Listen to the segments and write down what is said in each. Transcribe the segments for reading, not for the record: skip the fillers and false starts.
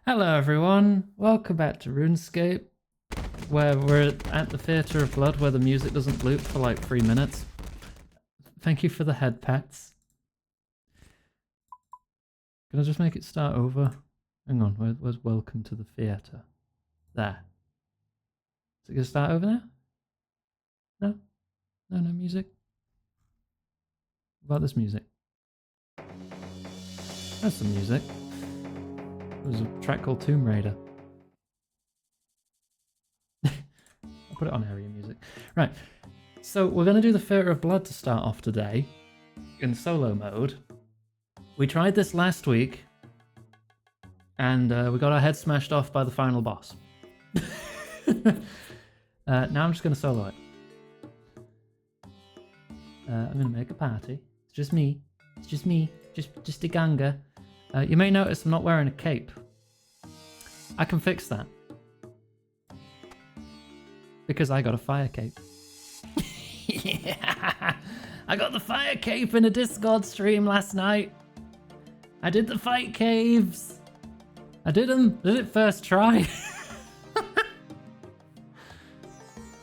Hello everyone, welcome back to Runescape, where we're at the Theatre of Blood where the music doesn't loop for like 3 minutes. Thank you for the head pats. Can I just make it start over? Hang on, where's welcome to the theatre? There. Is it going to start over there? No? No music? What about this music? There's some music. There's a track called Tomb Raider. I'll put it on area music. Right, so we're going to do the Theatre of Blood to start off today in solo mode. We tried this last week and we got our heads smashed off by the final boss. Now I'm just going to solo it. I'm going to make a party. It's just me. It's just me. Just a ganga. You may notice I'm not wearing a cape. I can fix that. Because I got a fire cape. Yeah! I got the fire cape in a Discord stream last night. I did the fight caves. I did them. Did it first try.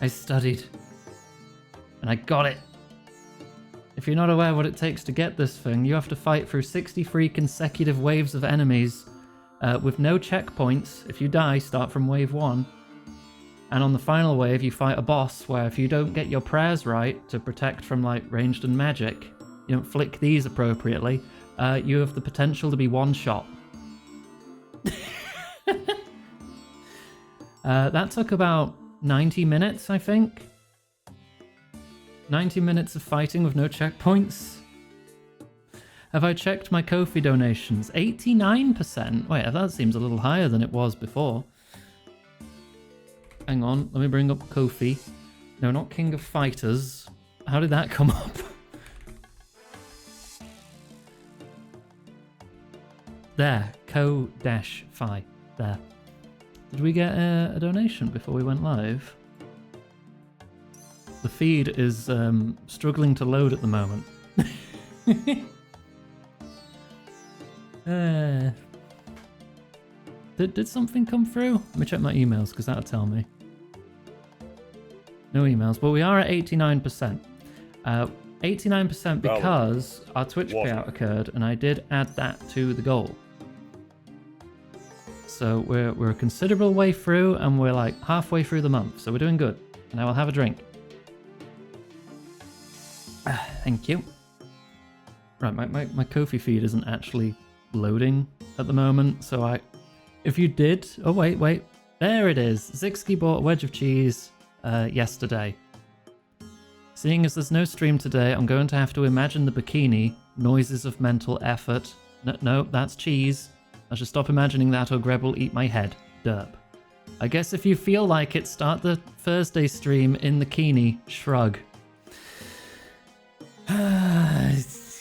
I studied. And I got it. If you're not aware what it takes to get this thing, you have to fight through 63 consecutive waves of enemies with no checkpoints. If you die, start from wave 1. And on the final wave, you fight a boss where if you don't get your prayers right to protect from like ranged and magic, you don't flick these appropriately, you have the potential to be one-shot. That took about 90 minutes, I think. 90 minutes of fighting with no checkpoints. Have I checked my Ko-fi donations? 89%. Wait, that seems a little higher than it was before. Hang on, let me bring up Ko-fi. No, not King of Fighters. How did that come up? There, Ko-Fi. There. Did we get a donation before we went live? The feed is struggling to load at the moment. Did something come through? Let me check my emails because that'll tell me. No emails, but we are at 89%. 89% because our Twitch payout occurred and I did add that to the goal. So we're a considerable way through and we're like halfway through the month, so we're doing good. And I will have a drink. Thank you. Right, my Ko-fi feed isn't actually loading at the moment, so if you did... Oh, wait. There it is. Zixky bought a wedge of cheese yesterday. Seeing as there's no stream today, I'm going to have to imagine the bikini, noises of mental effort. No, that's cheese. I should stop imagining that or Greb will eat my head. Derp. I guess if you feel like it, start the Thursday stream in the bikini. Shrug.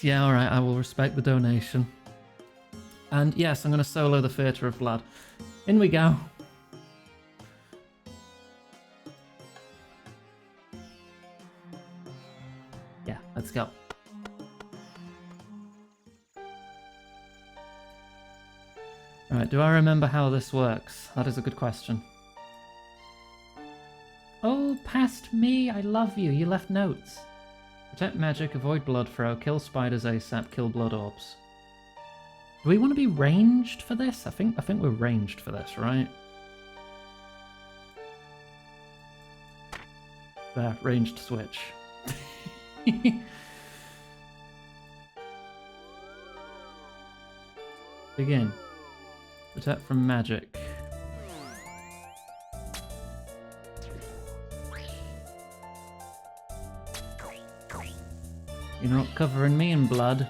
Yeah, alright, I will respect the donation. And yes, I'm going to solo the Theatre of Blood. In we go. Yeah, let's go. Alright, do I remember how this works? That is a good question. Oh, past me, I love you. You left notes. Protect magic, avoid blood throw, kill spiders ASAP, kill blood orbs. Do we want to be ranged for this? I think we're ranged for this, right? There, ranged switch. Begin. Protect from magic. You're not covering me in blood.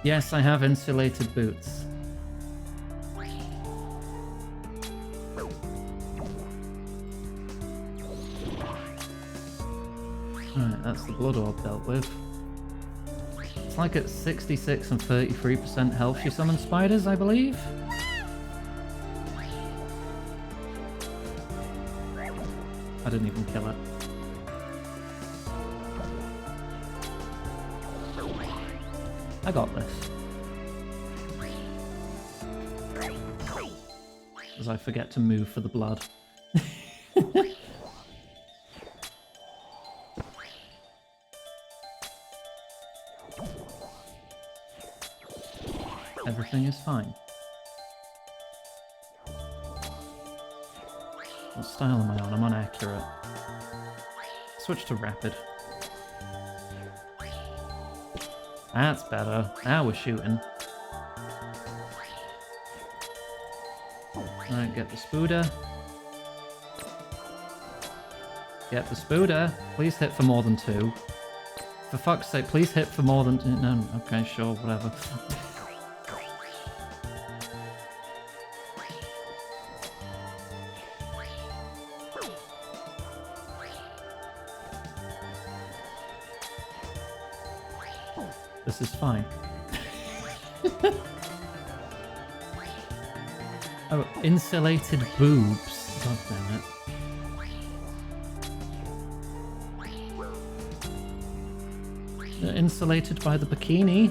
Yes, I have insulated boots. Alright, that's the blood orb dealt with. It's like at 66 and 33% health you summon spiders, I believe? I didn't even kill it. I got this. as I forget to move for the blood. Everything is fine. What style am I on? I'm on accurate. Switch to rapid. That's better. Now we're shooting. Alright, get the spooder. Get the spooder. Please hit for more than 2. For fuck's sake, please hit for more than... No, okay, sure, whatever. This is fine. Oh, insulated boobs. God damn it. They're insulated by the bikini,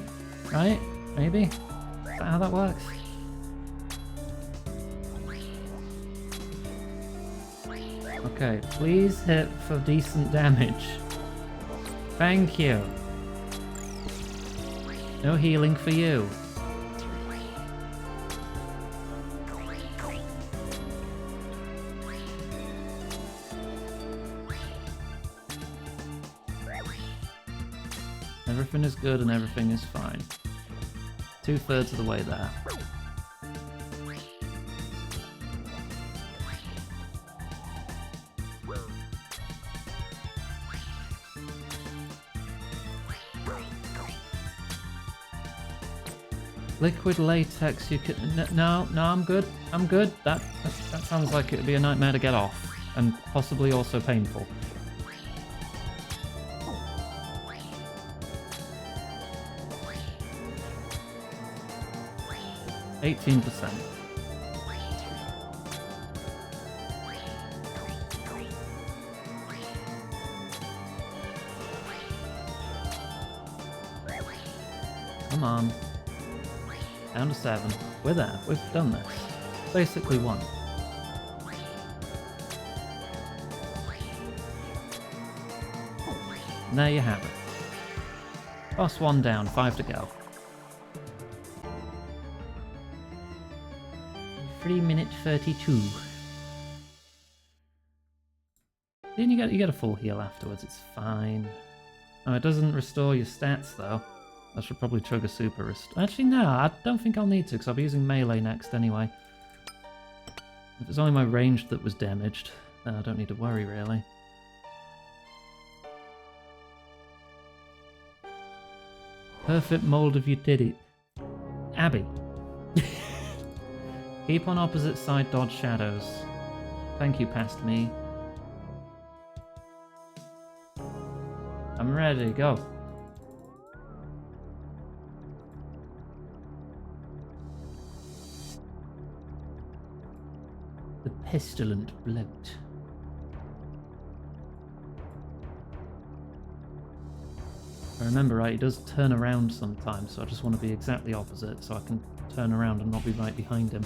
right? Maybe? Is that how that works? Okay, please hit for decent damage. Thank you. No healing for you. Everything is good and everything is fine. 2/3 of the way there. Liquid latex, you could... No, I'm good. I'm good. That sounds like it would be a nightmare to get off. And possibly also painful. %. Come on. Down to 7. We're there. We've done this. Basically won. And there you have it. Boss 1 down, 5 to go. 3:32. Then you get a full heal afterwards. It's fine. Oh, it doesn't restore your stats though. I should probably trigger super restore. Actually, no, I don't think I'll need to because I'll be using melee next anyway. If it's only my range that was damaged, then I don't need to worry really. Perfect mold of you did it. Abby. Keep on opposite side, dodge shadows. Thank you, past me. I'm ready, go. The pestilent bloat. If I remember right, he does turn around sometimes, so I just want to be exactly opposite so I can turn around and not be right behind him.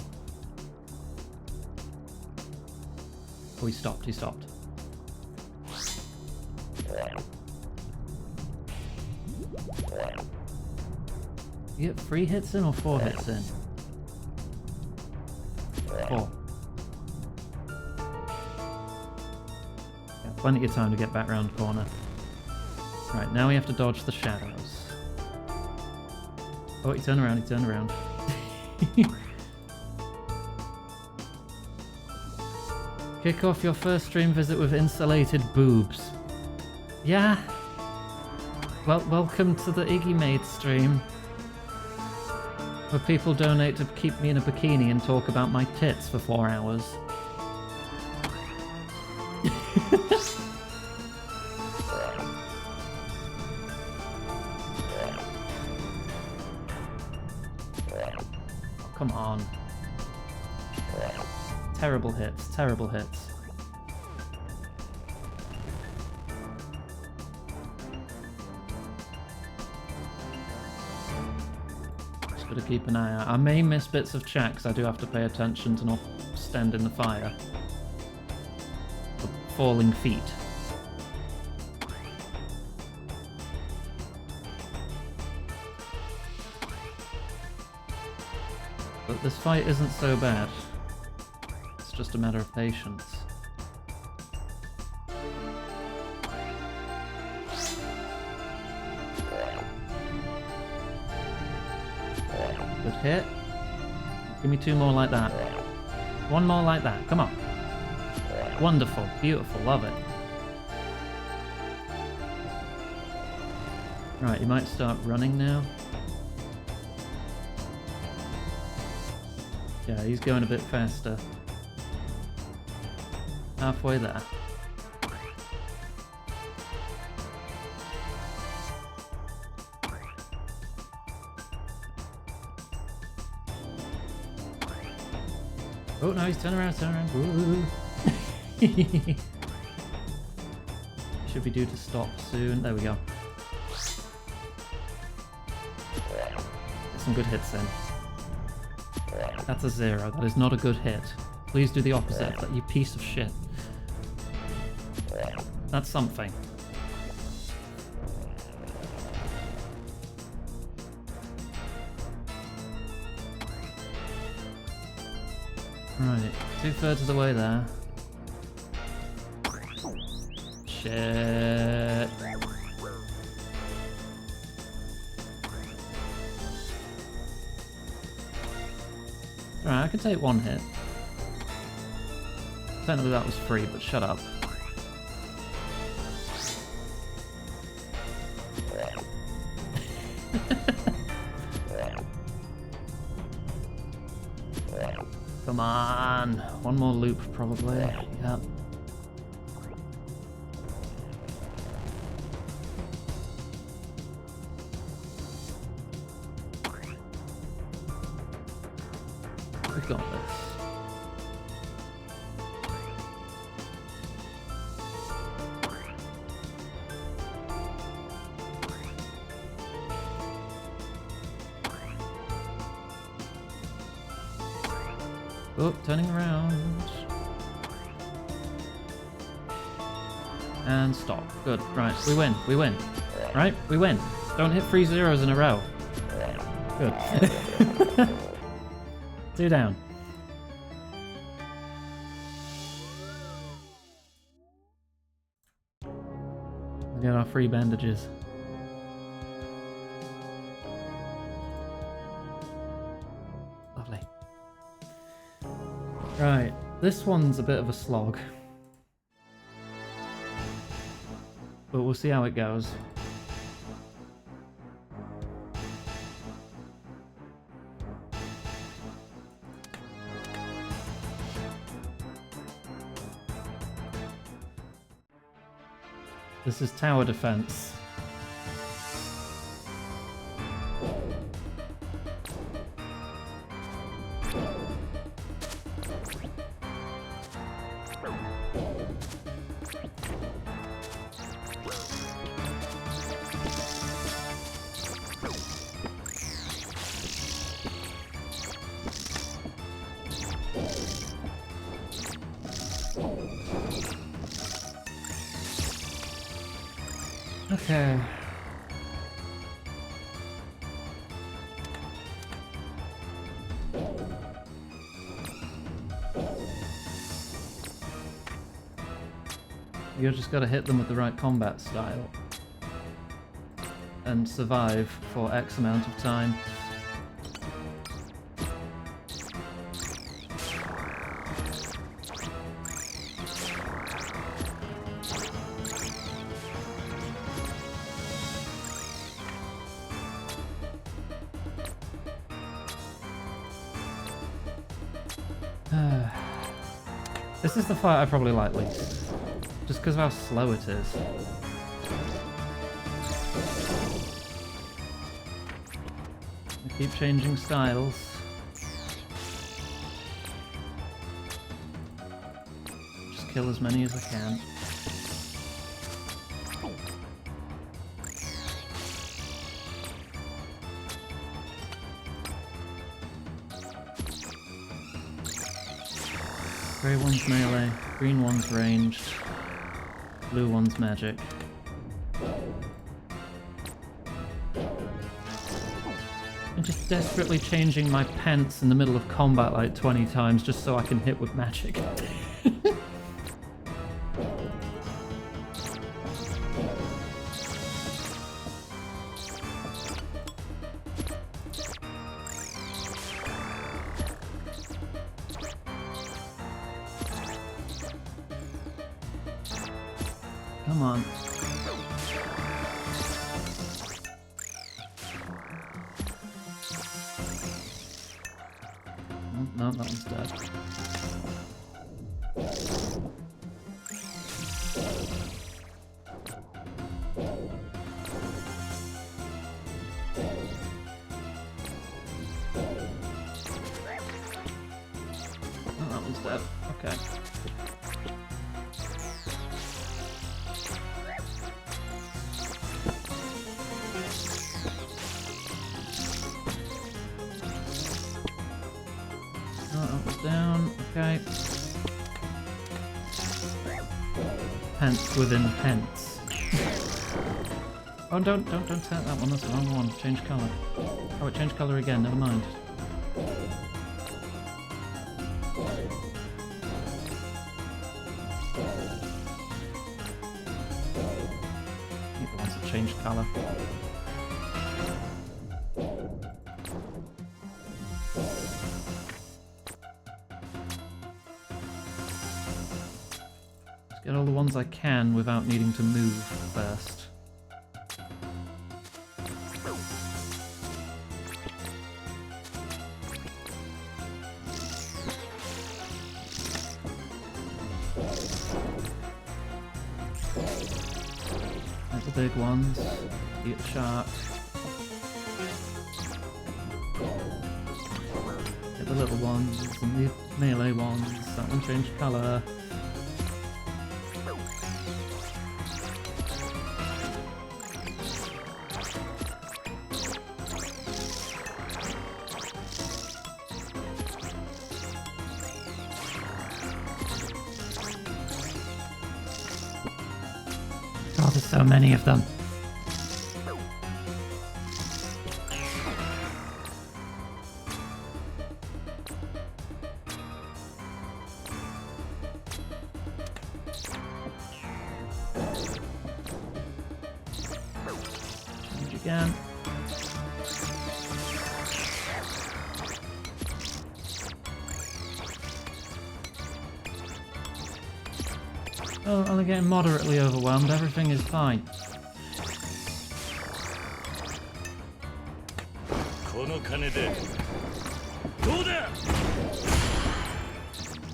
Oh, he stopped, he stopped. You get 3 hits in or 4 hits in? 4. Yeah, plenty of time to get back round corner. Right, now we have to dodge the shadows. Oh, he turned around, he turned around. Kick off your first stream visit with insulated boobs. Yeah. Well, welcome to the Iggy Maid stream. Where people donate to keep me in a bikini and talk about my tits for 4 hours. Oh, come on. Terrible hits, terrible hits. Better keep an eye out. I may miss bits of chat because I do have to pay attention to not stand in the fire. The falling feet. But this fight isn't so bad. It's just a matter of patience. Good hit. Give me 2 more like that. 1 more like that. Come on. Wonderful. Beautiful. Love it. Right, you might start running now. Yeah, he's going a bit faster. Halfway there. Oh no, he's turning around, Should be due to stop soon. There we go. Get some good hits in. That's a 0. That is not a good hit. Please do the opposite, that you piece of shit. That's something. Right, 2/3 of the way there. Shit. Alright, I can take 1 hit. Technically that was free, but shut up. Come on! 1 more loop, probably. Yep. We've got this. Oh, turning around. And stop. Good. Right, we win. We win. Right? We win. Don't hit 3 zeros in a row. Good. 2 down. We got our free bandages. Lovely. Right, this one's a bit of a slog. But we'll see how it goes. This is tower defense. Okay. You just gotta hit them with the right combat style and survive for X amount of time. This is the fight I probably like least, just because of how slow it is. I keep changing styles. Just kill as many as I can. Grey one's melee, green one's ranged, blue one's magic. I'm just desperately changing my pants in the middle of combat like 20 times just so I can hit with magic. Come on. No, that one's dead. Oh, that one's dead. Okay. Down, okay. Pence within pence. Oh, don't set that one, that's the wrong one. Change colour. Oh, it changed colour again, never mind. Keep the ones that change colour. Get all the ones I can without needing to move first. There's the big ones. Eat the shark. Get the little ones and the melee ones. That one changed colour. God, there's so many of them. Change again. Oh, only getting moderately overwhelmed. Everything is fine.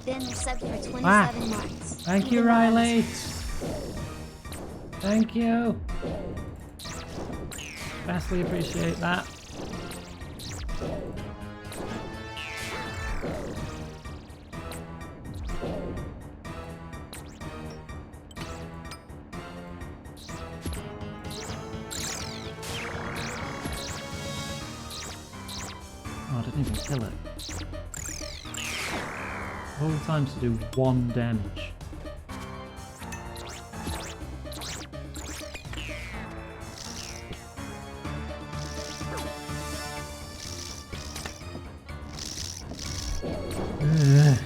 Been sub for 27 months. Thank you, Riley. Thank you. Vastly appreciate that. Oh, I didn't even kill it. The whole time to do 1 damage. Ugh.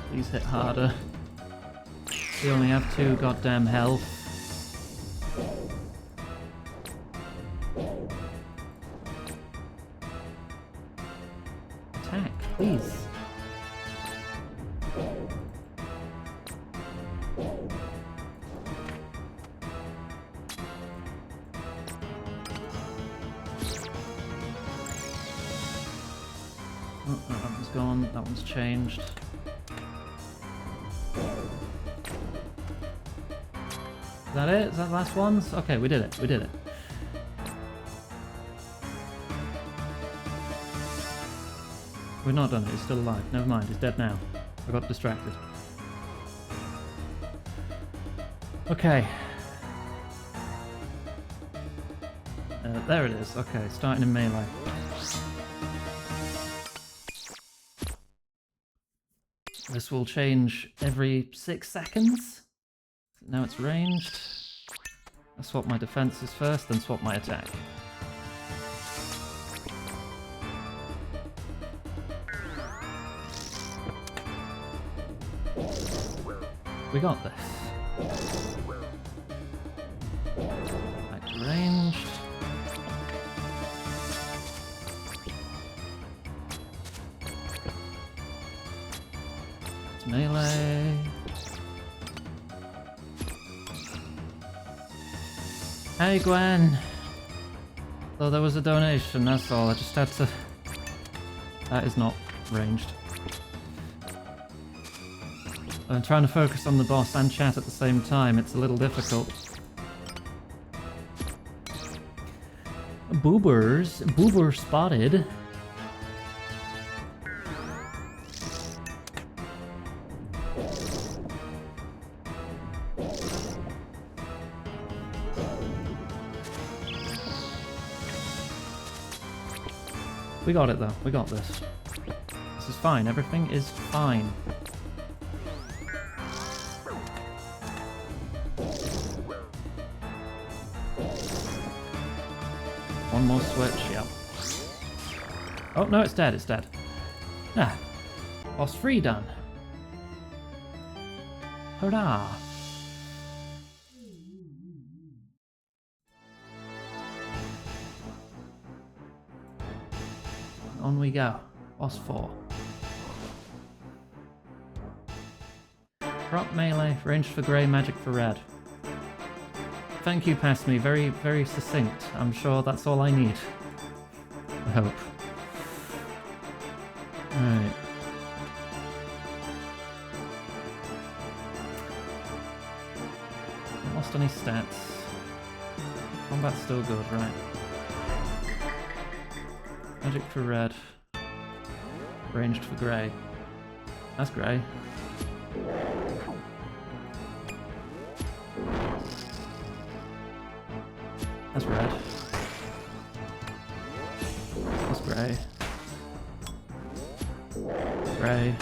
Please hit harder. We only have 2 goddamn health. Attack, please. Oh, that one's gone, that one's changed. Is that it? Is that the last ones? Okay, we did it. We did it. We're not done it. It's still alive. Never mind. It's dead now. I got distracted. Okay. There it is. Okay, starting in melee. This will change every 6 seconds. Now it's ranged. I'll swap my defenses first, then swap my attack. We got this. Back to ranged. It's melee. Hey Gwen! Though there was a donation, that's all. I just had to... That is not ranged. I'm trying to focus on the boss and chat at the same time. It's a little difficult. Boober spotted. We got it though. We got this. This is fine. Everything is fine. One more switch, yep. Oh, no, it's dead, it's dead. Ah. Boss free done. Hurrah! On we go. Boss 4. Prop melee, range for grey, magic for red. Thank you, Pass Me. Very, very succinct. I'm sure that's all I need. I hope. Alright. Not lost any stats. Combat's still good, right. Magic for red. Ranged for grey. That's grey. That's red. That's grey. Grey.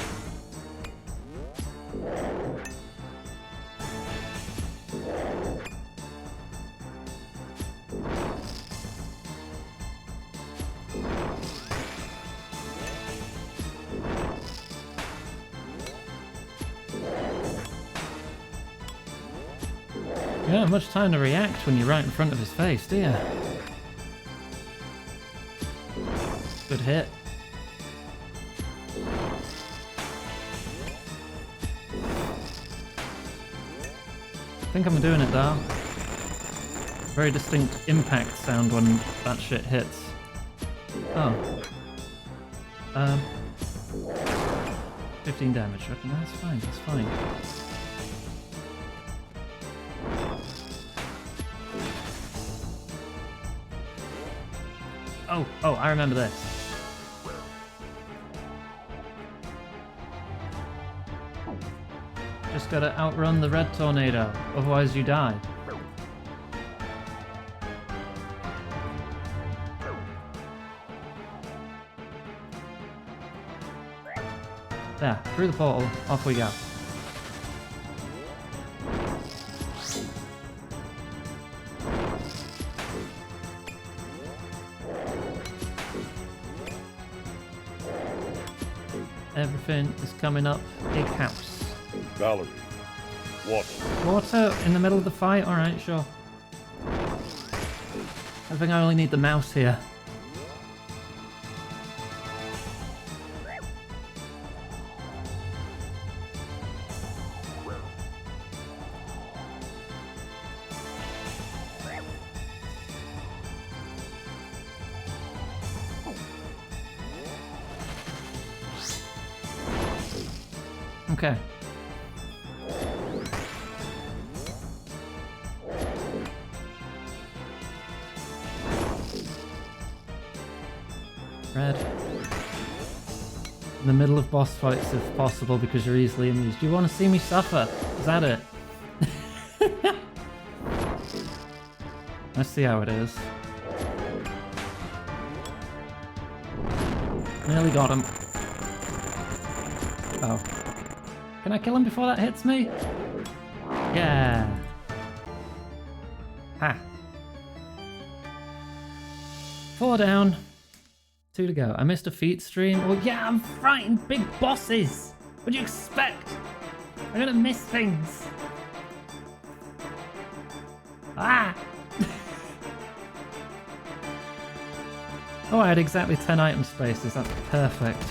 You don't have much time to react when you're right in front of his face, do you? Good hit. I think I'm doing it though. Very distinct impact sound when that shit hits. Oh. 15 damage. Okay, that's fine, that's fine. Oh, I remember this. Just gotta outrun the red tornado, otherwise you die. There, through the portal, off we go. Everything is coming up. Big house. Valerie. Water. Water in the middle of the fight? Alright, sure. I think I only need the mouse here. Okay. Red. In the middle of boss fights if possible because you're easily amused. Do you want to see me suffer? Is that it? Let's see how it is. Nearly got him. Oh. Can I kill him before that hits me? Yeah. Ha. 4 down. 2 to go. I missed a feat stream. Well, yeah, I'm fighting big bosses. What do you expect? I'm gonna miss things. Ah! Oh, I had exactly 10 item spaces. That's perfect.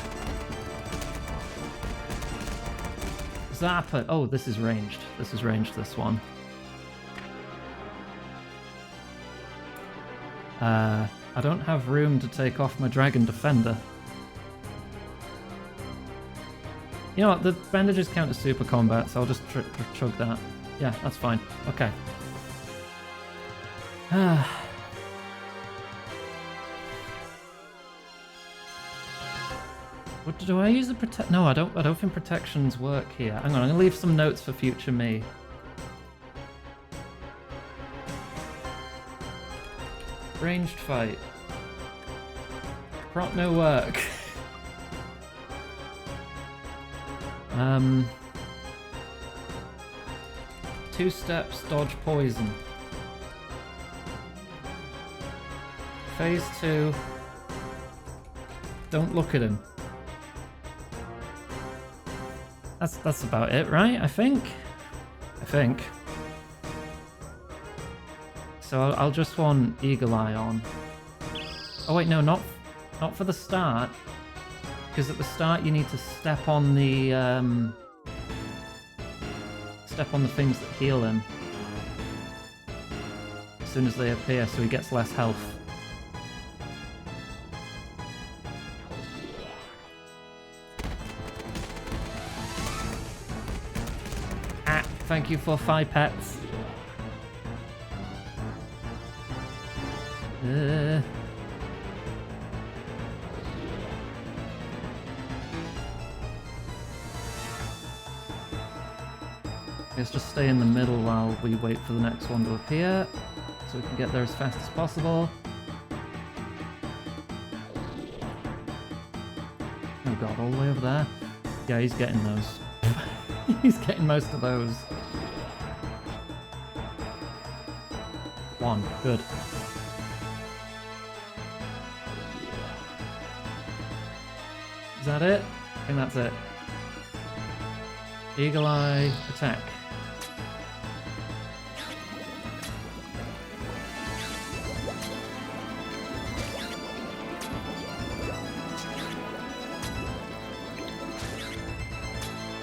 Zapper. Oh, this is ranged. This is ranged, this one. I don't have room to take off my Dragon Defender. You know what? The bandages count as super combat, so I'll just chug that. Yeah, that's fine. Okay. What do I use the protect? No, I don't think protections work here. Hang on, I'm gonna leave some notes for future me. Ranged fight. Prop no work. Two steps, dodge poison. Phase 2. Don't look at him. That's about it, right? I think. So I'll just want Eagle Eye on. Oh wait, no, not for the start. Because at the start you need to step on the things that heal him as soon as they appear, so he gets less health. Ah, thank you for 5 pets. Let's just stay in the middle while we wait for the next one to appear, so we can get there as fast as possible. Oh god, all the way over there? Yeah, he's getting those. He's getting most of those. 1, good. Is that it? I think that's it. Eagle Eye, attack.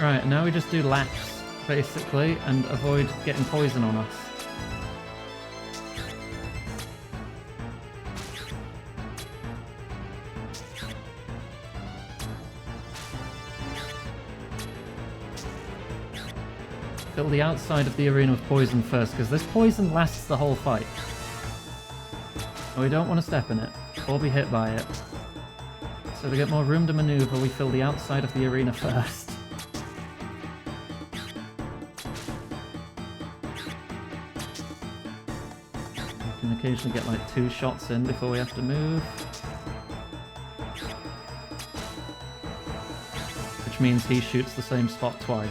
Right, now we just do laps, basically, and avoid getting poison on us. Fill the outside of the arena with poison first, because this poison lasts the whole fight. And we don't want to step in it, or be hit by it. So to get more room to maneuver, we fill the outside of the arena first. We can occasionally get like 2 shots in before we have to move. Which means he shoots the same spot twice.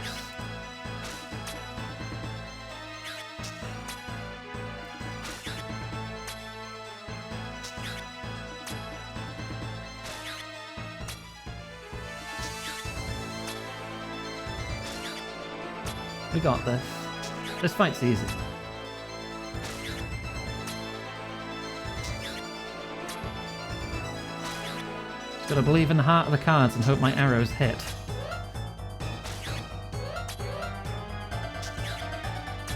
We got this. This fight's easy. Just gotta believe in the heart of the cards and hope my arrows hit.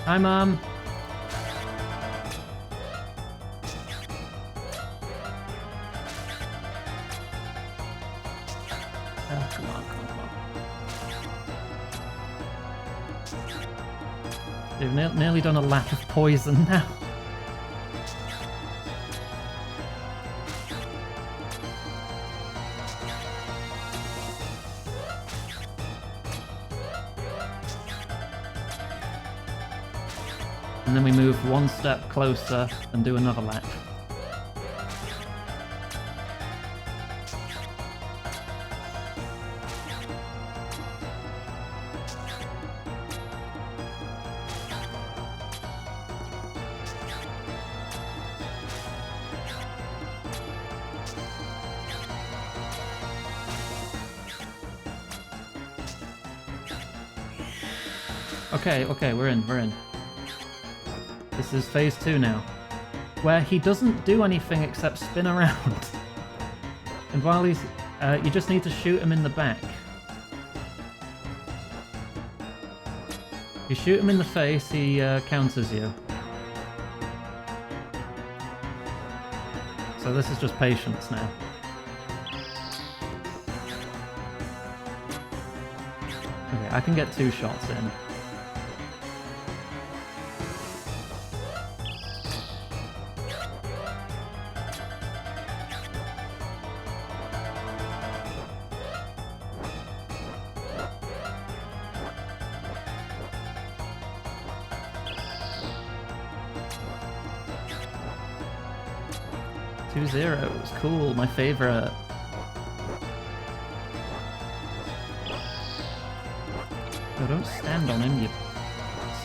Hi, Mum. Oh, come on. They've nearly done a lap of poison now. And then we move one step closer and do another lap. Okay, we're in. This is phase 2 now, where he doesn't do anything except spin around. And while he's... you just need to shoot him in the back. You shoot him in the face, he counters you. So this is just patience now. Okay, I can get 2 shots in. It was cool, my favorite. No, don't stand on him, you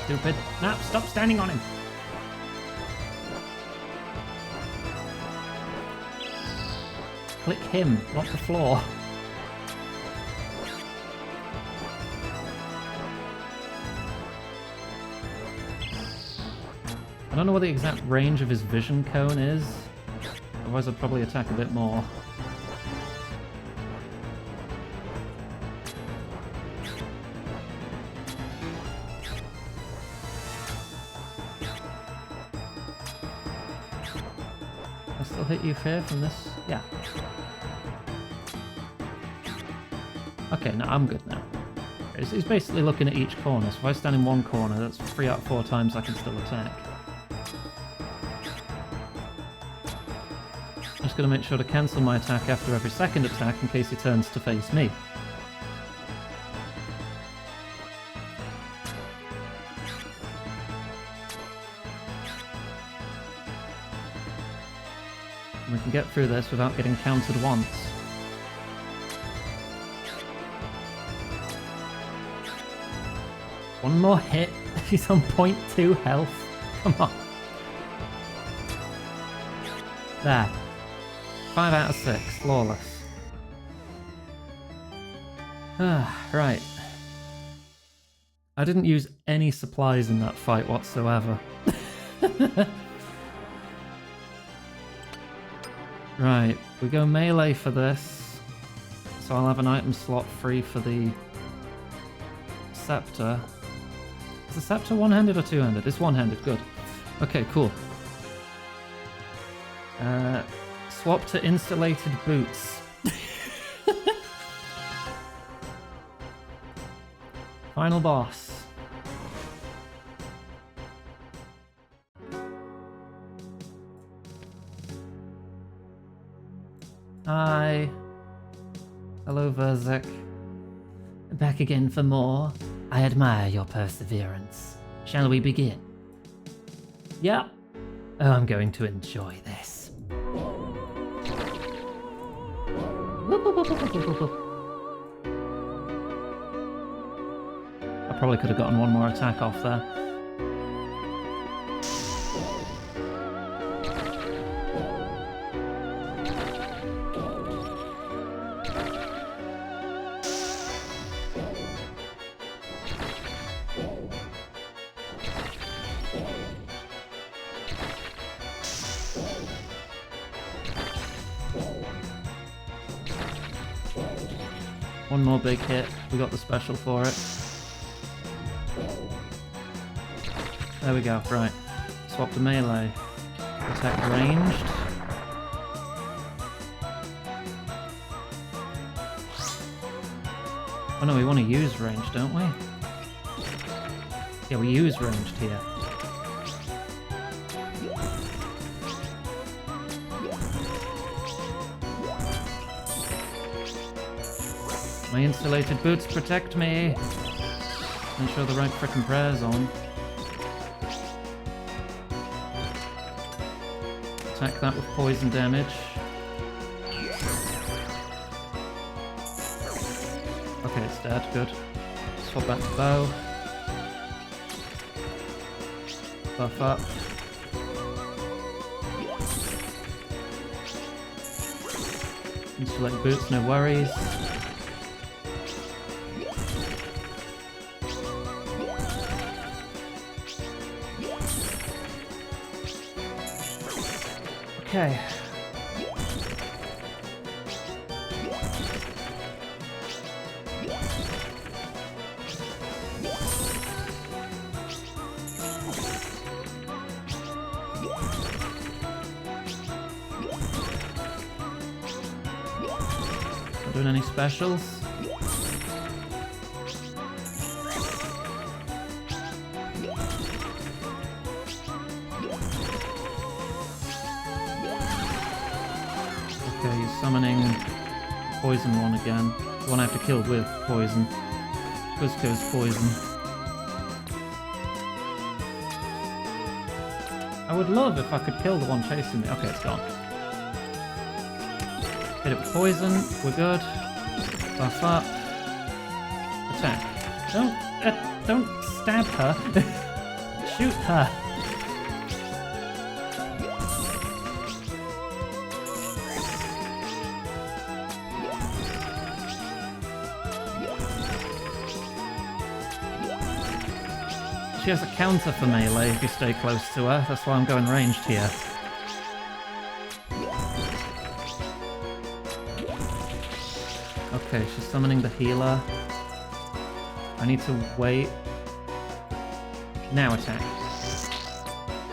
stupid. No, stop standing on him. Click him, not the floor. I don't know what the exact range of his vision cone is. Otherwise I'd probably attack a bit more. I still hit you fair from this? Yeah. Okay, no, I'm good now. He's basically looking at each corner, so if I stand in one corner, that's 3 out of 4 times I can still attack. Just going to make sure to cancel my attack after every second attack in case he turns to face me. And we can get through this without getting countered once. One more hit. He's on 0.2 health. Come on. There. 5 out of 6. Flawless. Right. I didn't use any supplies in that fight whatsoever. Right. We go melee for this. So I'll have an item slot free for the scepter. Is the scepter one-handed or two-handed? It's one-handed. Good. Okay, cool. Swap to insulated boots. Final boss. Hi. Hello, Verzek. Back again for more. I admire your perseverance. Shall we begin? Yeah. Oh, I'm going to enjoy this. I probably could have gotten one more attack off there. One more big hit. We got the special for it. There we go. Right. Swap to melee. Attack ranged. Oh no, we want to use ranged, don't we? Yeah, we use ranged here. My insulated boots protect me. Make sure the right frickin' prayer's on. Attack that with poison damage. Okay, it's dead. Good. Swap back to bow. Buff up. Select boots, no worries. Okay. Not doing any specials. Okay, he's summoning poison one again. The one I have to kill with poison. Cusco's poison. I would love if I could kill the one chasing me. Okay, it's gone. Hit it with poison. We're good. Buff up. Attack. Don't stab her. Shoot her. She has a counter for melee if you stay close to her. That's why I'm going ranged here. Okay, she's summoning the healer. I need to wait. Now attack.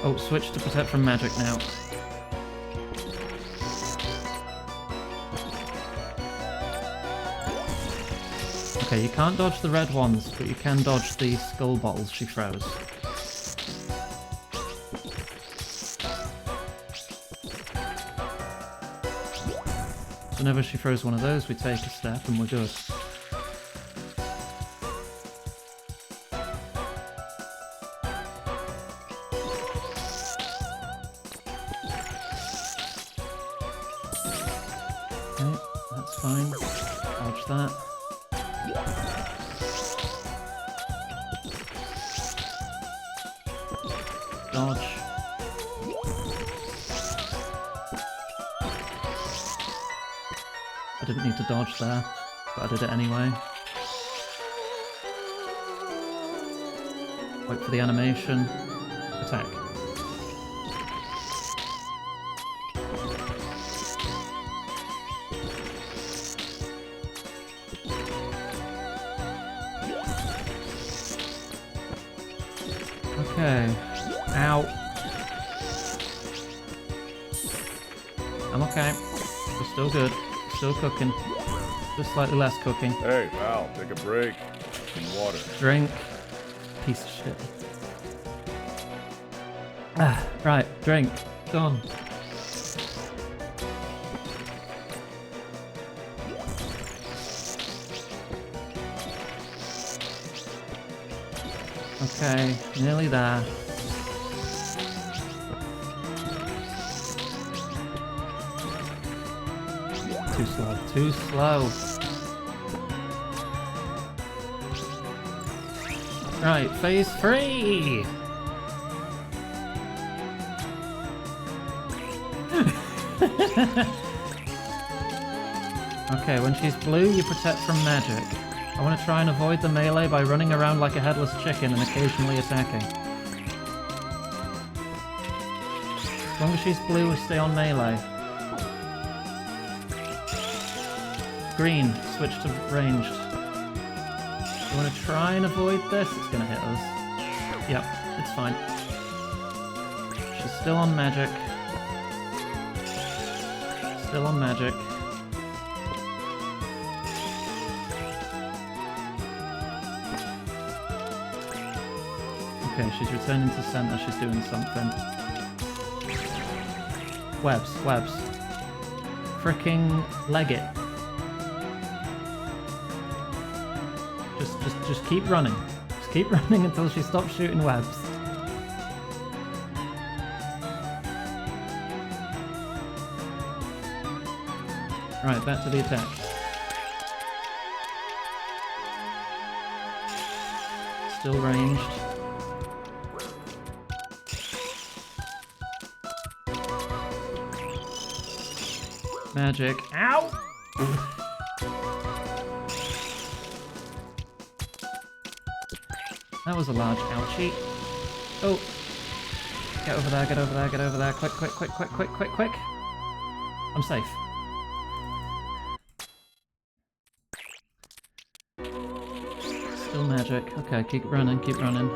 Oh, switch to protect from magic now. Okay, you can't dodge the red ones, but you can dodge the skull bottles she throws. So whenever she throws one of those, we take a step and we're good. Okay, that's fine. Dodge that. Dodge. I didn't need to dodge there, but I did it anyway. Wait for the animation. Attack. Okay. Ow. I'm okay. We're still good. Still cooking. Just slightly less cooking. Hey, pal, take a break. Some water. Drink. Piece of shit. Ah, right. Drink. Gone. Okay, nearly there. Too slow, too slow. Right, phase 3! Okay, when she's blue, you protect from magic. I want to try and avoid the melee by running around like a headless chicken and occasionally attacking. As long as she's blue, we stay on melee. Green, switch to ranged. You want to try and avoid this? It's going to hit us. Yep, it's fine. She's still on magic. Still on magic. Okay, she's returning to center. She's doing something. Webs, webs. Fricking leg it. Just keep running. Just keep running until she stops shooting webs. Right, back to the attack. Still ranged. Magic. Ow! That was a large ouchie. Oh! Get over there, get over there, get over there. Quick, quick, quick, quick, quick, quick, quick. I'm safe. Still magic. Okay, keep running, keep running.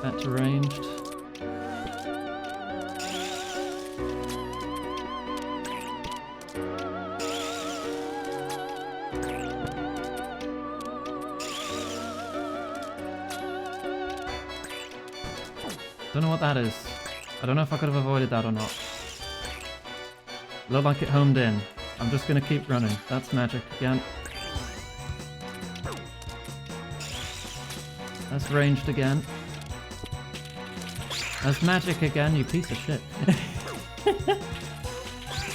Back to ranged. Don't know what that is. I don't know if I could have avoided that or not. Looked like it homed in. I'm just gonna keep running. That's magic again. That's ranged again. That's magic again, you piece of shit.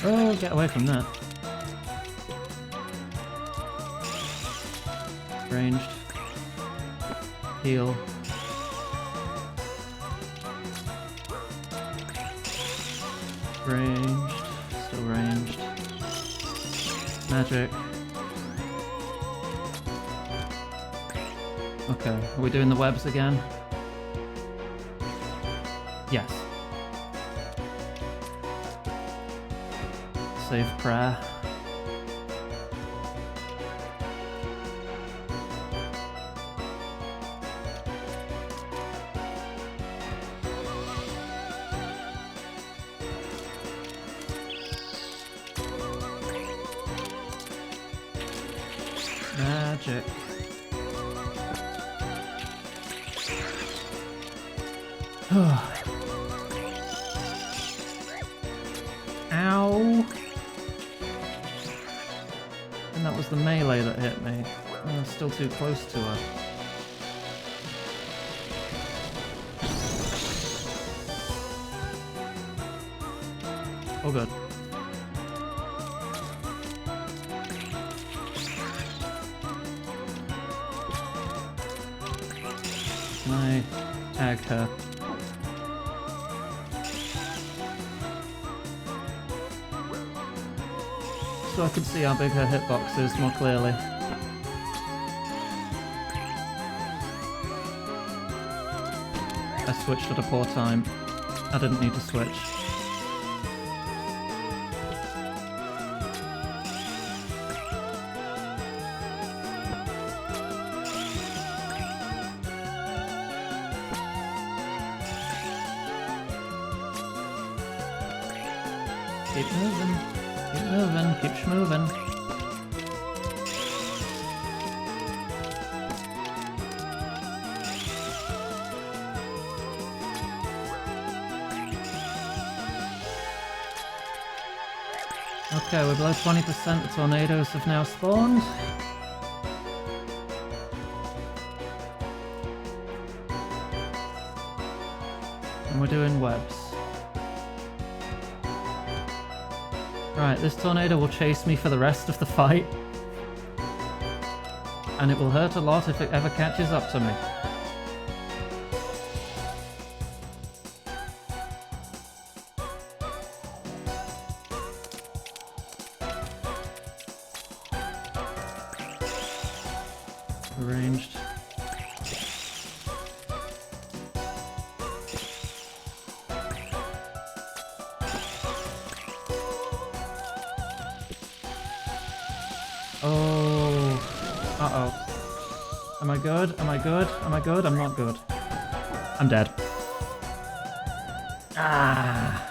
Oh, get away from that. Ranged. Heal. Ranged. Still ranged. Magic. Okay, are we doing the webs again? Yes. Save prayer. Magic. Ow! And that was the melee that hit me. I was still too close to her. Oh good. Can I tag her? So I can see how big her hitbox is more clearly. I switched at a poor time. I didn't need to switch. Keep moving. Keep moving, keep schmoving. Okay, we're below 20%. The tornadoes have now spawned. And we're doing webs. Right, this tornado will chase me for the rest of the fight. And it will hurt a lot if it ever catches up to me. Arranged. Oh. Uh-oh. Am I good? Am I good? Am I good? I'm not good. I'm dead. Ah.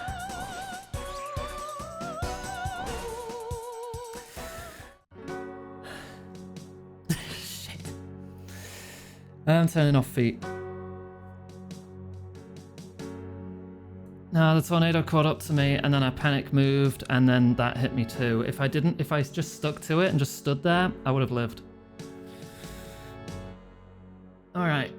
Shit. I'm turning off feet. No, the tornado caught up to me and then I panic moved and then that hit me too. If I just stuck to it and just stood there, I would have lived. Alright.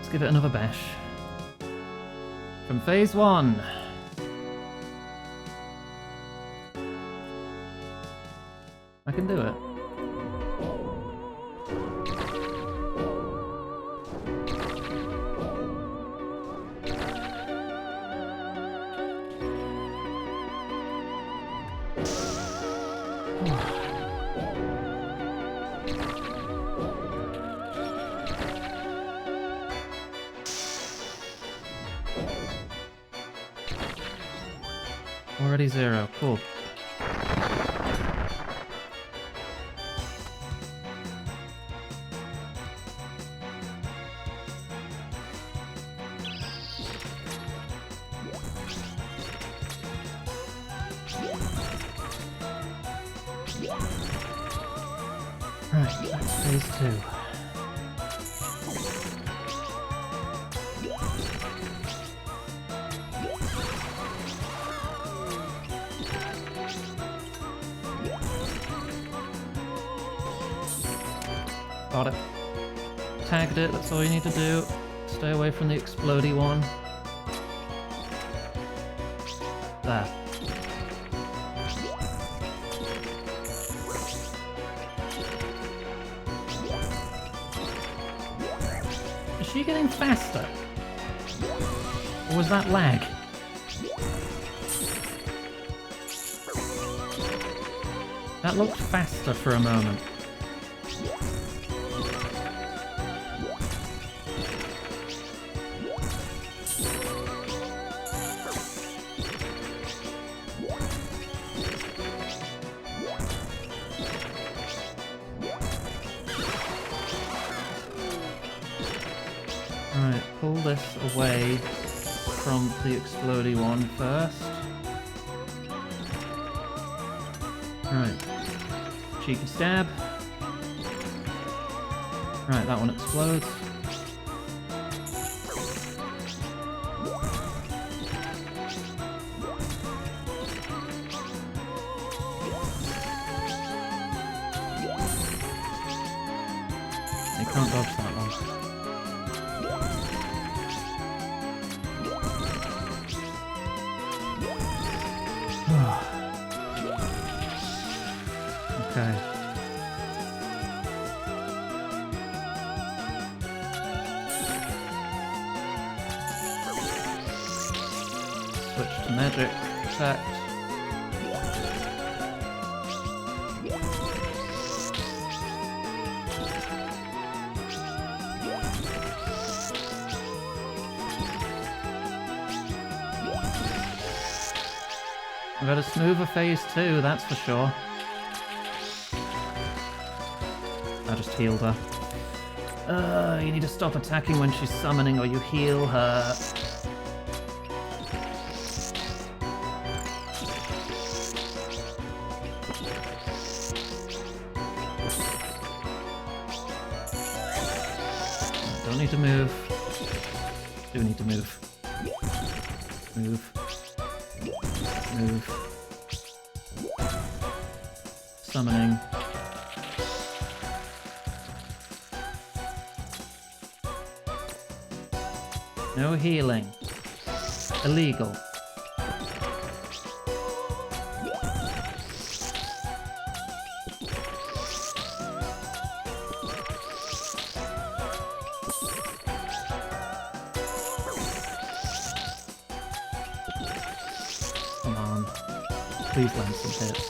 Let's give it another bash. From phase 1. I can do it. Already 0, cool. Right, that's phase 2. Got it. Tagged it, that's all you need to do. Stay away from the explodey one. There. Is she getting faster? Or was that lag? That looked faster for a moment. Right, pull this away from the explodey one first. Right, cheeky stab. Right, that one explodes. You can't dodge that one. Okay. Switch to magic attack. I've had a smoother phase 2, that's for sure. I just healed her. You need to stop attacking when she's summoning or you heal her. Don't need to move. Do need to move. Move. Move. Summoning. No healing. Illegal. Come on. Please land some hits.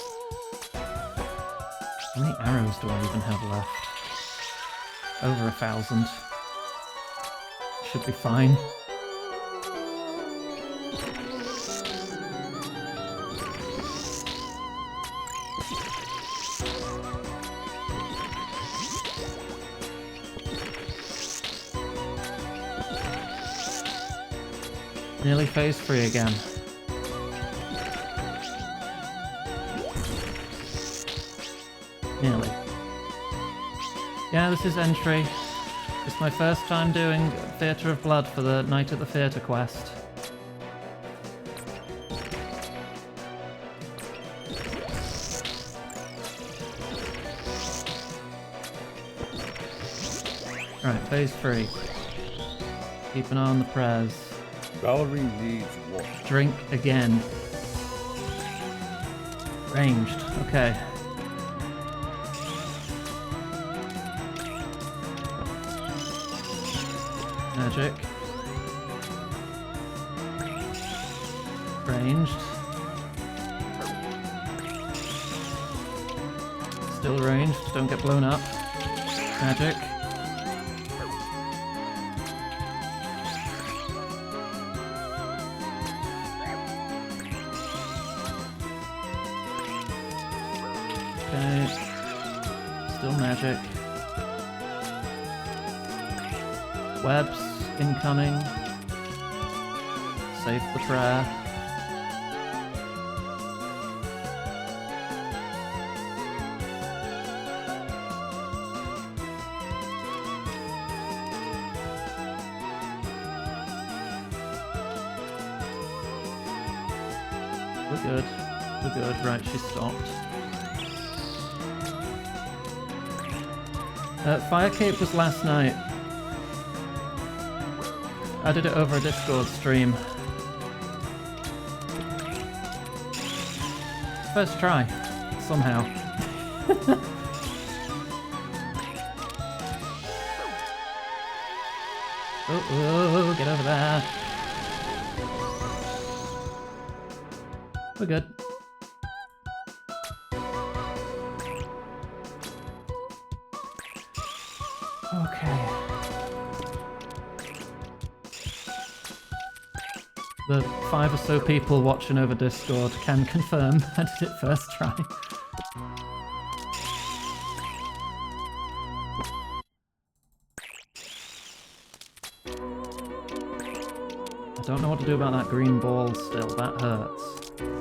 How many arrows do I even have left? Over 1,000. Should be fine. Nearly phase 3 again. Nearly. Yeah, this is entry. It's my first time doing Theatre of Blood for the Night at the Theatre quest. Right, phase 3. Keep an eye on the prayers. Valerie needs water. Drink again. Ranged. Okay. Magic. Ranged. Still ranged. Don't get blown up. Magic. Okay. Still magic. Webs incoming. Save the prayer. We're good. We're good. Right, she stopped. Fire Cape was last night. I did it over a Discord stream. First try, somehow. Oh, get over there. We're good. Okay. The 5 or so people watching over Discord can confirm I did it first try. I don't know what to do about that green ball still. That hurts.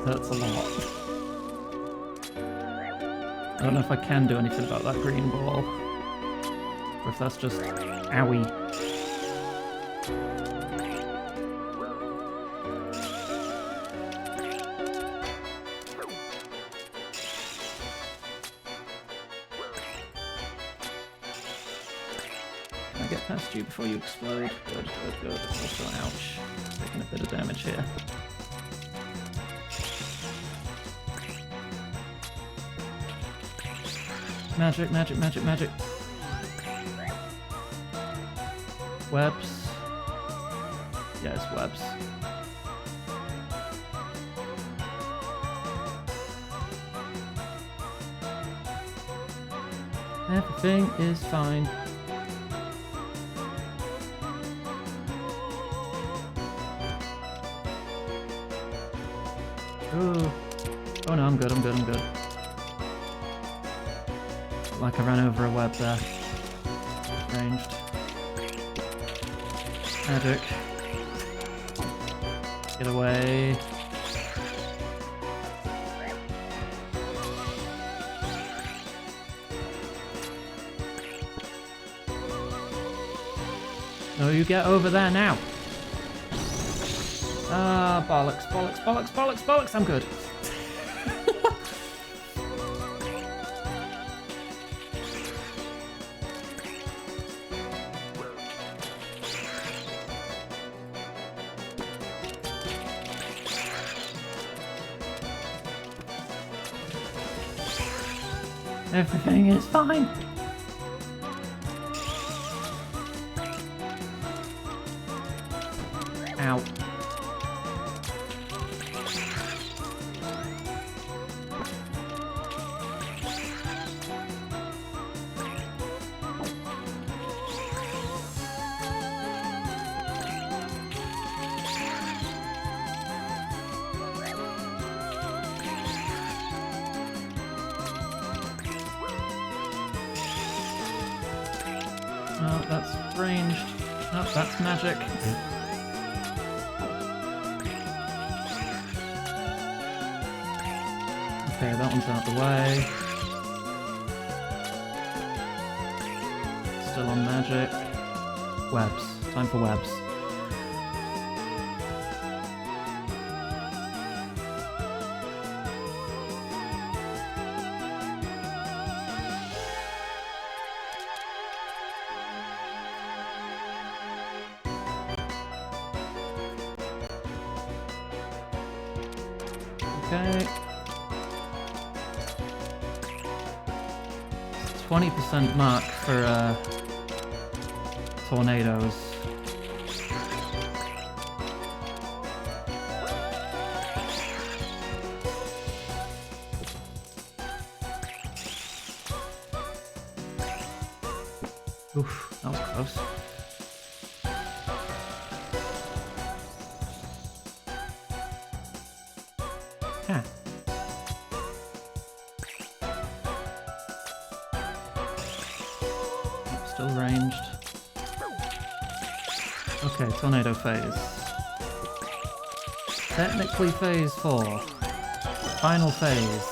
Hurts a lot. I don't know if I can do anything about that green ball. Or if that's just owie. Can I get past you before you explode? Good, good, good. Also, ouch. Taking a bit of damage here. Magic, magic, magic, magic. Webs. Yes, webs. Everything is fine. Ooh. Oh no, I'm good, I'm good, I'm good. Like I ran over a web there. Ranged. Magic. Get away. No, you get over there now. Ah, bollocks, bollocks, bollocks, bollocks, bollocks. I'm good. Everything is fine. Ow. Oh, that's ranged. Oh, that's magic. Okay, that one's out the way. Still on magic. Webs. Time for webs. Okay. 20% mark for tornadoes. Oof, that was close. Yeah. Still ranged. Okay, tornado phase. Technically phase 4. Final phase.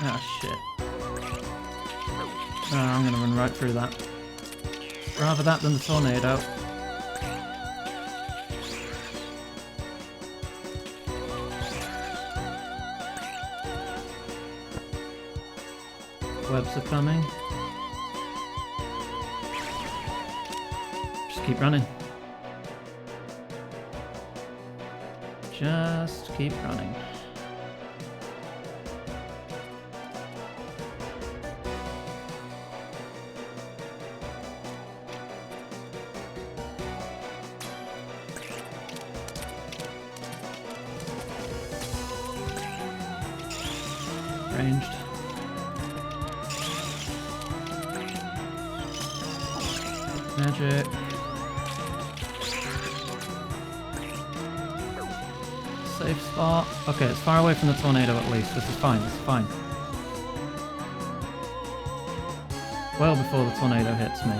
Ah, shit. Oh, I'm gonna run right through that. Rather that than the tornado. Webs are coming. Just keep running. Just keep running. Ranged. Magic. Safe spot. Okay, it's far away from the tornado at least. This is fine, this is fine. Well before the tornado hits me.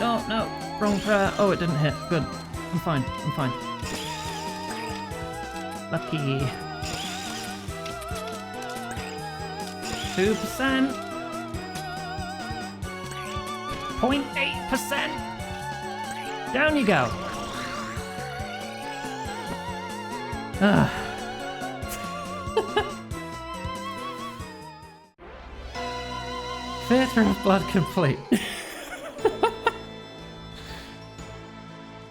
Oh, no! Wrong prayer. Oh, it didn't hit. Good. I'm fine, I'm fine. Lucky. 2%. 0.8%. Down you go. Theatre of Blood complete.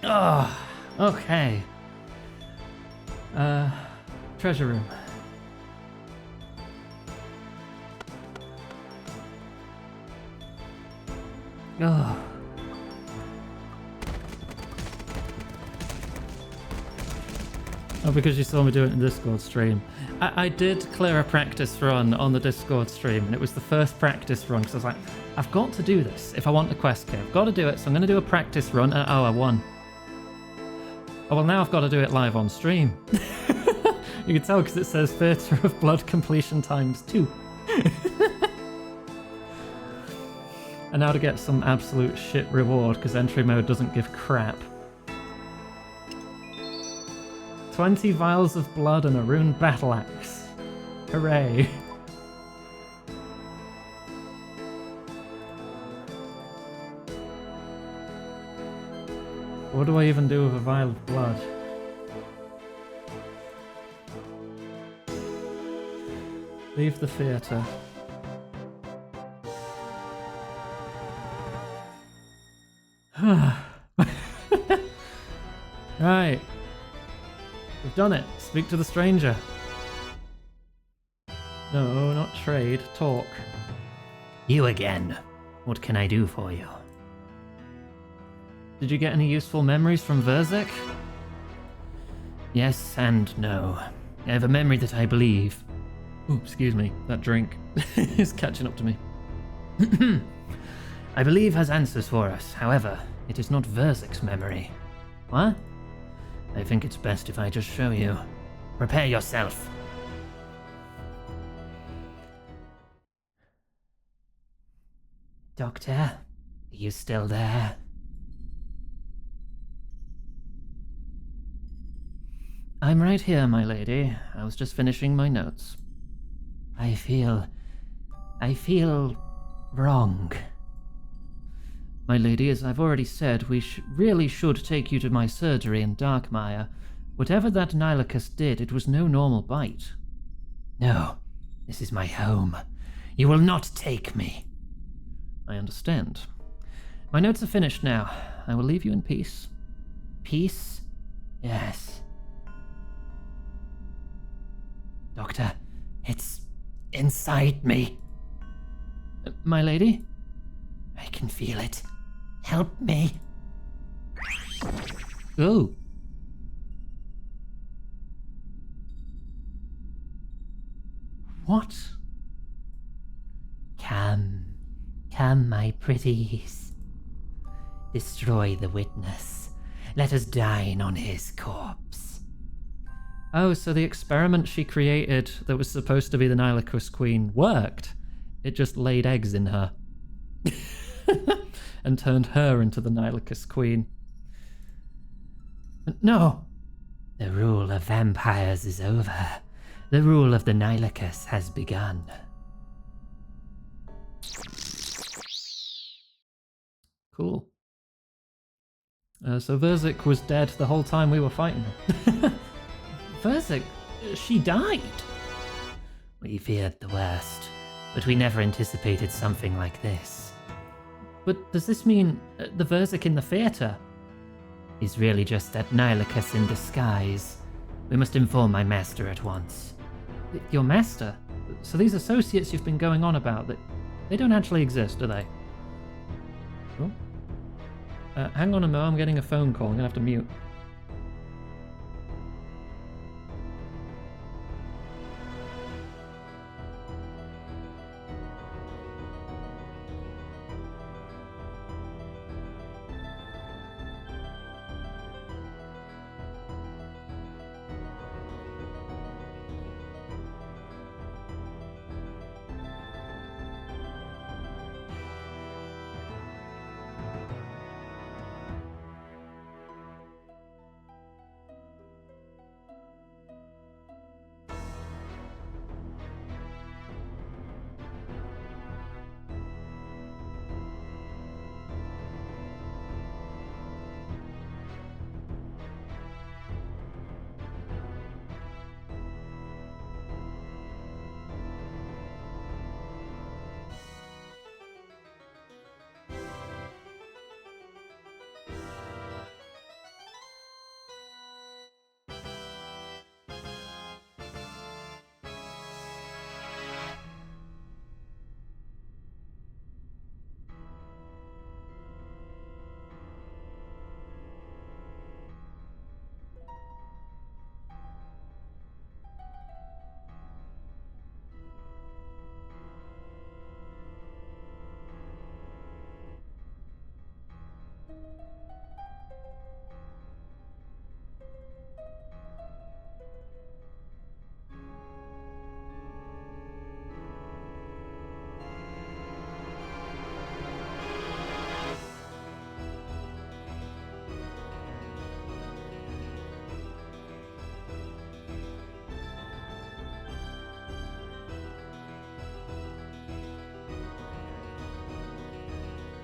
Oh, okay. Treasure room. Oh. Oh, because you saw me do it in the Discord stream. I did clear a practice run on the Discord stream, and it was the first practice run, because I was like, I've got to do this if I want the quest key. I've got to do it, so I'm going to do a practice run. Oh, I won. Oh, well, now I've got to do it live on stream. You can tell because it says Theatre of Blood completion ×2. And now to get some absolute shit reward, because entry mode doesn't give crap. 20 vials of blood and a rune battle axe. Hooray. What do I even do with a vial of blood? Leave the theatre. Right. We've done it. Speak to the stranger. No, not trade. Talk. You again. What can I do for you? Did you get any useful memories from Verzek? Yes and no. I have a memory that I believe... Ooh, excuse me. That drink is catching up to me. I believe has answers for us. However, it is not Verzek's memory. What? I think it's best if I just show you. Prepare yourself. Doctor, are you still there? I'm right here, my lady. I was just finishing my notes. I feel I feel wrong. My lady, as I've already said, we really should take you to my surgery in Darkmire. Whatever that Nihilacus did, it was no normal bite. No, this is my home. You will not take me. I understand. My notes are finished now. I will leave you in peace. Peace? Yes. Doctor, it's inside me. My lady? I can feel it. Help me. Oh. What? Come, my pretties. Destroy the witness. Let us dine on his corpse. Oh, so the experiment she created that was supposed to be the Nihilacus Queen worked. It just laid eggs in her. And turned her into the Nihilacus Queen. No! The rule of vampires is over. The rule of the Nihilacus has begun. Cool. So Verzik was dead the whole time we were fighting her. Verzik? She died? We feared the worst, but we never anticipated something like this. But does this mean the Verzik in the theatre? He's really just that Nihilacus in disguise. We must inform my master at once. Your master? So these associates you've been going on about, they don't actually exist, do they? Oh. Hang on a moment, I'm getting a phone call. I'm gonna have to mute.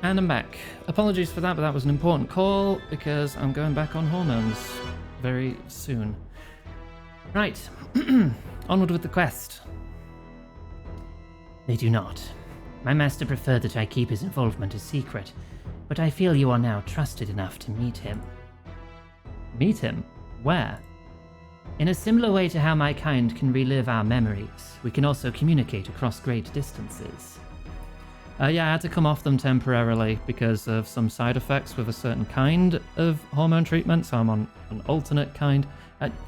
And I'm back. Apologies for that, but that was an important call because I'm going back on hormones very soon. Right, onward with the quest. They do not. My master preferred that I keep his involvement a secret, but I feel you are now trusted enough to meet him. Meet him? Where? In a similar way to how my kind can relive our memories, we can also communicate across great distances. Yeah, I had to come off them temporarily because of some side effects with a certain kind of hormone treatment, so I'm on an alternate kind.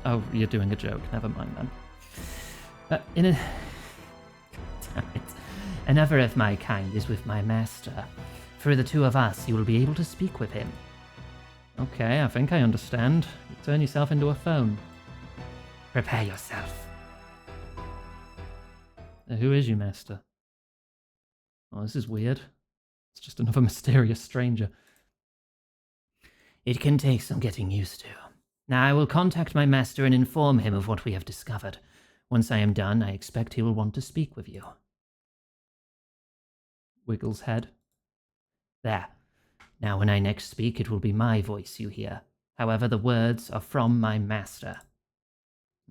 Oh, you're doing a joke. Never mind then. Another of my kind is with my master. Through the two of us, you will be able to speak with him. Okay, I think I understand. You turn yourself into a phone. Prepare yourself. Who is your master? Oh, this is weird. It's just another mysterious stranger. It can take some getting used to. Now I will contact my master and inform him of what we have discovered. Once I am done, I expect he will want to speak with you. wiggles head. There. Now when I next speak, it will be my voice you hear. However, the words are from my master.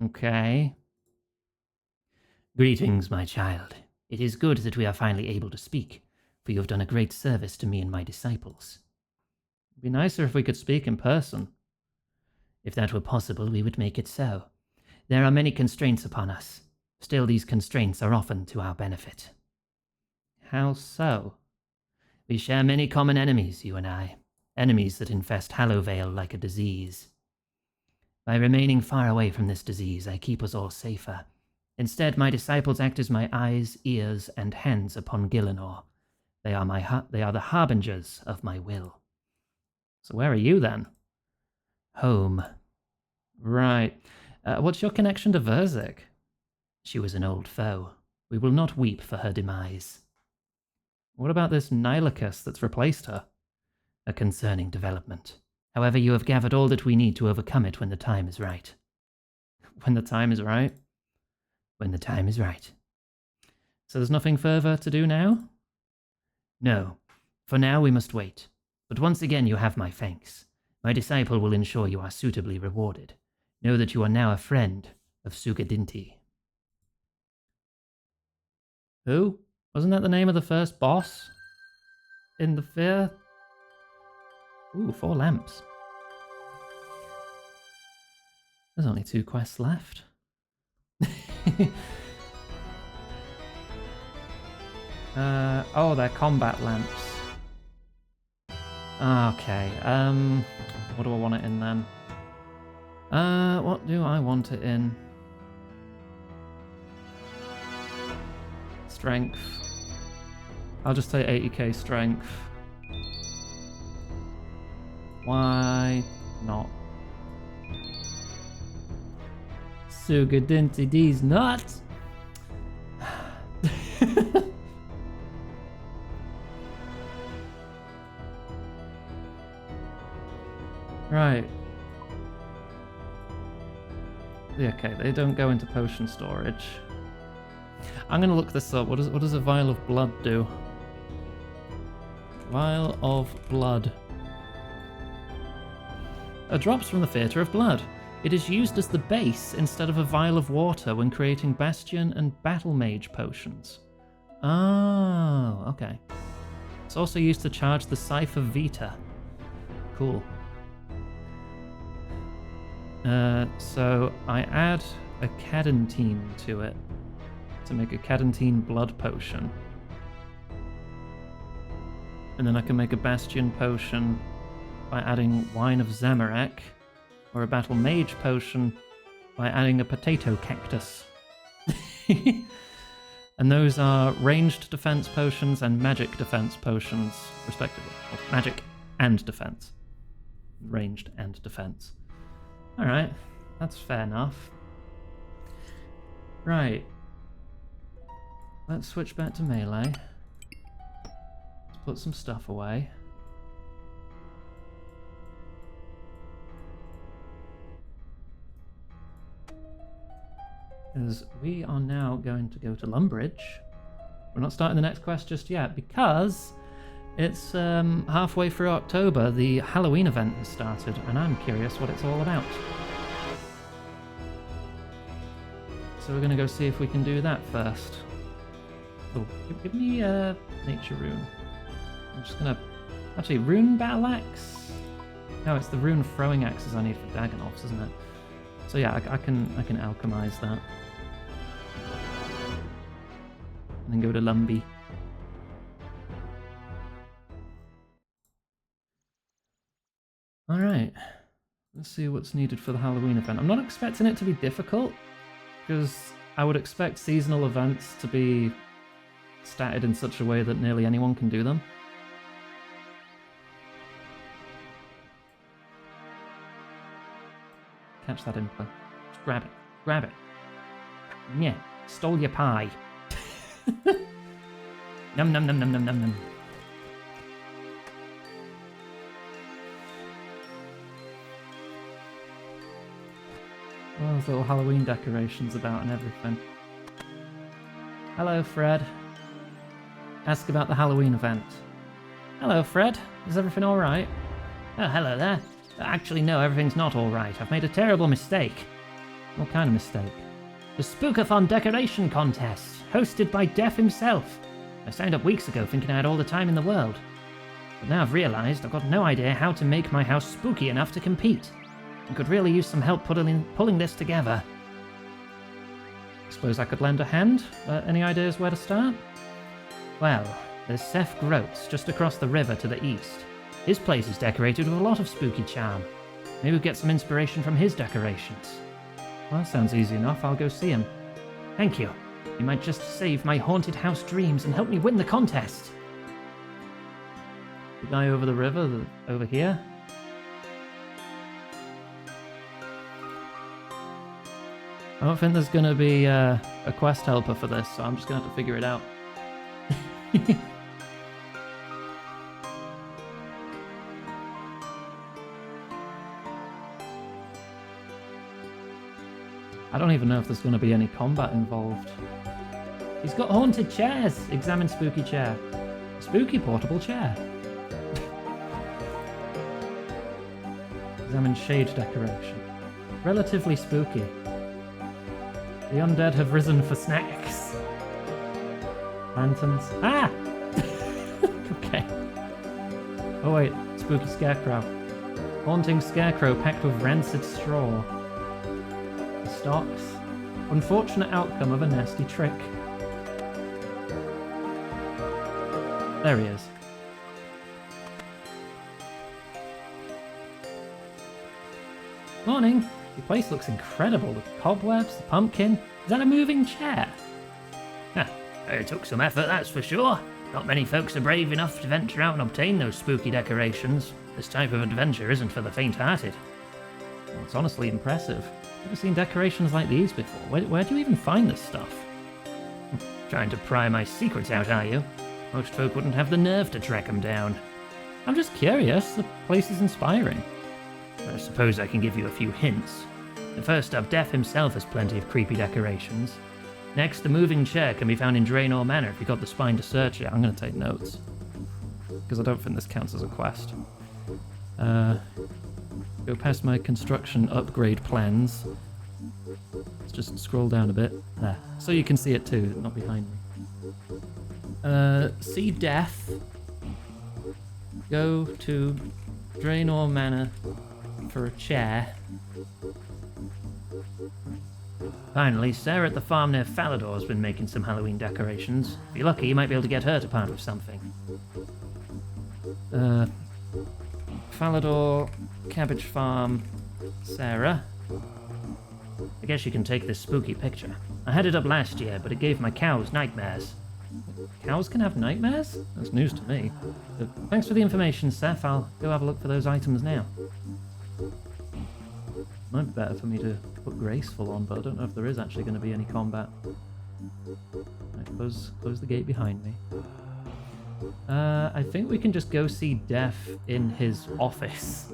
Okay. Greetings, my child. It is good that we are finally able to speak, for you have done a great service to me and my disciples. It'd be nicer if we could speak in person. If that were possible, we would make it so. There are many constraints upon us. Still, these constraints are often to our benefit. How so? We share many common enemies, you and I. Enemies that infest Hallowvale like a disease. By remaining far away from this disease, I keep us all safer. Instead, my disciples act as my eyes, ears, and hands upon Gillinor. They are the harbingers of my will. So where are you then? Home. Right. What's your connection to Verzik? She was an old foe. We will not weep for her demise. What about this Nilicus that's replaced her? A concerning development. However, you have gathered all that we need to overcome it when the time is right. When the time is right? When the time is right. So there's nothing further to do now? No. For now we must wait. But once again you have my thanks. My disciple will ensure you are suitably rewarded. Know that you are now a friend of Sugadinti. Who? Wasn't that the name of the first boss? In the fair? Ooh, 4 lamps. There's only 2 quests left. Oh, they're combat lamps. Okay, what do I want it in then? What do I want it in? Strength. I'll just say 80k strength. Why not? Sugadinti D's nuts! Right. Yeah, okay, they don't go into potion storage. I'm gonna look this up. What does a vial of blood do? Vial of blood. Drops from the Theatre of Blood. It is used as the base instead of a vial of water when creating Bastion and Battle Mage potions. Oh, okay. It's also used to charge the Cipher Vita. Cool. So I add a cadentine to it to make a cadentine blood potion. And then I can make a Bastion potion by adding Wine of Zamorak, or a Battle Mage potion by adding a potato cactus. And those are ranged defense potions and magic defense potions, respectively. Or magic and defense. Ranged and defense. Alright, that's fair enough. Right. Let's switch back to melee. Let's put some stuff away. Because we are now going to go to Lumbridge. We're not starting the next quest just yet because it's halfway through October. The Halloween event has started, and I'm curious what it's all about. So we're going to go see if we can do that first. Oh, give me a nature rune. I'm just going to... Actually, rune battle axe? No, it's the rune throwing axes I need for Dagonoffs, isn't it? So yeah, I can alchemize that. And then go to Lumby. Alright. Let's see what's needed for the Halloween event. I'm not expecting it to be difficult, because I would expect seasonal events to be statted in such a way that nearly anyone can do them. Catch that imper. Just grab it. Grab it. Yeah. Stole your pie. Num num num num num num num. Oh, there's little Halloween decorations about and everything. Hello, Fred. ask about the Halloween event. Hello, Fred. Is everything alright? Oh, hello there. Actually, no, everything's not alright. I've made a terrible mistake. What kind of mistake? The Spookathon decoration contest, hosted by Def himself. I signed up weeks ago thinking I had all the time in the world. But now I've realised I've got no idea how to make my house spooky enough to compete. I could really use some help pulling this together. Suppose I could lend a hand? Any ideas where to start? Well, there's Seth Groats just across the river to the east. His place is decorated with a lot of spooky charm. Maybe we'll get some inspiration from his decorations. Well, that sounds easy enough. I'll go see him. Thank you. You might just save my haunted house dreams and help me win the contest. The guy over the river, over here. I don't think there's going to be a quest helper for this, so I'm just going to have to figure it out. I don't even know if there's going to be any combat involved. He's got haunted chairs. Examine spooky chair. Spooky portable chair. Examine shade decoration. Relatively spooky. The undead have risen for snacks. Lanterns. Ah! Okay. Oh wait, spooky scarecrow. Haunting scarecrow packed with rancid straw. Stocks. Unfortunate outcome of a nasty trick. There he is. Morning. Your place looks incredible. The cobwebs, the pumpkin. Is that a moving chair? It took some effort, that's for sure. Not many folks are brave enough to venture out and obtain those spooky decorations. This type of adventure isn't for the faint-hearted. Well, it's honestly impressive. Never seen decorations like these before. Where do you even find this stuff? Trying to pry my secrets out, are you? Most folk wouldn't have the nerve to track them down. I'm just curious. The place is inspiring. I suppose I can give you a few hints. First up, Def himself has plenty of creepy decorations. Next, the moving chair can be found in Draenor Manor if you've got the spine to search it. I'm going to take notes, because I don't think this counts as a quest. Go past my construction upgrade plans. Let's just scroll down a bit. There. So you can see it too, not behind me. See Def. Go to Draenor Manor for a chair. Finally, Sarah at the farm near Falador has been making some Halloween decorations. If you're lucky, you might be able to get her to part with something. Falador, Cabbage Farm, Sarah. I guess you can take this spooky picture. I had it up last year, but it gave my cows nightmares. Cows can have nightmares? That's news to me. But thanks for the information, Seth. I'll go have a look for those items now. Might be better for me to put Graceful on, but I don't know if there is actually going to be any combat. Right, close the gate behind me. I think we can just go see Def in his office.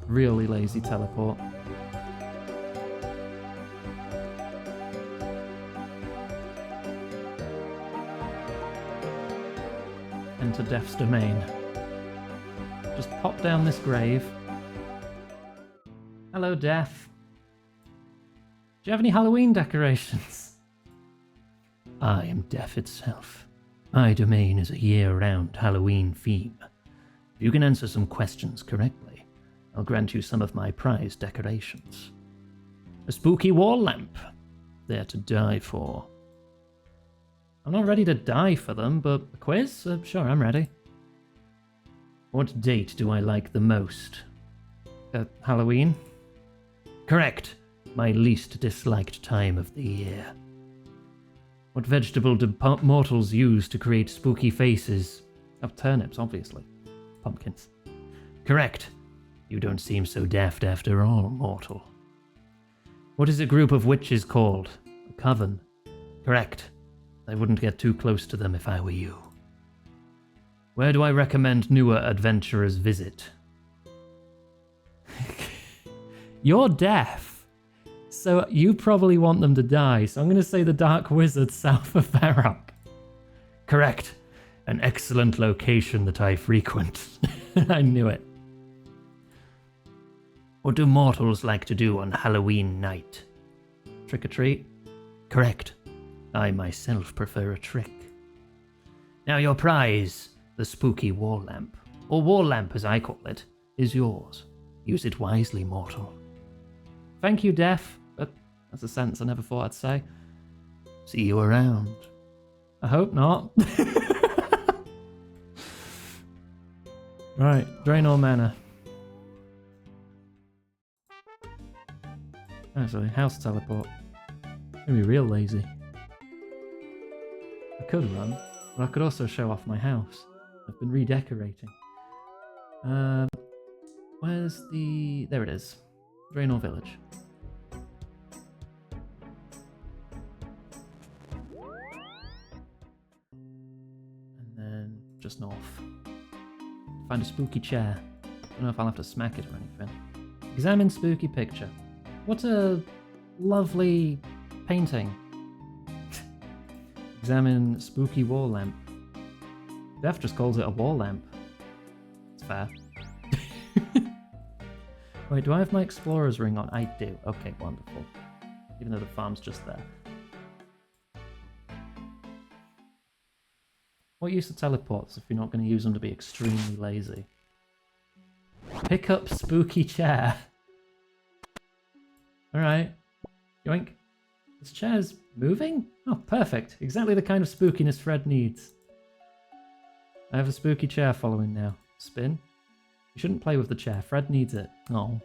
Really lazy teleport. Enter Def's domain. Just pop down this grave. Hello, Def. Do you have any Halloween decorations? I am Def itself. My domain is a year-round Halloween theme. If you can answer some questions correctly, I'll grant you some of my prized decorations. A spooky wall lamp. There to die for. I'm not ready to die for them, but a quiz? Sure, I'm ready. What date do I like the most? Halloween? Correct. My least disliked time of the year. What vegetable do mortals use to create spooky faces? Oh, turnips, obviously. Pumpkins. Correct. You don't seem so daft after all, mortal. What is a group of witches called? A coven. Correct. I wouldn't get too close to them if I were you. Where do I recommend newer adventurers visit? You're Def. So you probably want them to die, so I'm going to say the Dark Wizard south of Varrock. Correct. An excellent location that I frequent. I knew it. What do mortals like to do on Halloween night? Trick or treat? Correct. I myself prefer a trick. Now your prize, the spooky wall lamp, or wall lamp as I call it, is yours. Use it wisely, mortal. Thank you, Deaf, but that's a sentence I never thought I'd say. See you around. I hope not. Right, drain all mana. Actually, house teleport. Gonna be real lazy. I could run, but I could also show off my house. I've been redecorating. Where's the... There it is. Draenor Village. And then just north. Find a spooky chair. Don't know if I'll have to smack it or anything. Examine spooky picture. What a lovely painting. Examine spooky wall lamp. Def just calls it a wall lamp. It's fair. Wait, do I have my explorer's ring on? I do. Okay, wonderful. Even though the farm's just there. What use of teleports if you're not going to use them to be extremely lazy? Pick up spooky chair. Alright. Yoink. This chair's moving? Oh, perfect. Exactly the kind of spookiness Fred needs. I have a spooky chair following now. Spin. You shouldn't play with the chair. Fred needs it. Oh.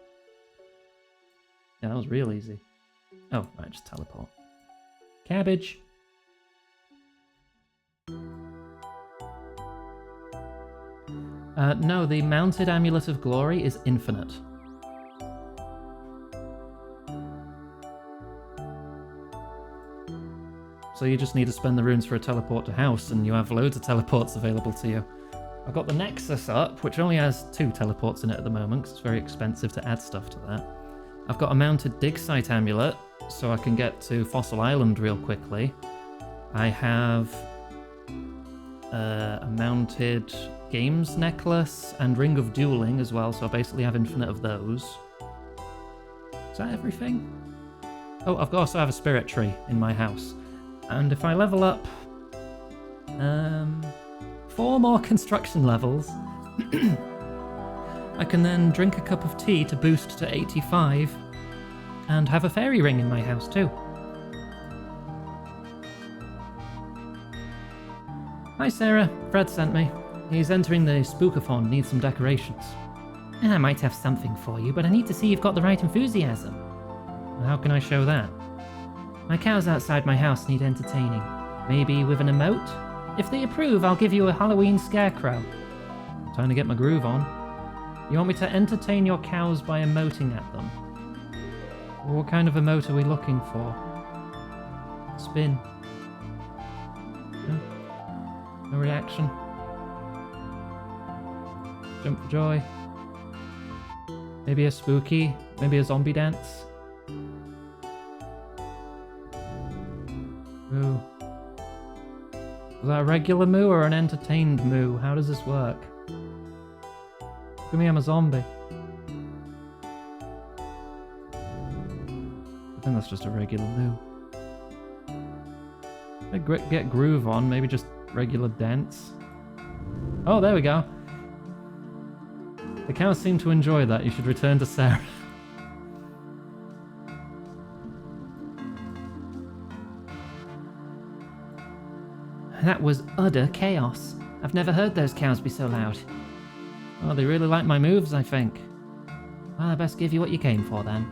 Yeah, that was real easy. Oh, right, just teleport. Cabbage. No, the mounted Amulet of Glory is infinite. So you just need to spend the runes for a teleport to house, and you have loads of teleports available to you. I've got the Nexus up, which only has 2 teleports in it at the moment, because it's very expensive to add stuff to that. I've got a mounted Dig Site Amulet, so I can get to Fossil Island real quickly. I have a mounted Games Necklace and Ring of Dueling as well, so I basically have infinite of those. Is that everything? Oh, I've also have a Spirit Tree in my house. And if I level up 4 more construction levels, I can then drink a cup of tea to boost to 85 and have a fairy ring in my house too. Hi Sarah, Fred sent me. He's entering the spookathon, needs some decorations. I might have something for you, but I need to see you've got the right enthusiasm. How can I show that? My cows outside my house need entertaining. Maybe with an emote? If they approve, I'll give you a Halloween scarecrow. Time to get my groove on. You want me to entertain your cows by emoting at them? What kind of emote are we looking for? Spin. No reaction. Jump for joy. Maybe a spooky. Maybe a zombie dance. Moo. Was that a regular moo or an entertained moo? How does this work? Give me, I'm a zombie. I think that's just a regular moo. I get groove on, maybe just regular dance. Oh, there we go. The cows seem to enjoy that. You should return to Sarah. That was utter chaos. I've never heard those cows be so loud. Oh, they really like my moves, I think. Well, I best give you what you came for then.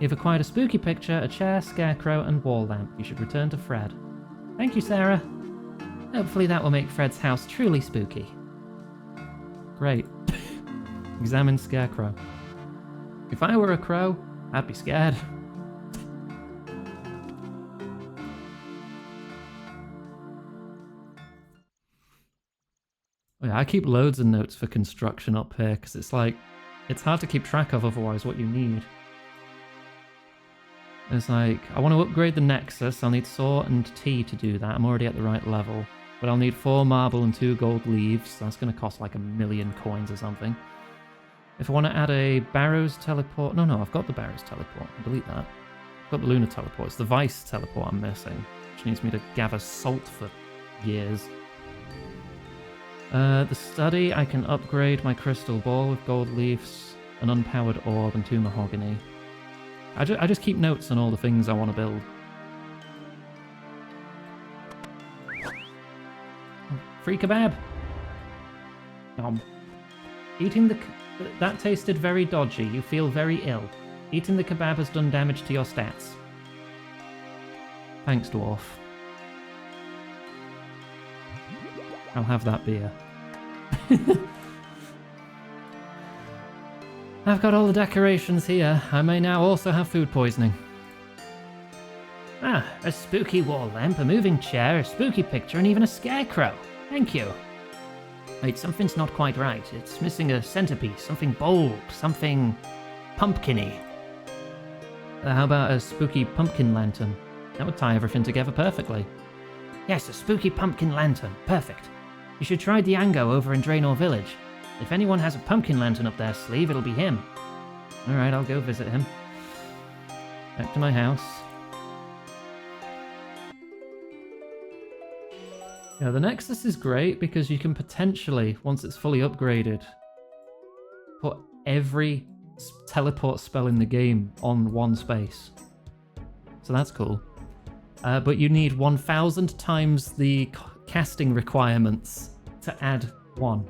You've acquired a spooky picture, a chair, scarecrow, and wall lamp. You should return to Fred. Thank you, Sarah. Hopefully that will make Fred's house truly spooky. Great. Examine scarecrow. If I were a crow, I'd be scared. Oh yeah, I keep loads of notes for construction up here because it's like, it's hard to keep track of otherwise what you need. It's like, I want to upgrade the Nexus. I'll need Saw and T to do that. I'm already at the right level. But I'll need 4 marble and 2 gold leaves. That's going to cost like 1,000,000 coins or something. If I want to add a Barrows teleport... No, I've got the Barrows teleport. Delete that. I've got the Lunar teleport. It's the Vice teleport I'm missing, which needs me to gather salt for years. The study, I can upgrade my crystal ball with gold leaves, an unpowered orb, and 2 mahogany. I just keep notes on all the things I want to build. Free kebab! Eating the... That tasted very dodgy. You feel very ill. Eating the kebab has done damage to your stats. Thanks, dwarf. I'll have that beer. I've got all the decorations here. I may now also have food poisoning. Ah, a spooky wall lamp, a moving chair, a spooky picture, and even a scarecrow. Thank you. Wait, something's not quite right. It's missing a centerpiece, something bold, something pumpkin-y. How about a spooky pumpkin lantern? That would tie everything together perfectly. Yes, a spooky pumpkin lantern. Perfect. You should try Diango over in Draenor Village. If anyone has a pumpkin lantern up their sleeve, it'll be him. Alright, I'll go visit him. Back to my house. Yeah, the Nexus is great because you can potentially, once it's fully upgraded, put every teleport spell in the game on one space. So that's cool. But you need 1,000 times the casting requirements to add one.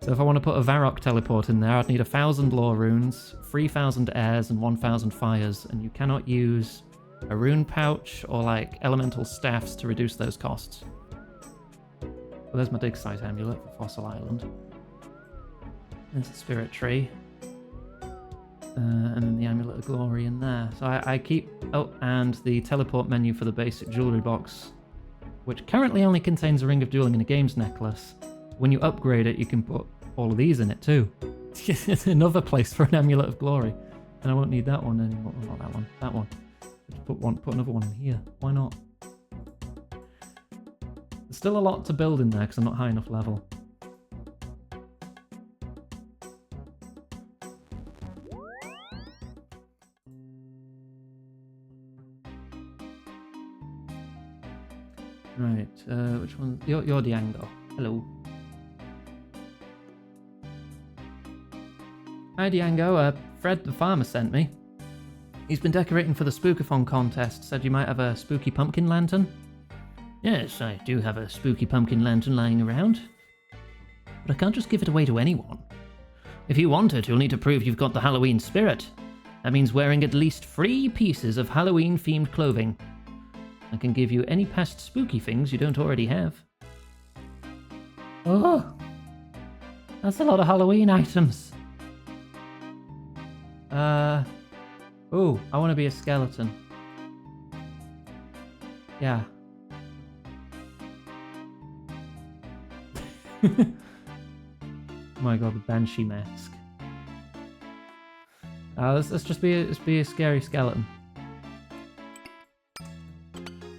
So if I want to put a Varrock teleport in there, I'd need 1,000 lore runes, 3,000 airs, and 1,000 fires, and you cannot use a rune pouch or like elemental staffs to reduce those costs. Well, there's my dig site amulet for Fossil Island. There's the spirit tree. And then the amulet of glory in there. So I keep... Oh, and the teleport menu for the basic jewelry box, which currently only contains a ring of dueling and a games necklace. When you upgrade it, you can put all of these in it too. It's another place for an amulet of glory. And I won't need that one anymore. Not that one. That one. Just put another one in here. Why not? There's still a lot to build in there because I'm not high enough level. Right, which one? You're Diango. Hello. Hi Diango, Fred the farmer sent me. He's been decorating for the Spookathon contest, said you might have a spooky pumpkin lantern. Yes, I do have a spooky pumpkin lantern lying around. But I can't just give it away to anyone. If you want it, you'll need to prove you've got the Halloween spirit. That means wearing at least 3 pieces of Halloween-themed clothing. I can give you any past spooky things you don't already have. Oh, that's a lot of Halloween items. Oh, I want to be a skeleton. Yeah. Oh my god, the Banshee mask. Let's just be a scary skeleton.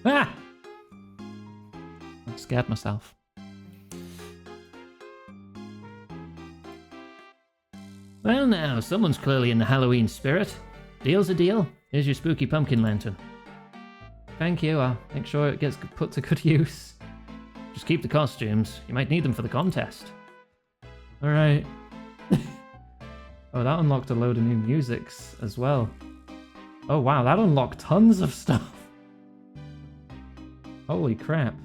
Ah! I scared myself. Well now, someone's clearly in the Halloween spirit. Deal's a deal. Here's your spooky pumpkin lantern. Thank you, I'll make sure it gets put to good use. Just keep the costumes. You might need them for the contest. Alright. Oh, that unlocked a load of new musics as well. Oh wow, that unlocked tons of stuff. Holy crap.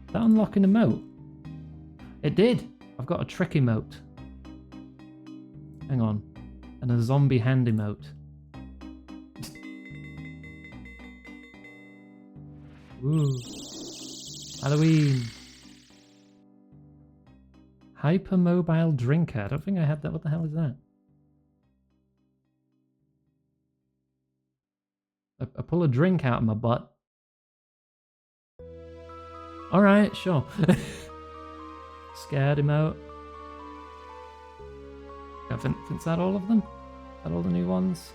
Did that unlock an emote? It did! I've got a trick emote. Hang on. And a zombie hand emote. Ooh. Halloween. Hypermobile drinker. I don't think I had that. What the hell is that? I pull a drink out of my butt. Alright, sure. Scared emote. I think that all of them? that all the new ones?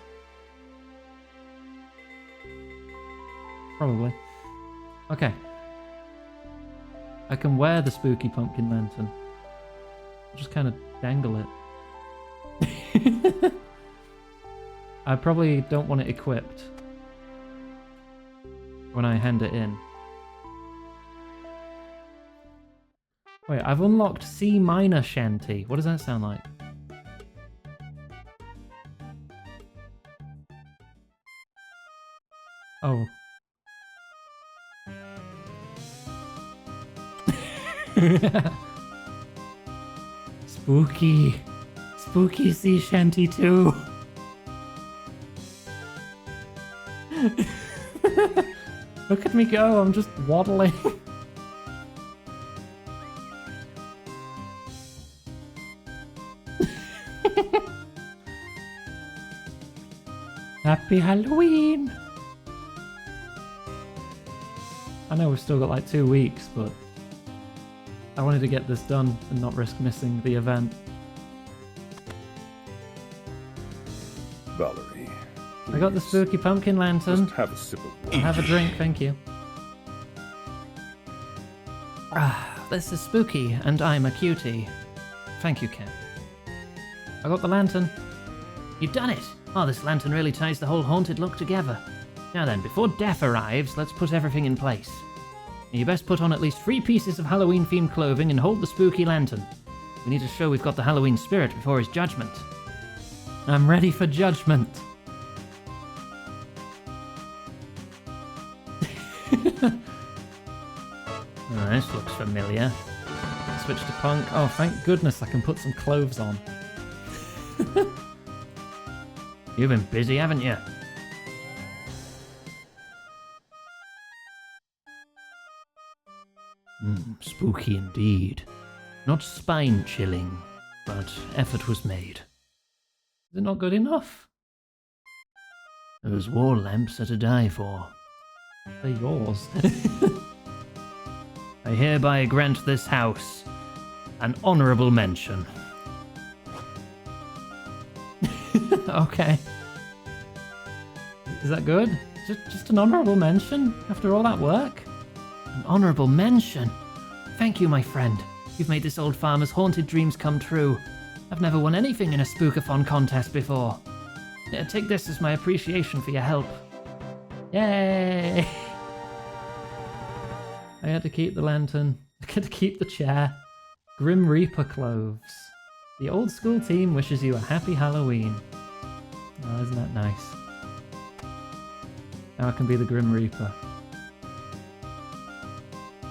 Probably. Okay. I can wear the spooky pumpkin lantern. I'll just kind of dangle it. I probably don't want it equipped when I hand it in. Wait, I've unlocked C minor shanty. What does that sound like? Oh. Spooky. Spooky sea shanty too. Look at me go, I'm just waddling. Happy Halloween! I know we've still got like 2 weeks, but I wanted to get this done and not risk missing the event. Valerie. I got the spooky pumpkin lantern. Just have a sip of I'll water. have a drink, thank you. Ah, this is spooky, and I'm a cutie. Thank you, Ken. I got the lantern. You've done it! Oh, this lantern really ties the whole haunted look together. Now then, before death arrives, let's put everything in place. You best put on at least 3 pieces of Halloween-themed clothing and hold the spooky lantern. We need to show we've got the Halloween spirit before his judgment. I'm ready for judgment. Oh, this looks familiar. Switch to punk. Oh, thank goodness I can put some clothes on. You've been busy, haven't you? Spooky indeed. Not spine-chilling, but effort was made. Is it not good enough? Those wall lamps are to die for. They're yours. I hereby grant this house an honourable mention. Okay. Is that good? Just an honourable mention after all that work? An honourable mention? Thank you, my friend. You've made this old farmer's haunted dreams come true. I've never won anything in a spookathon contest before. Yeah, take this as my appreciation for your help. Yay! I had to keep the lantern. I had to keep the chair. Grim Reaper clothes. The old school team wishes you a happy Halloween. Oh, isn't that nice? Now I can be the Grim Reaper.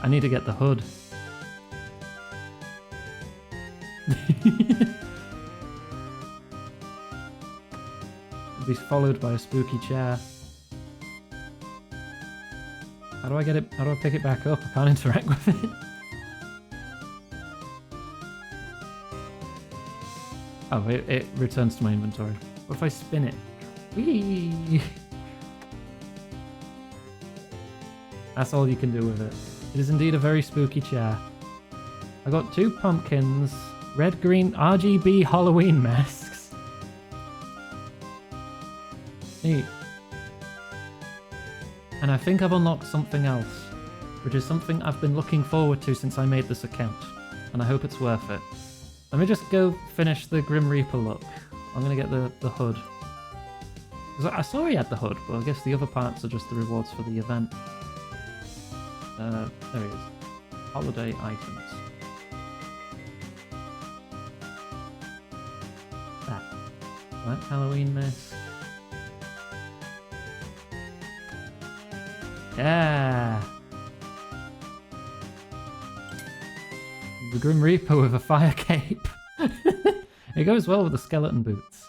I need to get the hood. It'll be followed by a spooky chair. How do I get it? How do I pick it back up? I can't interact with it. Oh, it returns to my inventory. What if I spin it? Whee! That's all you can do with it. It is indeed a very spooky chair. I got 2 pumpkins, red, green, RGB Halloween masks. Neat. And I think I've unlocked something else, which is something I've been looking forward to since I made this account, and I hope it's worth it. Let me just go finish the Grim Reaper look. I'm gonna get the hood. 'Cause I saw he had the hood, but I guess the other parts are just the rewards for the event. There he is. Holiday items. That. Black Halloween mask. Yeah! The Grim Reaper with a fire cape. It goes well with the skeleton boots.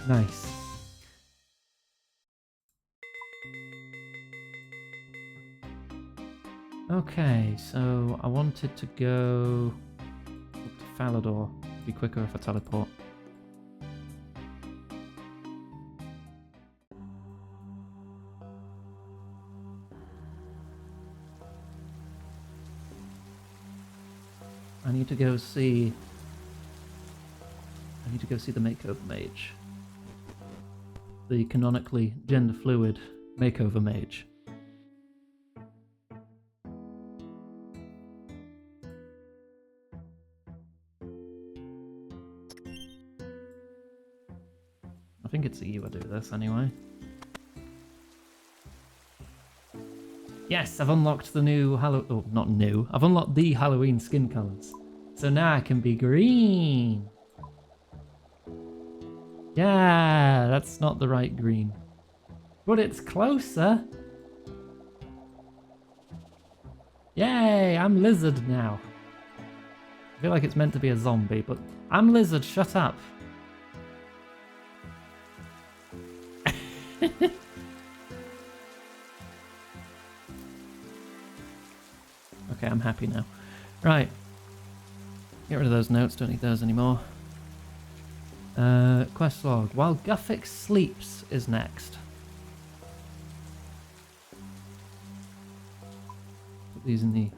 Nice. Okay, so I wanted to go up to Falador. It'd be quicker if I teleport. I need to go see to go see the makeover mage. The canonically gender fluid makeover mage. I think it's you I do this anyway. Yes, I've unlocked the new oh, not new. I've unlocked the Halloween skin colours. So now I can be green. Yeah, that's not the right green. But it's closer. Yay, I'm lizard now. I feel like it's meant to be a zombie, but I'm lizard, shut up. Okay, I'm happy now. Right. Get rid of those notes, don't need those anymore. Quest log. While Guffix sleeps is next. Put these in the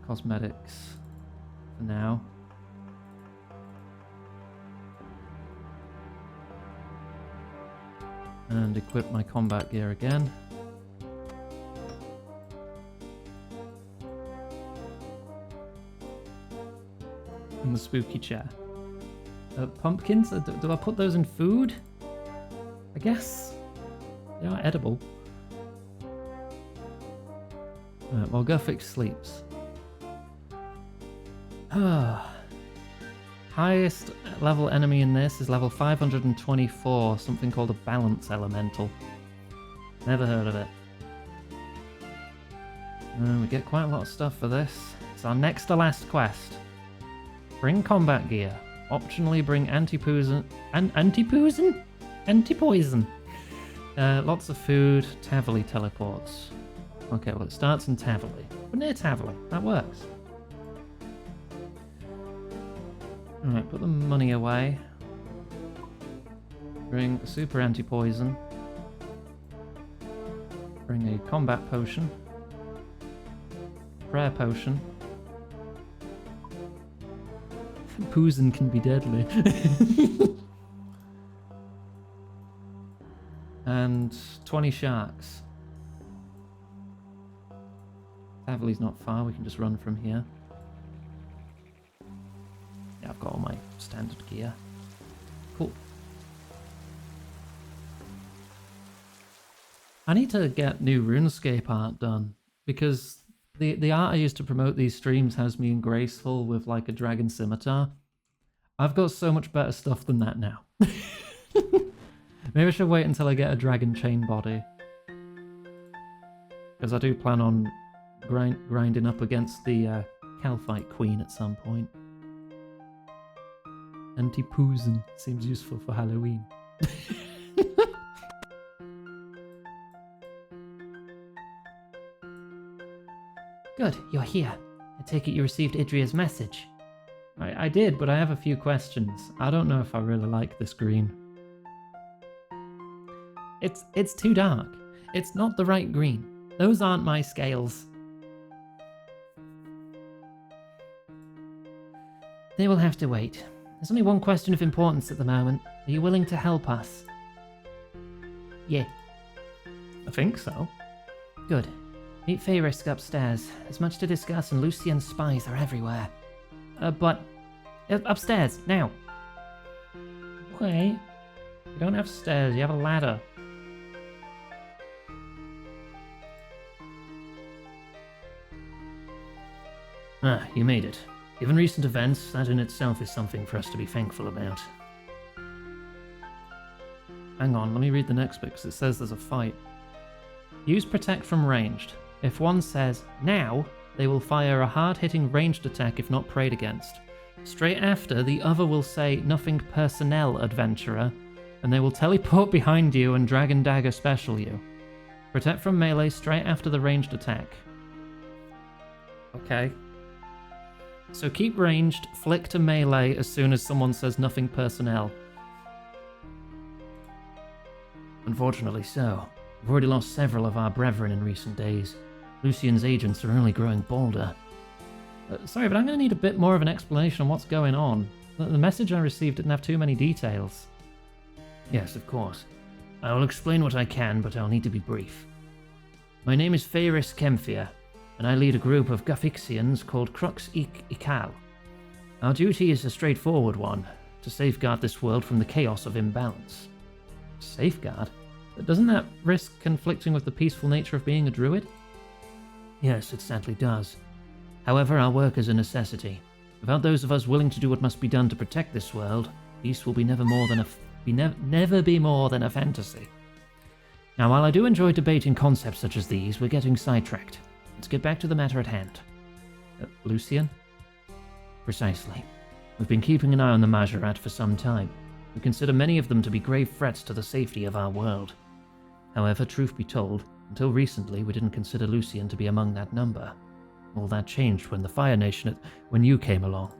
cosmetics for now. And equip my combat gear again. And the spooky chair. Pumpkins? Do I put those in food? I guess. They are edible. While Guffix sleeps. Highest level enemy in this is level 524, something called a balance elemental. Never heard of it. We get quite a lot of stuff for this. It's our next to last quest. Bring combat gear. Optionally bring anti-poison. Anti-poison? Anti-poison. Lots of food. Tavily teleports. Okay, well it starts in Tavily. We're near Tavily. That works. Alright, put the money away. Bring a super anti-poison. Bring a combat potion. Prayer potion. Poison can be deadly. And 20 sharks. Tavily's not far, we can just run from here. Yeah, I've got all my standard gear. Cool. I need to get new Runescape art done, because the art I used to promote these streams has me in graceful with like a dragon scimitar. I've got so much better stuff than that now. Maybe I should wait until I get a dragon chain body. Because I do plan on grinding up against the Calphite Queen at some point. Anti-poison seems useful for Halloween. Good, you're here. I take it you received Idria's message. I did, but I have a few questions. I don't know if I really like this green. It's too dark. It's not the right green. Those aren't my scales. They will have to wait. There's only one question of importance at the moment. Are you willing to help us? Yeah. I think so. Good. Meet Fayrisk upstairs. There's much to discuss and Lucien's spies are everywhere. But... upstairs, now. Okay. You don't have stairs, you have a ladder. Ah, you made it. Given recent events, that in itself is something for us to be thankful about. Hang on, let me read the next bit, because it says there's a fight. Use Protect from ranged. If one says, now, they will fire a hard-hitting ranged attack if not prayed against. Straight after, the other will say, nothing personnel, adventurer, and they will teleport behind you and dragon dagger special you. Protect from melee straight after the ranged attack. Okay. So keep ranged, flick to melee as soon as someone says nothing personnel. Unfortunately so. We've already lost several of our brethren in recent days. Lucien's agents are only growing bolder. Sorry, but I'm going to need a bit more of an explanation on what's going on. The message I received didn't have too many details. Yes, of course. I will explain what I can, but I'll need to be brief. My name is Feiris Kemphia, and I lead a group of Guthixians called Crux Ikal. Our duty is a straightforward one, to safeguard this world from the chaos of imbalance. Safeguard? But doesn't that risk conflicting with the peaceful nature of being a druid? Yes, it sadly does. However, our work is a necessity. Without those of us willing to do what must be done to protect this world, peace will be never be more than a fantasy. Now, while I do enjoy debating concepts such as these, we're getting sidetracked. Let's get back to the matter at hand. Lucian? Precisely. We've been keeping an eye on the Majorat for some time. We consider many of them to be grave threats to the safety of our world. However, truth be told, until recently we didn't consider Lucian to be among that number. All that changed when the Fire Nation, when you came along.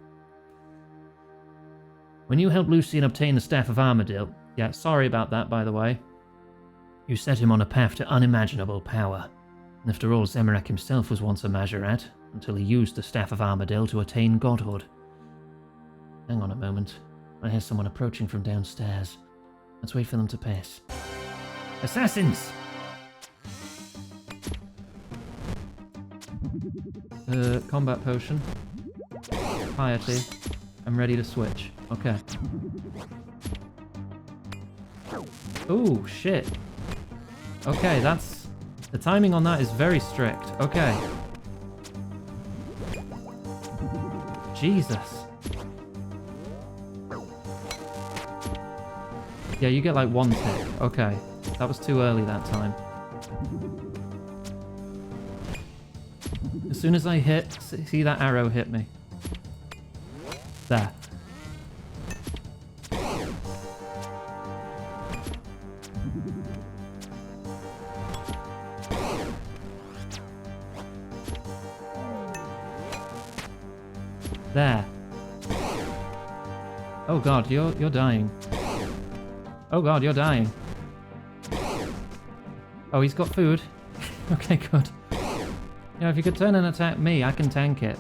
When you helped Lucian obtain the Staff of Armadil, yeah, sorry about that by the way, you set him on a path to unimaginable power. And after all, Zemirek himself was once a Majorat, until he used the Staff of Armadil to attain godhood. Hang on a moment. I hear someone approaching from downstairs. Let's wait for them to pass. Assassins! Combat potion. Piety. I'm ready to switch. Okay. Ooh, shit. Okay, that's... The timing on that is very strict. Okay. Jesus. Yeah, you get like one tick. Okay. That was too early that time. As soon as I hit... See that arrow hit me. There. There. Oh god, you're dying. Oh god, you're dying. Oh, he's got food. Okay, good. You know, if you could turn and attack me, I can tank it.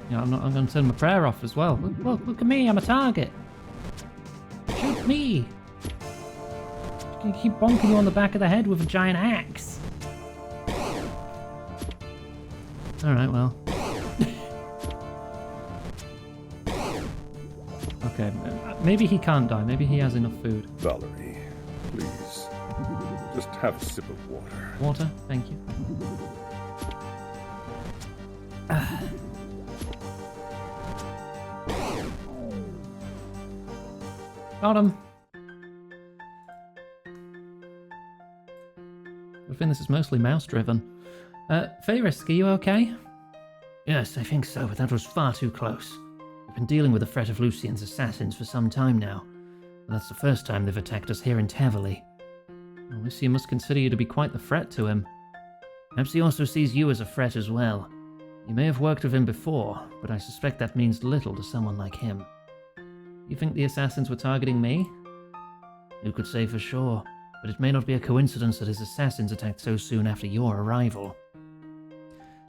You know, I'm going to turn my prayer off as well. Look at me, I'm a target. Shoot me. I keep bonking you on the back of the head with a giant axe. Alright, well. Okay, maybe he can't die. Maybe he has enough food. Valerie, please. Just have a sip of water. Water? Thank you. Got him. I think this is mostly mouse-driven. Feiris, are you okay? Yes, I think so, but that was far too close. We've been dealing with the threat of Lucian's assassins for some time now. But that's the first time they've attacked us here in Tavily. Well, Lucian must consider you to be quite the threat to him. Perhaps he also sees you as a threat as well. You may have worked with him before, but I suspect that means little to someone like him. You think the assassins were targeting me? Who could say for sure, but it may not be a coincidence that his assassins attacked so soon after your arrival.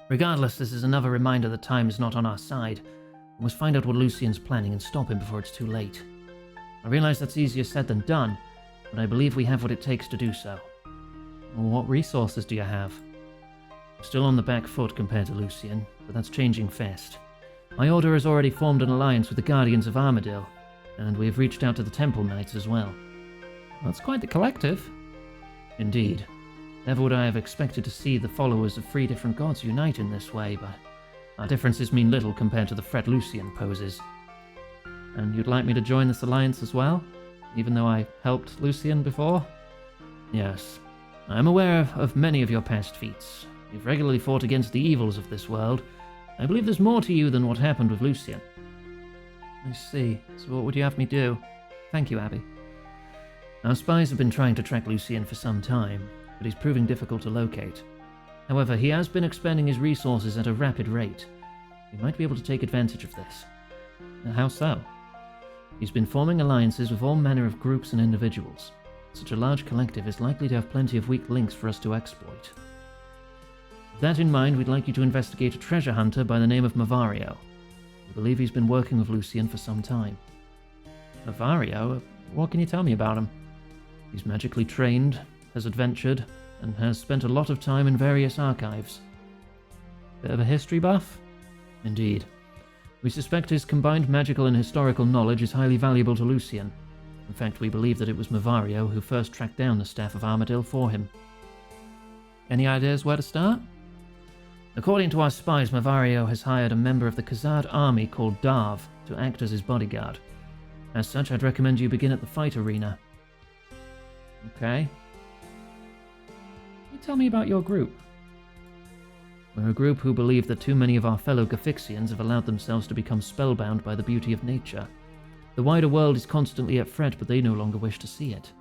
Regardless, this is another reminder that time is not on our side. We must find out what Lucian's planning and stop him before it's too late. I realize that's easier said than done, but I believe we have what it takes to do so. Well, what resources do you have? Still on the back foot compared to Lucian, but that's changing fast. My order has already formed an alliance with the Guardians of Armadil, and we have reached out to the Temple Knights as well. That's quite the collective. Indeed. Never would I have expected to see the followers of 3 different gods unite in this way, but our differences mean little compared to the threat Lucian poses. And you'd like me to join this alliance as well? Even though I helped Lucian before? Yes. I am aware of many of your past feats. You've regularly fought against the evils of this world. I believe there's more to you than what happened with Lucian. I see. So what would you have me do? Thank you, Abby. Our spies have been trying to track Lucian for some time, but he's proving difficult to locate. However, he has been expending his resources at a rapid rate. We might be able to take advantage of this. How so? He's been forming alliances with all manner of groups and individuals. Such a large collective is likely to have plenty of weak links for us to exploit. With that in mind, we'd like you to investigate a treasure hunter by the name of Mavario. We believe he's been working with Lucian for some time. Mavario? What can you tell me about him? He's magically trained, has adventured, and has spent a lot of time in various archives. Bit of a history buff? Indeed. We suspect his combined magical and historical knowledge is highly valuable to Lucian. In fact, we believe that it was Mavario who first tracked down the Staff of Armadil for him. Any ideas where to start? According to our spies, Mavario has hired a member of the Khazad army called Darv to act as his bodyguard. As such, I'd recommend you begin at the fight arena. Okay. Can you tell me about your group? We're a group who believe that too many of our fellow Gafixians have allowed themselves to become spellbound by the beauty of nature. The wider world is constantly at fret, but they no longer wish to see it.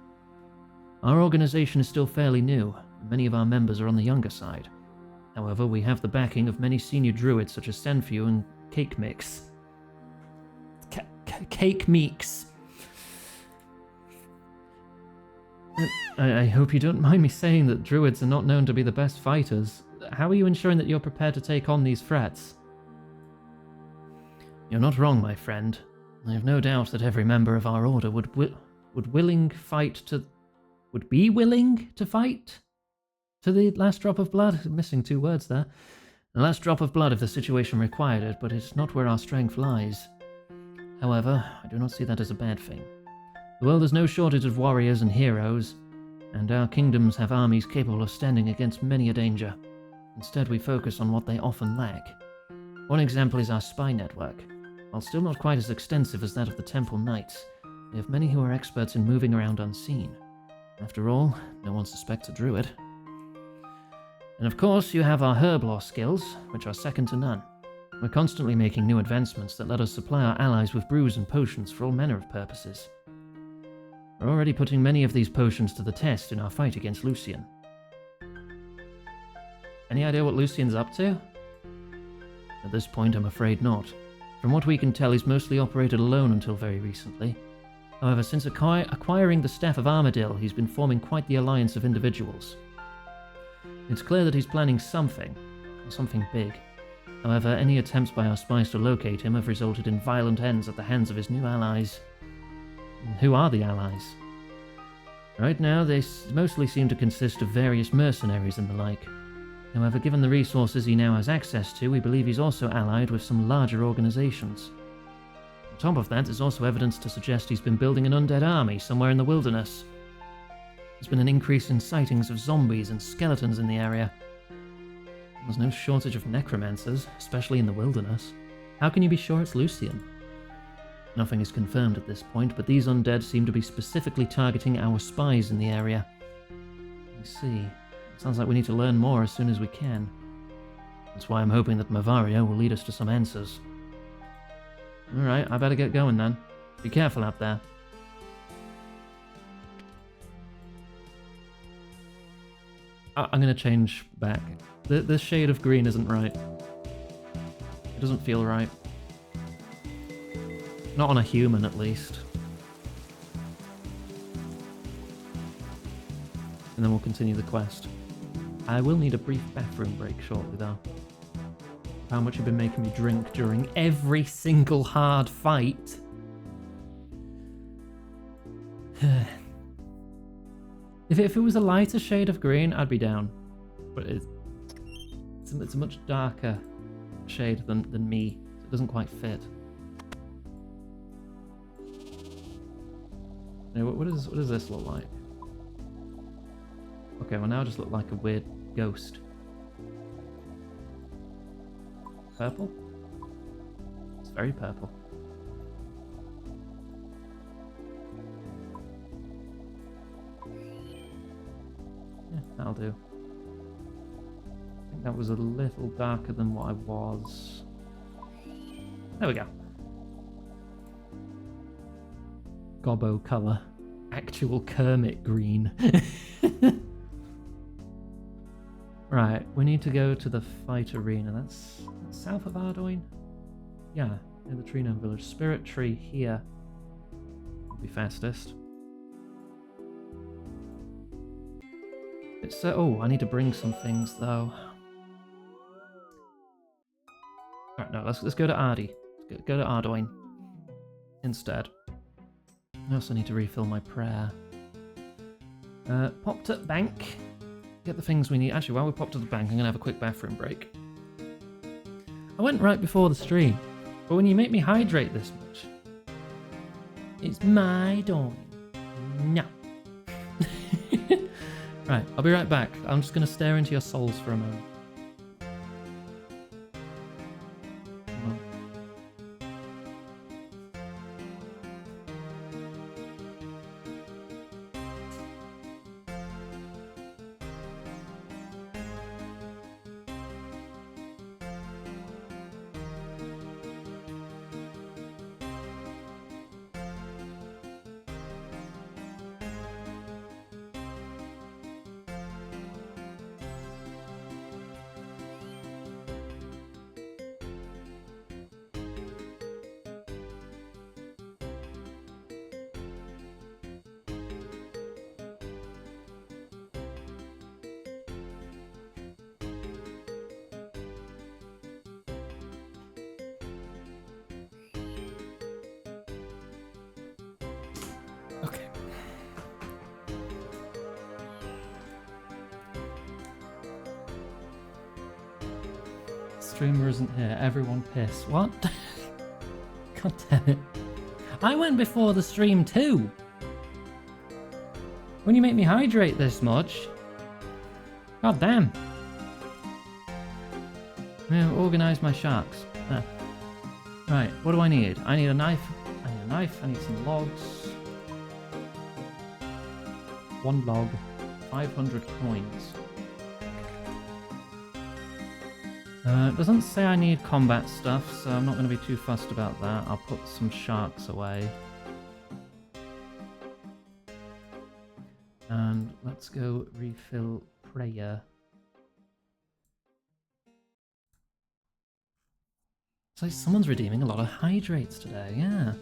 Our organization is still fairly new, and many of our members are on the younger side. However, we have the backing of many senior druids such as Senfu and Cake Mix. Cake Meeks. I hope you don't mind me saying that druids are not known to be the best fighters. How are you ensuring that you're prepared to take on these threats? You're not wrong, my friend. I have no doubt that every member of our order would be willing to fight to the last drop of blood. I'm missing 2 words there. The last drop of blood if the situation required it, but it's not where our strength lies. However, I do not see that as a bad thing. The world has no shortage of warriors and heroes, and our kingdoms have armies capable of standing against many a danger. Instead, we focus on what they often lack. One example is our spy network. While still not quite as extensive as that of the Temple Knights, we have many who are experts in moving around unseen. After all, no one suspects a druid. And of course, you have our herb lore skills, which are second to none. We're constantly making new advancements that let us supply our allies with brews and potions for all manner of purposes. We're already putting many of these potions to the test in our fight against Lucian. Any idea what Lucian's up to? At this point, I'm afraid not. From what we can tell, he's mostly operated alone until very recently. However, since acquiring the Staff of Armadil, he's been forming quite the alliance of individuals. It's clear that he's planning something big. However, any attempts by our spies to locate him have resulted in violent ends at the hands of his new allies. And who are the allies? Right now, they mostly seem to consist of various mercenaries and the like. However, given the resources he now has access to, we believe he's also allied with some larger organizations. On top of that, there's also evidence to suggest he's been building an undead army somewhere in the wilderness. There's been an increase in sightings of zombies and skeletons in the area. There's no shortage of necromancers, especially in the wilderness. How can you be sure it's Lucian? Nothing is confirmed at this point, but these undead seem to be specifically targeting our spies in the area. I see. Sounds like we need to learn more as soon as we can. That's why I'm hoping that Mavario will lead us to some answers. Alright, I better get going then. Be careful out there. I'm gonna change back. This shade of green isn't right. It doesn't feel right. Not on a human, at least. And then we'll continue the quest. I will need a brief bathroom break shortly, though. How much you've been making me drink during every single hard fight. If it was a lighter shade of green, I'd be down. But it's a much darker shade than me. So it doesn't quite fit. Anyway, what does this look like? Okay, well now I just look like a weird ghost. Purple? It's very purple. Yeah, that'll do. I think that was a little darker than what I was. There we go. Gobbo colour. Actual Kermit green. Right, we need to go to the fight arena. That's south of Ardoin? Yeah, near the Tree Gnome Village. Spirit Tree here will be fastest. It's oh, I need to bring some things though. Alright, no, let's go to Ardy. Let's Go to Ardoin instead. I also need to refill my prayer. Pop to the bank. Get the things we need. Actually, while we pop to the bank, I'm going to have a quick bathroom break. I went right before the stream, but when you make me hydrate this much, it's my doing. No. Right, I'll be right back. I'm just going to stare into your souls for a moment. Okay. Streamer isn't here. Everyone piss. What? God damn it. I went before the stream too. When you make me hydrate this much. God damn. Yeah, organize my sharks. Ah. Right, what do I need? I need a knife. I need a knife. I need some logs. 1 log. 500 coins. It doesn't say I need combat stuff, so I'm not going to be too fussed about that. I'll put some sharks away. And let's go refill prayer. It's like someone's redeeming a lot of hydrates today, yeah.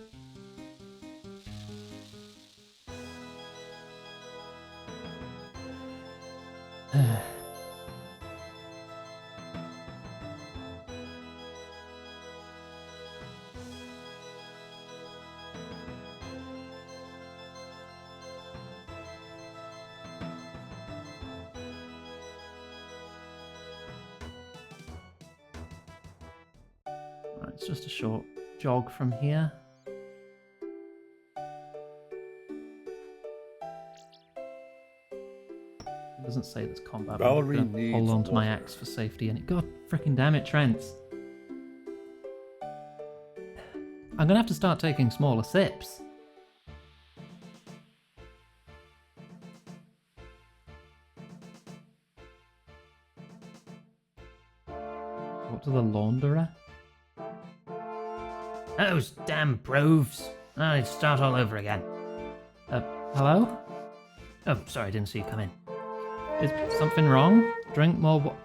It's just a short jog from here. It doesn't say there's combat. But I'm gonna hold on to my axe for safety. And God freaking damn it, Trent! I'm gonna have to start taking smaller sips. What to the launderer? Those damn proves. I'd start all over again. Hello? Oh, sorry, I didn't see you come in. Is something wrong? Drink more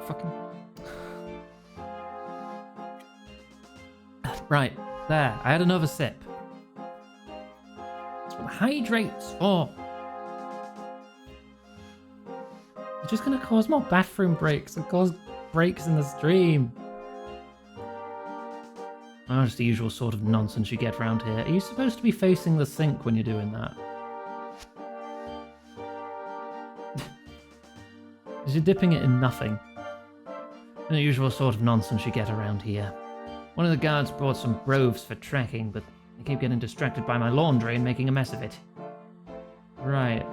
fucking... Right, there. I had another sip. That's what hydrates for. You're just gonna cause more bathroom breaks and cause breaks in the stream. Oh, it's the usual sort of nonsense you get around here. Are you supposed to be facing the sink when you're doing that? Because you're dipping it in nothing. The usual sort of nonsense you get around here. One of the guards brought some broves for tracking, but I keep getting distracted by my laundry and making a mess of it. Right.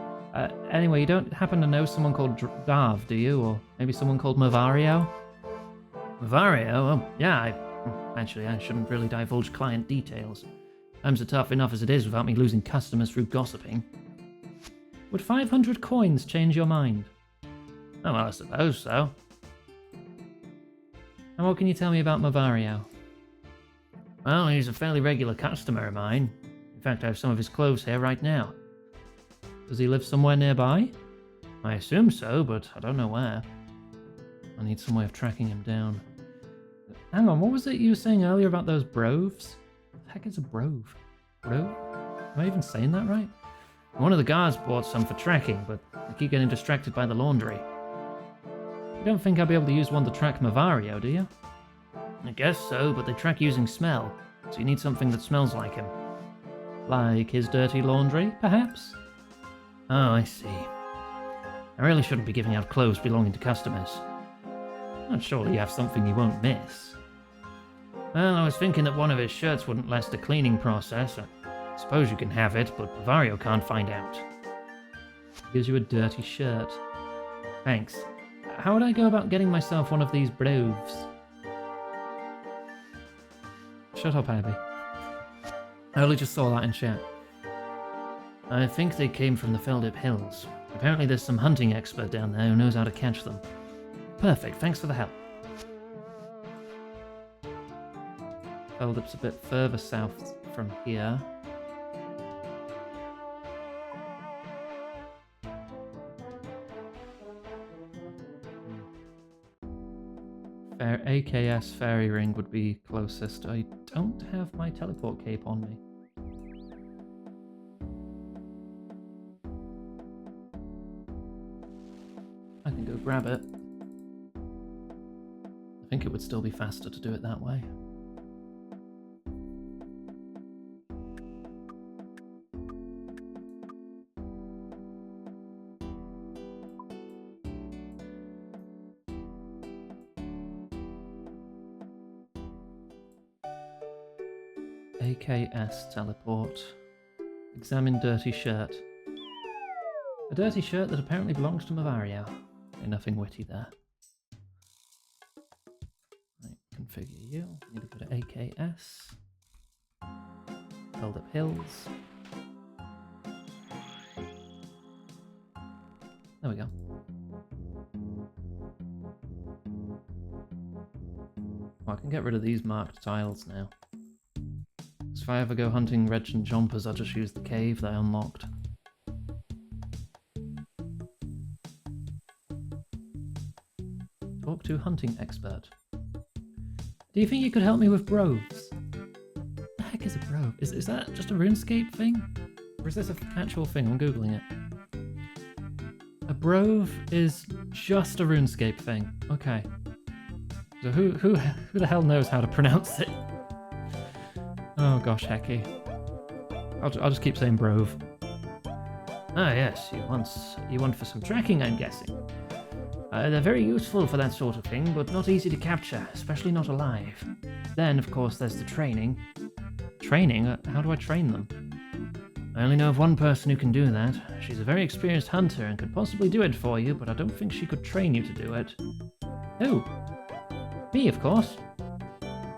Anyway, you don't happen to know someone called Darv, do you? Or maybe someone called Mavario? Mavario? Oh, yeah, Actually, I shouldn't really divulge client details. Times are tough enough as it is without me losing customers through gossiping. Would 500 coins change your mind? Oh, well, I suppose so. And what can you tell me about Mavario? Well, he's a fairly regular customer of mine. In fact, I have some of his clothes here right now. Does he live somewhere nearby? I assume so, but I don't know where. I need some way of tracking him down. Hang on, what was it you were saying earlier about those broves? What the heck is a brove? Brove? Am I even saying that right? One of the guards bought some for tracking, but I keep getting distracted by the laundry. You don't think I'll be able to use one to track Mavario, do you? I guess so, but they track using smell, so you need something that smells like him. Like his dirty laundry, perhaps? Oh, I see. I really shouldn't be giving out clothes belonging to customers. But surely you have something you won't miss. Well, I was thinking that one of his shirts wouldn't last the cleaning process. I suppose you can have it, but Bavario can't find out. Gives you a dirty shirt. Thanks. How would I go about getting myself one of these broves? Shut up, Abby. I only just saw that in chat. I think they came from the Feldip Hills. Apparently there's some hunting expert down there who knows how to catch them. Perfect, thanks for the help. Feldip's a bit further south from here. AKS Fairy Ring would be closest. I don't have my teleport cape on me. I can go grab it. I think it would still be faster to do it that way. AKS teleport. Examine dirty shirt. A dirty shirt that apparently belongs to Mavario. Nothing witty there. Right, configure you. Need to go to AKS. Feldip Hills. There we go. Oh, I can get rid of these marked tiles now. So if I ever go hunting Regent Jumpers, I'll just use the cave that I unlocked. Talk to hunting expert. Do you think you could help me with broves? What the heck is a brove? Is that just a RuneScape thing? Or is this an actual thing? I'm googling it. A brove is just a RuneScape thing. Okay. So who the hell knows how to pronounce it? Oh gosh, hecky. I'll just keep saying brove. Ah yes, you want for some tracking, I'm guessing. They're very useful for that sort of thing, but not easy to capture, especially not alive. Then, of course, there's the training. Training? How do I train them? I only know of one person who can do that. She's a very experienced hunter and could possibly do it for you, but I don't think she could train you to do it. Who? Me, of course.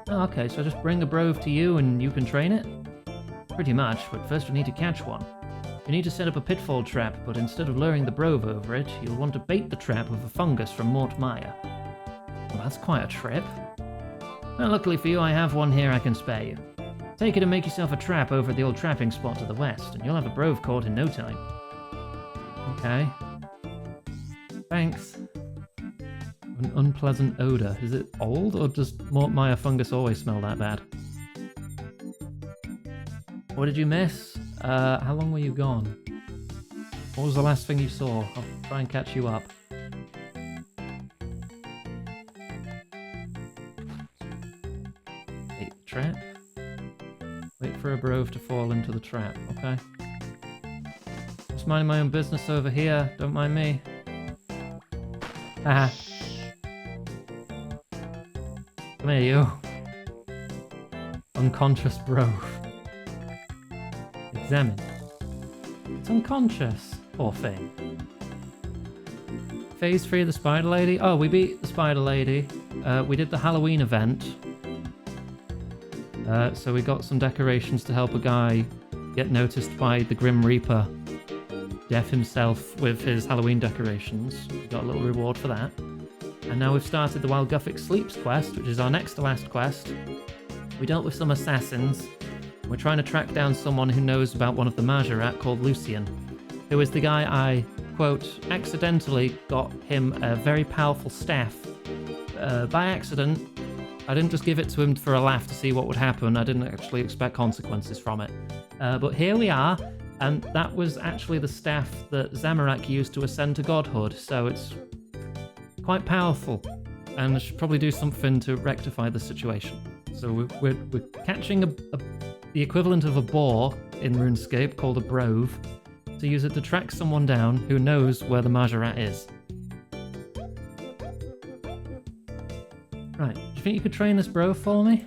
Oh, okay, so I just bring a brove to you and you can train it? Pretty much, but first we need to catch one. You need to set up a pitfall trap, but instead of luring the brove over it, you'll want to bait the trap with a fungus from Mort Maya. Well, that's quite a trip. Well, luckily for you, I have one here I can spare you. Take it and make yourself a trap over at the old trapping spot to the west, and you'll have a brove caught in no time. Okay. Thanks. An unpleasant odor. Is it old, or does Mort Maya fungus always smell that bad? What did you miss? How long were you gone? What was the last thing you saw? I'll try and catch you up. Bait the trap. Wait for a brove to fall into the trap, okay? Just minding my own business over here, don't mind me. Haha. Come here, you. Unconscious brove. Examine. It's unconscious. Poor thing. Phase 3 of the Spider Lady. Oh, we beat the Spider Lady. We did the Halloween event. So we got some decorations to help a guy get noticed by the Grim Reaper. Death himself with his Halloween decorations. We got a little reward for that. And now we've started the While Guffick Sleeps quest, which is our next to last quest. We dealt with some assassins. We're trying to track down someone who knows about one of the Majorat called Lucian, who is the guy I, quote, accidentally got him a very powerful staff. By accident. I didn't just give it to him for a laugh to see what would happen. I didn't actually expect consequences from it. But here we are, and that was actually the staff that Zamorak used to ascend to godhood, so it's quite powerful. and I should probably do something to rectify the situation. So we're catching the equivalent of a boar in RuneScape called a brove to use it to track someone down who knows where the Majorat is. Right, do you think you could train this brove for me?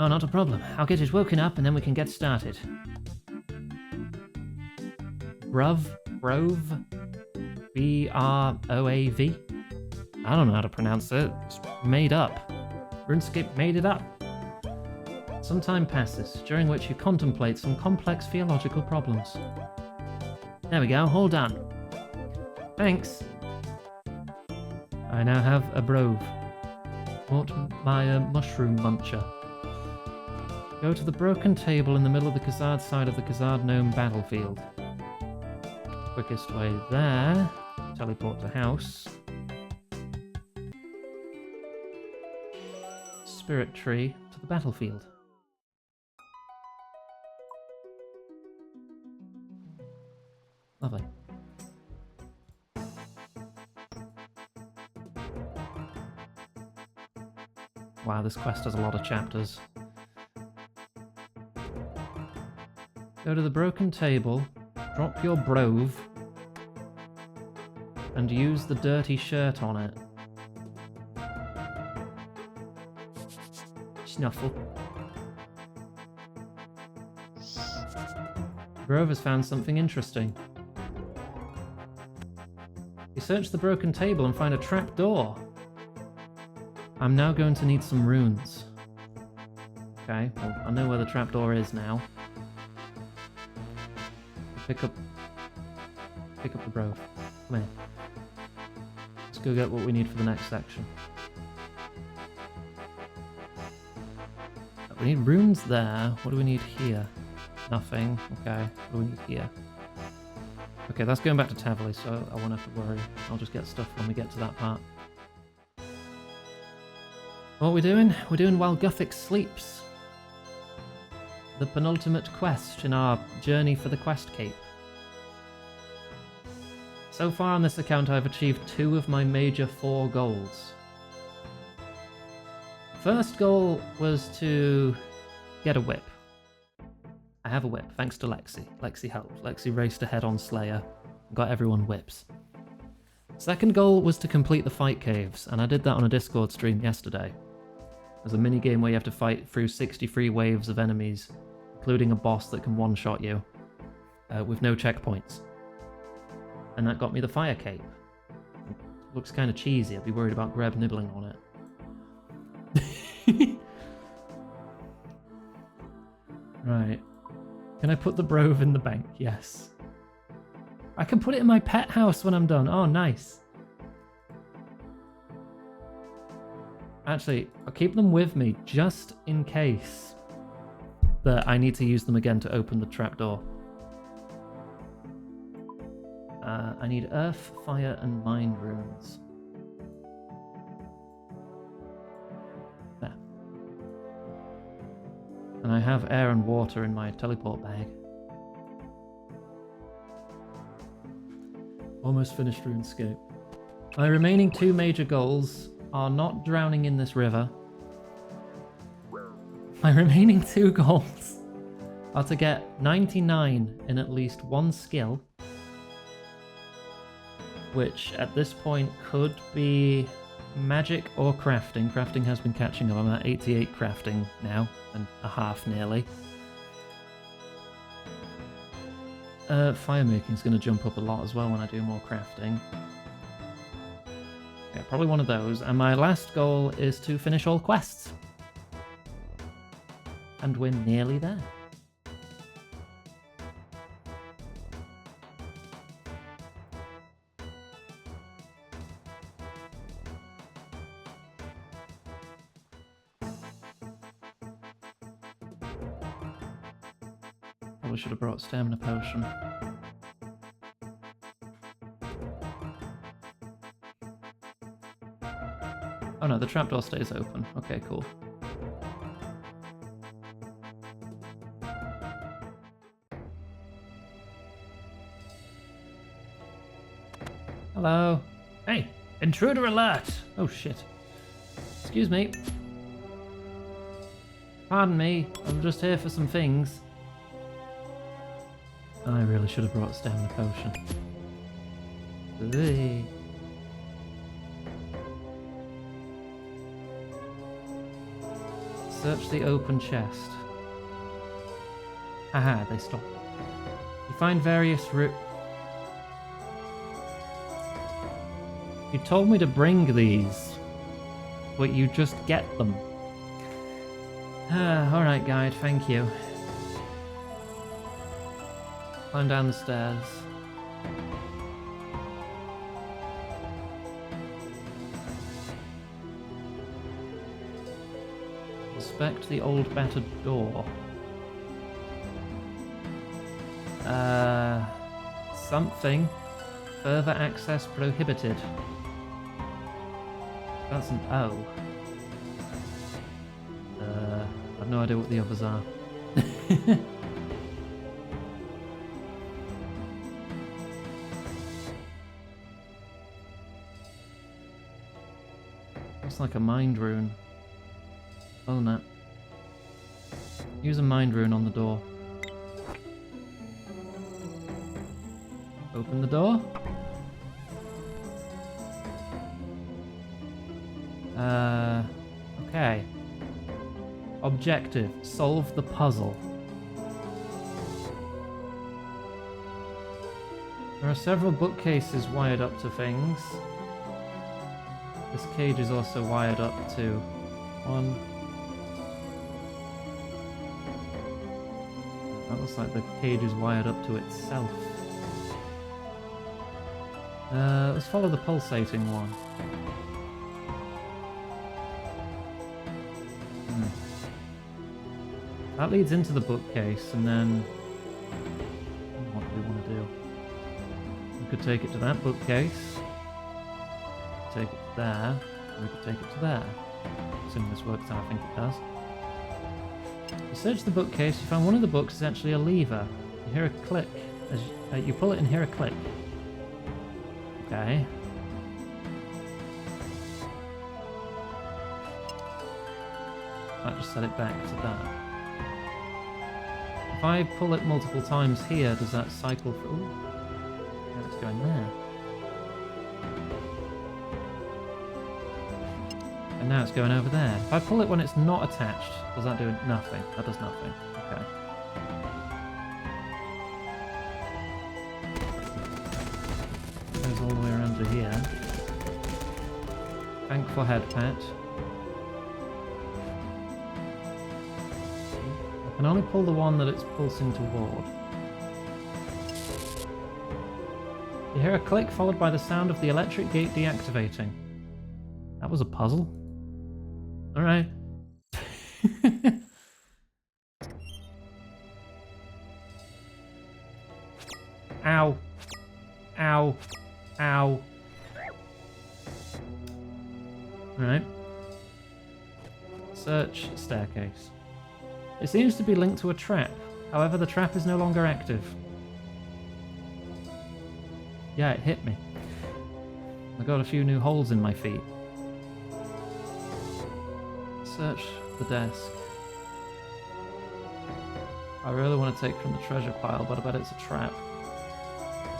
Oh, not a problem. I'll get it woken up and then we can get started. Brove? B-R-O-A-V? I don't know how to pronounce it. It's made up. RuneScape made it up. Some time passes, during which you contemplate some complex theological problems. There we go, hold on. Thanks. I now have a brove. Bought my mushroom muncher. Go to the broken table in the middle of the Khazard side of the Khazard Gnome battlefield. Quickest way there. Teleport to house. Spirit tree to the battlefield. Lovely. Wow, this quest has a lot of chapters. Go to the broken table, drop your brove, and use the dirty shirt on it. Snuffle. Brove has found something interesting. You search the broken table and find a trap door. I'm now going to need some runes. Okay, well, I know where the trapdoor is now. Pick up the brove. Come here. Let's go get what we need for the next section. We need runes there. What do we need here? Nothing. Okay. What do we need here? Okay, that's going back to Tavily, so I won't have to worry. I'll just get stuff when we get to that part. What are we doing? We're doing While Guthix Sleeps. The penultimate quest in our journey for the quest cape. So far on this account I've achieved 2 of my major 4 goals. First goal was to get a whip. I have a whip, thanks to Lexi. Lexi helped. Lexi raced ahead on Slayer and got everyone whips. Second goal was to complete the fight caves, and I did that on a Discord stream yesterday. There's a mini-game where you have to fight through 63 waves of enemies, including a boss that can one-shot you, with no checkpoints. And that got me the fire cape. It looks kind of cheesy, I'd be worried about Greb nibbling on it. Right. Can I put the brove in the bank? Yes. I can put it in my pet house when I'm done. Oh, nice. Actually, I'll keep them with me just in case that I need to use them again to open the trapdoor. I need earth, fire, and mind runes. There. And I have air and water in my teleport bag. Almost finished RuneScape. My remaining 2 major goals are not drowning in this river. My remaining 2 goals are to get 99 in at least 1 skill, which at this point could be magic or crafting. Crafting has been catching up. I'm at 88 crafting now, and a half nearly. Fire making is going to jump up a lot as well when I do more crafting. Yeah, probably one of those. And my last goal is to finish all quests. And we're nearly there. Probably should have brought stamina potion. Oh no, the trapdoor stays open. Okay, cool. Hello. Hey. Intruder alert! Oh shit. Excuse me. Pardon me, I'm just here for some things. I really should have brought a stamina potion. Hey. Search the open chest. Haha, they stop. You find various You told me to bring these, but you just get them. Alright, guide, thank you. Climb down the stairs. Inspect the old battered door. Something. Further access prohibited. That's an O. I've no idea what the others are. Looks like a mind rune. Oh no. Use a mind rune on the door. Open the door. Okay. Objective, solve the puzzle. There are several bookcases wired up to things. This cage is also wired up to one. That looks like the cage is wired up to itself. Let's follow the pulsating one. That leads into the bookcase, and then... what do we want to do? We could take it to that bookcase. Take it to there. We could take it to there. Assuming this works out, I think it does. You search the bookcase, you find one of the books is actually a lever. You hear a click. As you pull it and hear a click. Okay. That just set it back to that. If I pull it multiple times here, does that cycle through? Ooh. Now it's going there. And now it's going over there. If I pull it when it's not attached, does that do nothing? That does nothing. Okay. Goes all the way around to here. Thankful head pat. I can only pull the one that it's pulsing toward. You hear a click followed by the sound of the electric gate deactivating. That was a puzzle. Alright. Ow. Ow. Ow. Alright. Search staircase. It seems to be linked to a trap. However, the trap is no longer active. Yeah, it hit me. I got a few new holes in my feet. Search the desk. I really want to take from the treasure pile, but I bet it's a trap.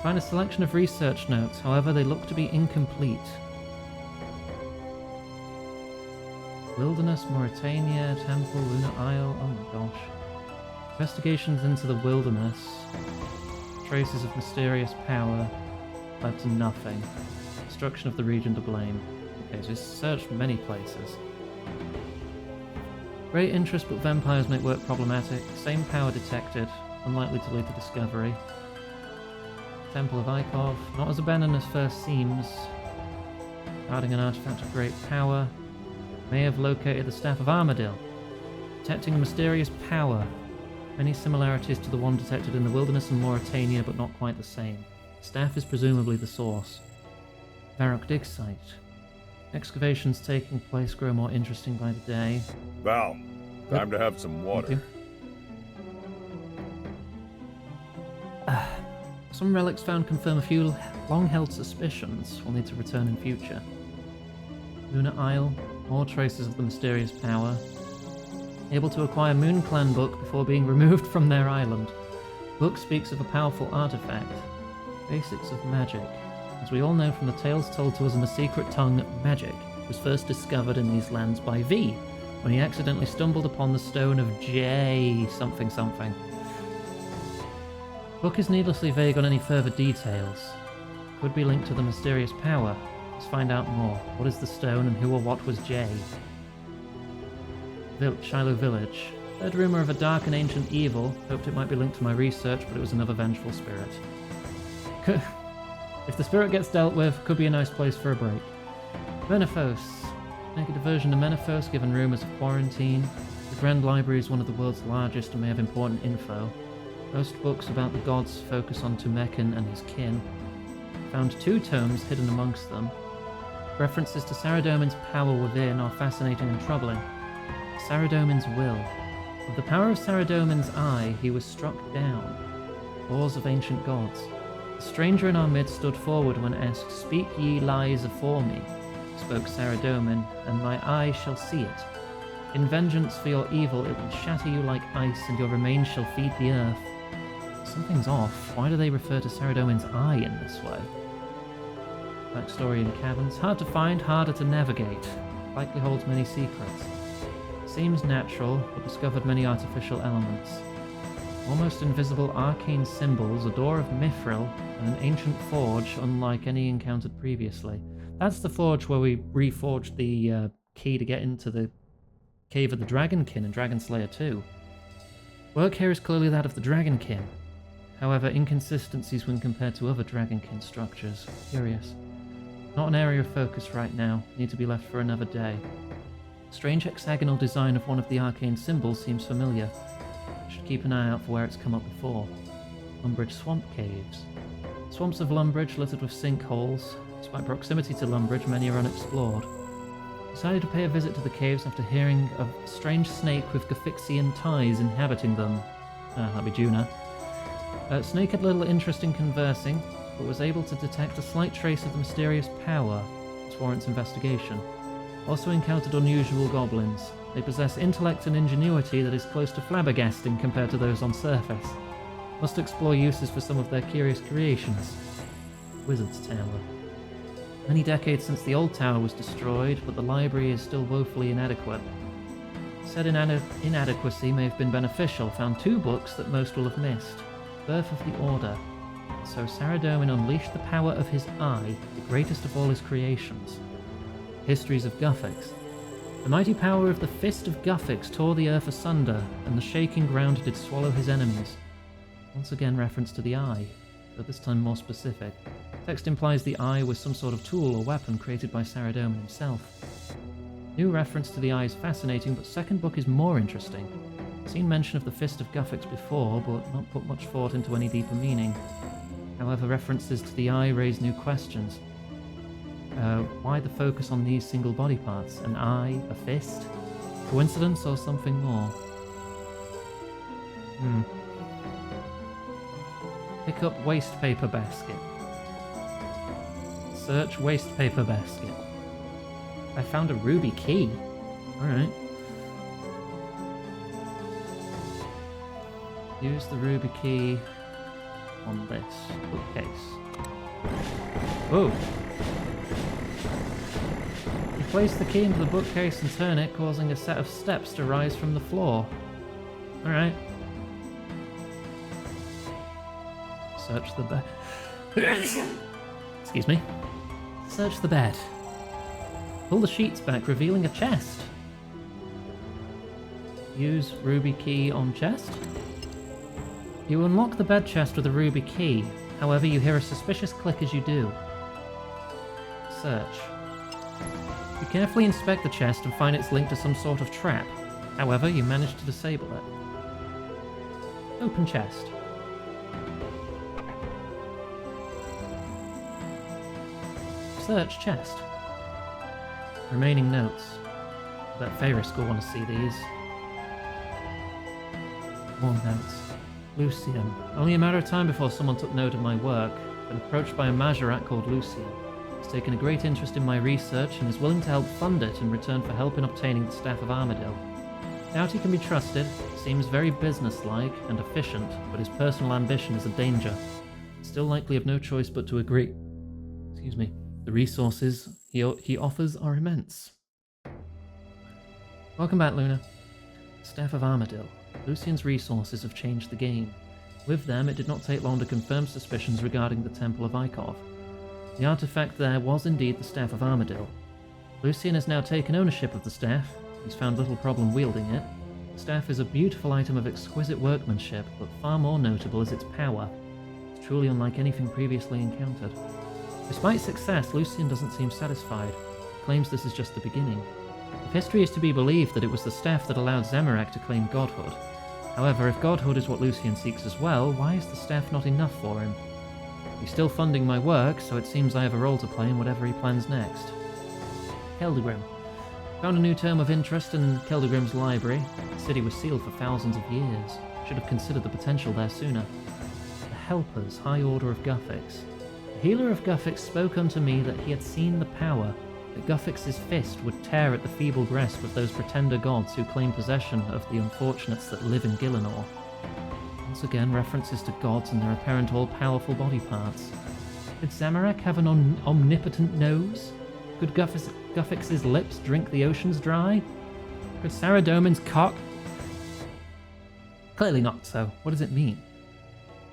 Find a selection of research notes, however they look to be incomplete. Wilderness, Mauritania, Temple, Lunar Isle, oh my gosh. Investigations into the wilderness. Traces of mysterious power led to nothing. Destruction of the region to blame. Okay, so it's searched many places. Great interest, but vampires make work problematic. Same power detected. Unlikely to lead to discovery. Temple of Ikov. Not as abandoned as first seems. Guarding an artifact of great power. May have located the Staff of Armadil. Detecting a mysterious power. Many similarities to the one detected in the wilderness and Mauritania, but not quite the same. Staff is presumably the source. Varrock dig site. Excavations taking place grow more interesting by the day. Val, time to have some water. Some relics found confirm a few long-held suspicions will need to return in future. Lunar Isle, more traces of the mysterious power. Able to acquire Moon Clan book before being removed from their island. Book speaks of a powerful artifact. Basics of magic. As we all know from the tales told to us in the secret tongue, magic was first discovered in these lands by V, when he accidentally stumbled upon the stone of J something something. Book is needlessly vague on any further details. Could be linked to the mysterious power. Let's find out more. What is the stone and who or what was J? Shiloh Village. Heard rumour of a dark and ancient evil. Hoped it might be linked to my research, but it was another vengeful spirit. If the spirit gets dealt with, could be a nice place for a break. Menaphos. Make a diversion to Menaphos, given rumours of quarantine. The Grand Library is one of the world's largest and may have important info. Most books about the gods focus on Tumekin and his kin. Found 2 tomes hidden amongst them. References to Saradomin's power within are fascinating and troubling. Saradomin's will. With the power of Saradomin's eye, he was struck down. Laws of ancient gods. A stranger in our midst stood forward when asked, "Speak ye lies afore me," spoke Saradomin, "and my eye shall see it. In vengeance for your evil, it will shatter you like ice, and your remains shall feed the earth." Something's off. Why do they refer to Saradomin's eye in this way? Backstory in caverns. Hard to find, harder to navigate. Likely holds many secrets. Seems natural, but discovered many artificial elements. Almost invisible arcane symbols, a door of mithril, and an ancient forge unlike any encountered previously. That's the forge where we reforged the key to get into the Cave of the Dragonkin in Dragon Slayer 2. Work here is clearly that of the Dragonkin. However, inconsistencies when compared to other Dragonkin structures. Curious. Not an area of focus right now. Need to be left for another day. Strange hexagonal design of one of the arcane symbols seems familiar. Should keep an eye out for where it's come up before. Lumbridge Swamp Caves. Swamps of Lumbridge littered with sinkholes. Despite proximity to Lumbridge, many are unexplored. Decided to pay a visit to the caves after hearing of a strange snake with Gophixian ties inhabiting them. That'd be Juna. Snake had little interest in conversing, but was able to detect a slight trace of the mysterious power, which warrants investigation. Also encountered unusual goblins. They possess intellect and ingenuity that is close to flabbergasting compared to those on surface. Must explore uses for some of their curious creations. Wizard's Tower. Many decades since the old tower was destroyed, but the library is still woefully inadequate. Said inadequacy may have been beneficial. Found 2 books that most will have missed. Birth of the Order. So Saradomin unleashed the power of his eye, the greatest of all his creations. Histories of Guthix. The mighty power of the Fist of Guthix tore the earth asunder, and the shaking ground did swallow his enemies. Once again reference to the eye, but this time more specific. Text implies the eye was some sort of tool or weapon created by Saradomin himself. New reference to the eye is fascinating, but second book is more interesting. Seen mention of the Fist of Guthix before, but not put much thought into any deeper meaning. However, references to the eye raise new questions. Why the focus on these single body parts? An eye? A fist? Coincidence or something more? Pick up waste paper basket. Search waste paper basket. I found a ruby key. Alright. Use the ruby key on this bookcase. Oh! You place the key into the bookcase and turn it, causing a set of steps to rise from the floor. Alright. Search the bed. Excuse me. Search the bed. Pull the sheets back, revealing a chest. Use ruby key on chest. You unlock the bed chest with a ruby key. However, you hear a suspicious click as you do. Search. You carefully inspect the chest and find it's linked to some sort of trap. However, you manage to disable it. Open chest. Search chest. Remaining notes. I bet Feyrisk will want to see these. More notes. Lucian. Only a matter of time before someone took note of my work. Been approached by a Majorat called Lucian. He's taken a great interest in my research and is willing to help fund it in return for help in obtaining the Staff of Armadil. Doubt he can be trusted, seems very businesslike and efficient, but his personal ambition is a danger. Still likely have no choice but to agree. Excuse me. The resources he offers are immense. Welcome back, Luna. Staff of Armadil. Lucian's resources have changed the game. With them, it did not take long to confirm suspicions regarding the Temple of Ikov. The artifact there was indeed the Staff of Armadil. Lucian has now taken ownership of the staff. He's found little problem wielding it. The staff is a beautiful item of exquisite workmanship, but far more notable is its power. It's truly unlike anything previously encountered. Despite success, Lucian doesn't seem satisfied. He claims this is just the beginning. If history is to be believed, that it was the staff that allowed Zamorak to claim godhood. However, if godhood is what Lucian seeks as well, why is the staff not enough for him? He's still funding my work, so it seems I have a role to play in whatever he plans next. Keldegrim. Found a new term of interest in Keldegrim's library. The city was sealed for thousands of years. Should have considered the potential there sooner. The Helpers, High Order of Guffix. The healer of Guffix spoke unto me that he had seen the power, that Guffix's fist would tear at the feeble grasp of those pretender gods who claim possession of the unfortunates that live in Gillinor. Once again, references to gods and their apparent all-powerful body parts. Did Zamorak have an omnipotent nose? Could Guffix's lips drink the oceans dry? Could Saradomin's cock... Clearly not so. What does it mean?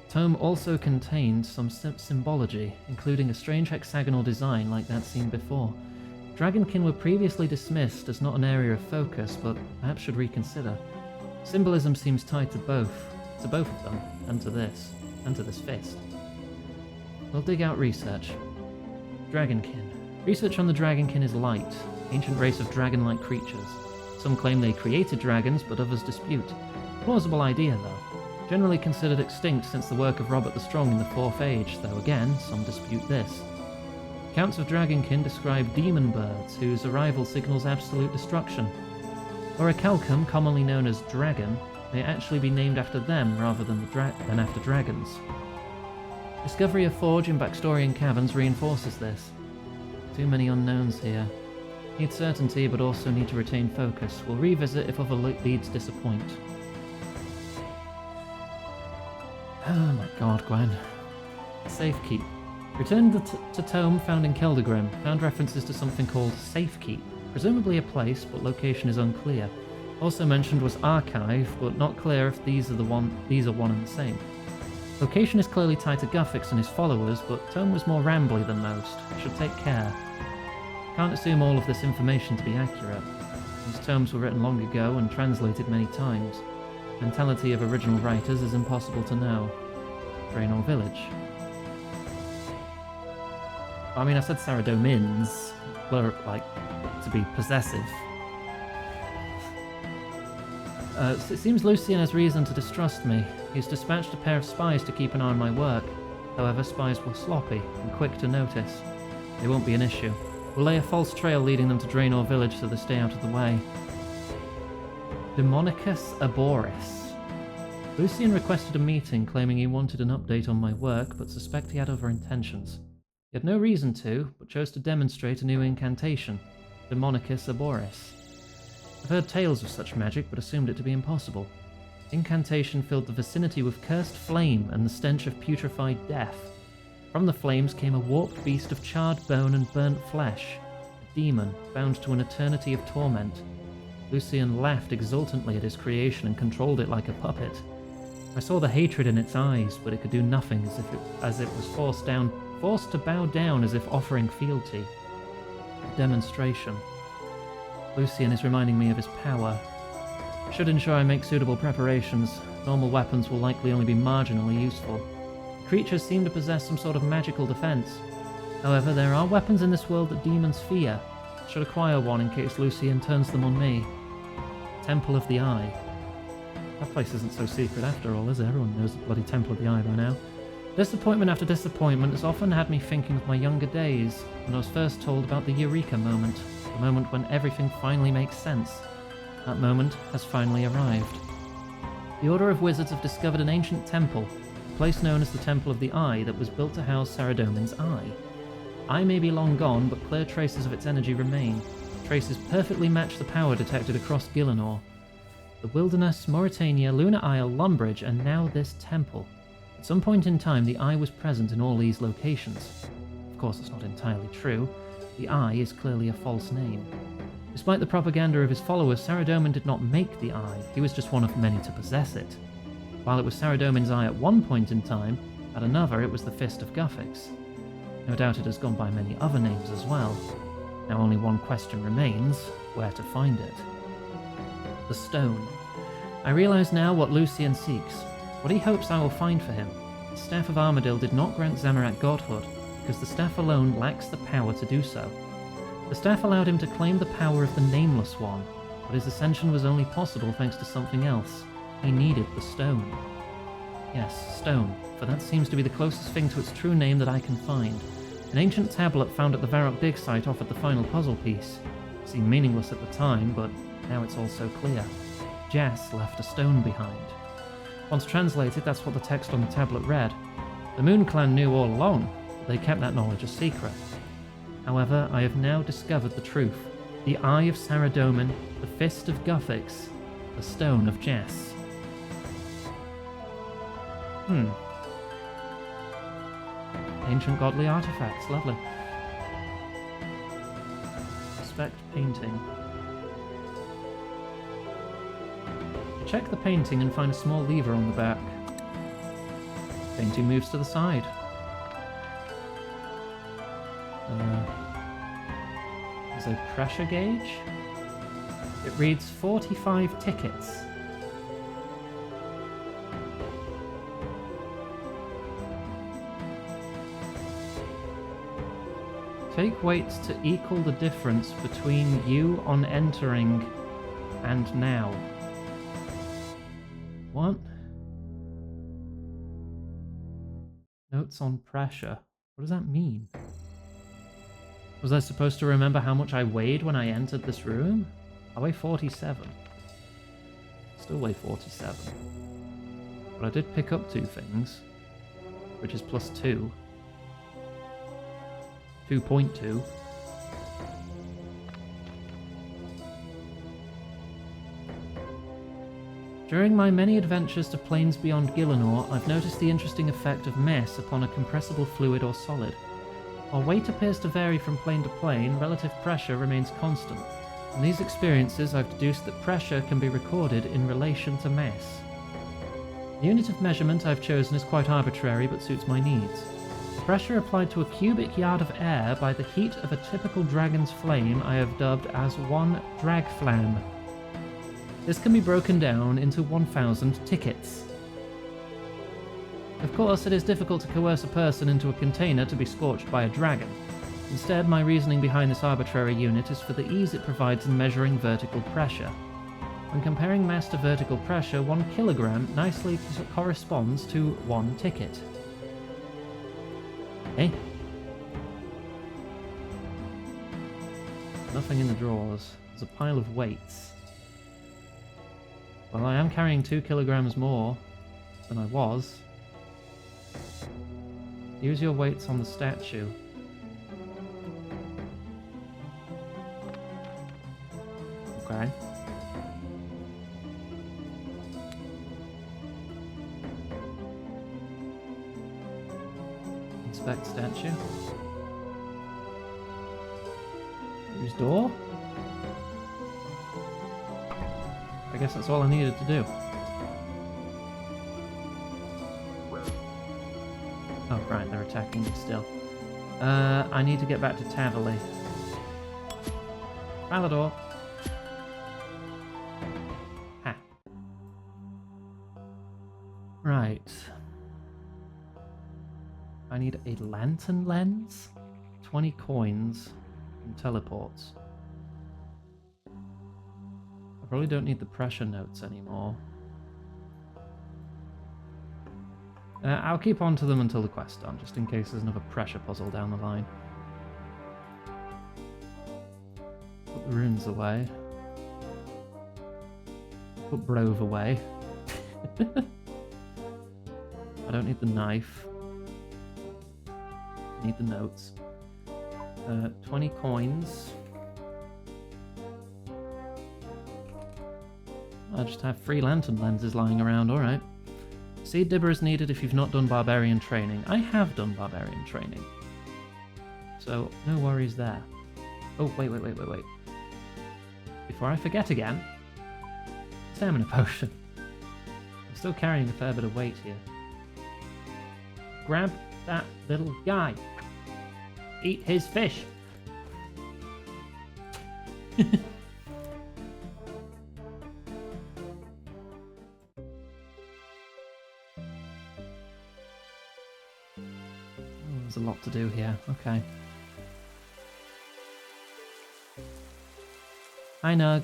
The tome also contained some symbology, including a strange hexagonal design like that seen before. Dragonkin were previously dismissed as not an area of focus, but perhaps should reconsider. Symbolism seems tied to both of them, and to this fist. We'll dig out research. Dragonkin. Research on the Dragonkin is light, ancient race of dragon-like creatures. Some claim they created dragons, but others dispute. Plausible idea, though. Generally considered extinct since the work of Robert the Strong in the 4th Age, though again, some dispute this. Accounts of Dragonkin describe demon birds, whose arrival signals absolute destruction. Orichalcum, commonly known as Dragon, may actually be named after them rather than after dragons. Discovery of Forge in Baxtorian caverns reinforces this. Too many unknowns here. Need certainty, but also need to retain focus. We'll revisit if other leads disappoint. Oh my god, Gwen. Safekeep. Returned to tome found in Keldegrim. Found references to something called Safekeep. Presumably a place, but location is unclear. Also mentioned was Archive, but not clear if these are one and the same. Location is clearly tied to Guffix and his followers, but Tome was more rambly than most. Should take care. Can't assume all of this information to be accurate. These tomes were written long ago and translated many times. Mentality of original writers is impossible to know. Draenor Village. I mean, I said Saradomins, like, to be possessive. So it seems Lucian has reason to distrust me. He's dispatched a pair of spies to keep an eye on my work. However, spies were sloppy and quick to notice. They won't be an issue. We'll lay a false trail leading them to Draenor Village so they stay out of the way. Demonicus Arboris. Lucian requested a meeting claiming he wanted an update on my work, but suspect he had other intentions. He had no reason to, but chose to demonstrate a new incantation, Demonicus Arboris. I've heard tales of such magic, but assumed it to be impossible. Incantation filled the vicinity with cursed flame and the stench of putrefied death. From the flames came a warped beast of charred bone and burnt flesh, a demon bound to an eternity of torment. Lucian laughed exultantly at his creation and controlled it like a puppet. I saw the hatred in its eyes, but it could do nothing, as it was forced to bow down as if offering fealty. A demonstration. Lucian is reminding me of his power. Should ensure I make suitable preparations. Normal weapons will likely only be marginally useful. Creatures seem to possess some sort of magical defense. However, there are weapons in this world that demons fear. Should acquire one in case Lucian turns them on me. Temple of the Eye. That place isn't so secret after all, is it? Everyone knows the bloody Temple of the Eye by now. Disappointment after disappointment has often had me thinking of my younger days, when I was first told about the Eureka moment, the moment when everything finally makes sense. That moment has finally arrived. The Order of Wizards have discovered an ancient temple, a place known as the Temple of the Eye that was built to house Saradomin's eye. Eye may be long gone, but clear traces of its energy remain. Traces perfectly match the power detected across Gielinor. The Wilderness, Mauritania, Lunar Isle, Lumbridge, and now this temple. At some point in time, the Eye was present in all these locations. Of course, it's not entirely true. The Eye is clearly a false name. Despite the propaganda of his followers, Saradomin did not make the Eye. He was just one of many to possess it. While it was Saradomin's eye at one point in time, at another it was the Fist of Guthix. No doubt it has gone by many other names as well. Now only one question remains: where to find it? The stone. I realise now what Lucian seeks, what he hopes I will find for him. The Staff of Armadil did not grant Zamorak godhood, because the staff alone lacks the power to do so. The staff allowed him to claim the power of the Nameless One, but his ascension was only possible thanks to something else. He needed the stone. Yes, stone, for that seems to be the closest thing to its true name that I can find. An ancient tablet found at the Varrock dig site offered the final puzzle piece. It seemed meaningless at the time, but now it's all so clear. Jess left a stone behind. Once translated, that's what the text on the tablet read. The Moon Clan knew all along, but they kept that knowledge a secret. However, I have now discovered the truth. The Eye of Saradomin, the Fist of Guthix, the Stone of Jess. Ancient godly artifacts, lovely. Inspect painting. Check the painting and find a small lever on the back. Painting moves to the side. There's a pressure gauge. It reads 45 tickets. Take weights to equal the difference between you on entering and now. What? Notes on pressure. What does that mean? Was I supposed to remember how much I weighed when I entered this room? I weigh 47. Still weigh 47. But I did pick up 2 things, which is plus 2. 2.2. During my many adventures to planes beyond Gielinor, I've noticed the interesting effect of mess upon a compressible fluid or solid. While weight appears to vary from plane to plane, relative pressure remains constant. From these experiences, I've deduced that pressure can be recorded in relation to mass. The unit of measurement I've chosen is quite arbitrary, but suits my needs. The pressure applied to a cubic yard of air by the heat of a typical dragon's flame I have dubbed as 1 dragflam. This can be broken down into 1,000 tickets. Of course, it is difficult to coerce a person into a container to be scorched by a dragon. Instead, my reasoning behind this arbitrary unit is for the ease it provides in measuring vertical pressure. When comparing mass to vertical pressure, 1 kilogram nicely corresponds to 1 ticket. Eh? Nothing in the drawers. There's a pile of weights. Well, I am carrying 2 kilograms more than I was. Use your weights on the statue. Okay. Inspect statue. Use door. I guess that's all I needed to do. Oh, right, they're attacking me still. I need to get back to Tavali. Falador. Ha. Right. I need a lantern lens, 20 coins, and teleports. I probably don't need the pressure notes anymore. I'll keep on to them until the quest's done, just in case there's another pressure puzzle down the line. Put the runes away. Put Brove away. I don't need the knife. I need the notes. 20 coins. I just have 3 lantern lenses lying around, alright. Seed dibber is needed if you've not done barbarian training. I have done barbarian training. So, no worries there. Oh, wait. Before I forget again, stamina potion. I'm still carrying a fair bit of weight here. Grab that little guy. Eat his fish. There's a lot to do here. Okay. Hi, Nug.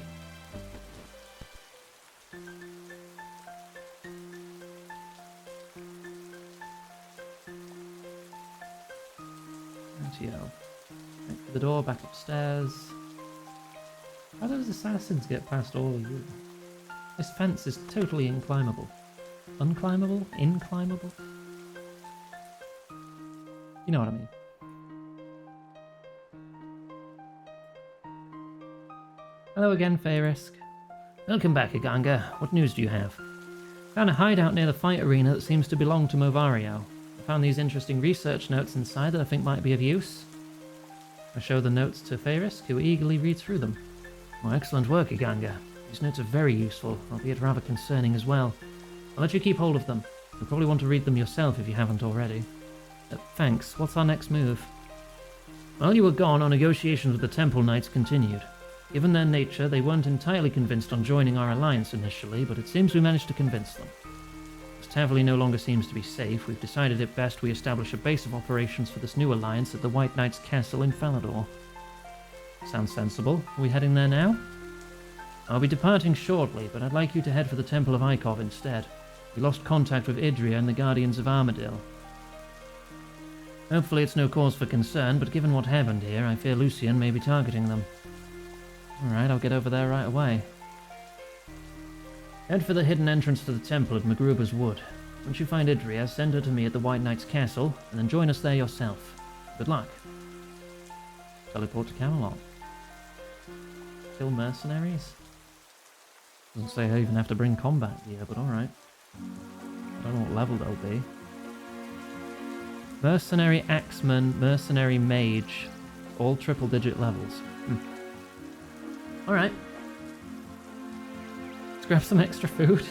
Rightio. Right for the door, back upstairs. How do those assassins get past all of you? This fence is totally inclimbable. Unclimbable? Inclimbable? You know what I mean. Hello again, Fayrisk. Welcome back, Iganga. What news do you have? Found a hideout near the fight arena that seems to belong to Movario. I found these interesting research notes inside that I think might be of use. I show the notes to Fayrisk, who eagerly reads through them. Oh, excellent work, Iganga. These notes are very useful, albeit rather concerning as well. I'll let you keep hold of them. You'll probably want to read them yourself if you haven't already. Thanks. What's our next move? While you were gone, our negotiations with the Temple Knights continued. Given their nature, they weren't entirely convinced on joining our alliance initially, but it seems we managed to convince them. As Taverley no longer seems to be safe, we've decided it best we establish a base of operations for this new alliance at the White Knight's castle in Falador. Sounds sensible. Are we heading there now? I'll be departing shortly, but I'd like you to head for the Temple of Ikov instead. We lost contact with Idria and the Guardians of Armadil. Hopefully it's no cause for concern, but given what happened here, I fear Lucian may be targeting them. Alright, I'll get over there right away. Head for the hidden entrance to the temple at Magruba's Wood. Once you find Idria, send her to me at the White Knight's castle, and then join us there yourself. Good luck. Teleport to Camelot. Kill mercenaries? Doesn't say I even have to bring combat gear, but alright. I don't know what level they'll be. Mercenary Axeman, Mercenary Mage. All triple-digit levels. Alright. Let's grab some extra food.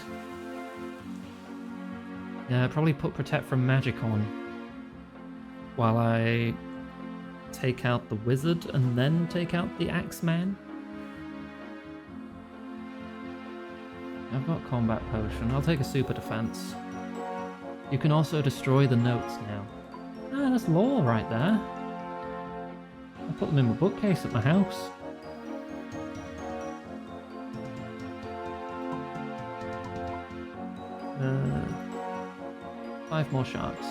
Yeah, probably put Protect from Magic on. While I take out the Wizard and then take out the Axeman. I've got Combat Potion. I'll take a Super Defense. You can also destroy the notes now. Ah, that's lore right there. I put them in my bookcase at my house. Five more shards.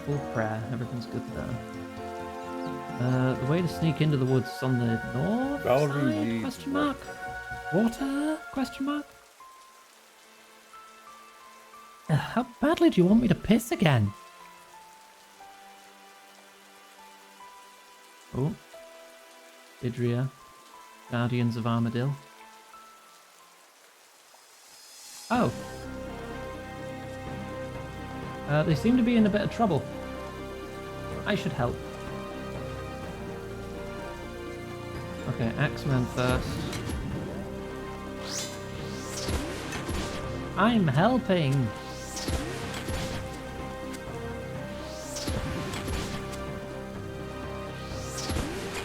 Full prayer, everything's good there. The way to sneak into the woods on the north side? Question mark? Water? Question mark? How badly do you want me to piss again? Oh. Idria. Guardians of Armadil. Oh. They seem to be in a bit of trouble. I should help. Okay, Axeman first. I'm helping!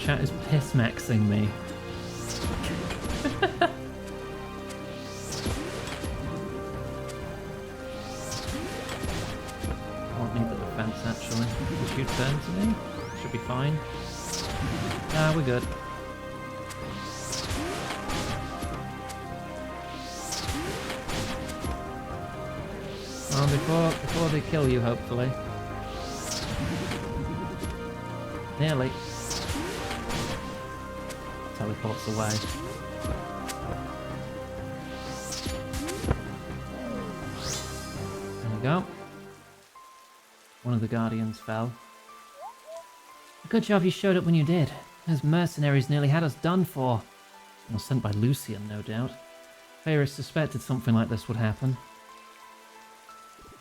Chat is piss-maxing me. Won't need the defense actually. Just shoot turn to me. Should be fine. Ah, we're good. Before they kill you, hopefully. Nearly. teleports away. There we go. One of the Guardians fell. Good job you showed up when you did. Those mercenaries nearly had us done for. Well, sent by Lucian, no doubt. Ferris suspected something like this would happen.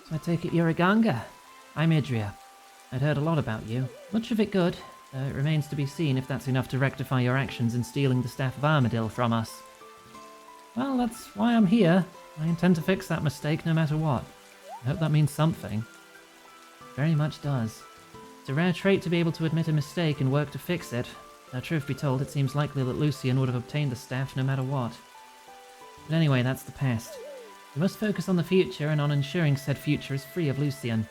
So I take it you're a Ganga. I'm Idria. I'd heard a lot about you. Much of it good. It remains to be seen if that's enough to rectify your actions in stealing the Staff of Armadil from us. Well, that's why I'm here. I intend to fix that mistake no matter what. I hope that means something. Very much does. It's a rare trait to be able to admit a mistake and work to fix it. Though truth be told, it seems likely that Lucian would have obtained the staff no matter what. But anyway, that's the past. We must focus on the future and on ensuring said future is free of Lucian.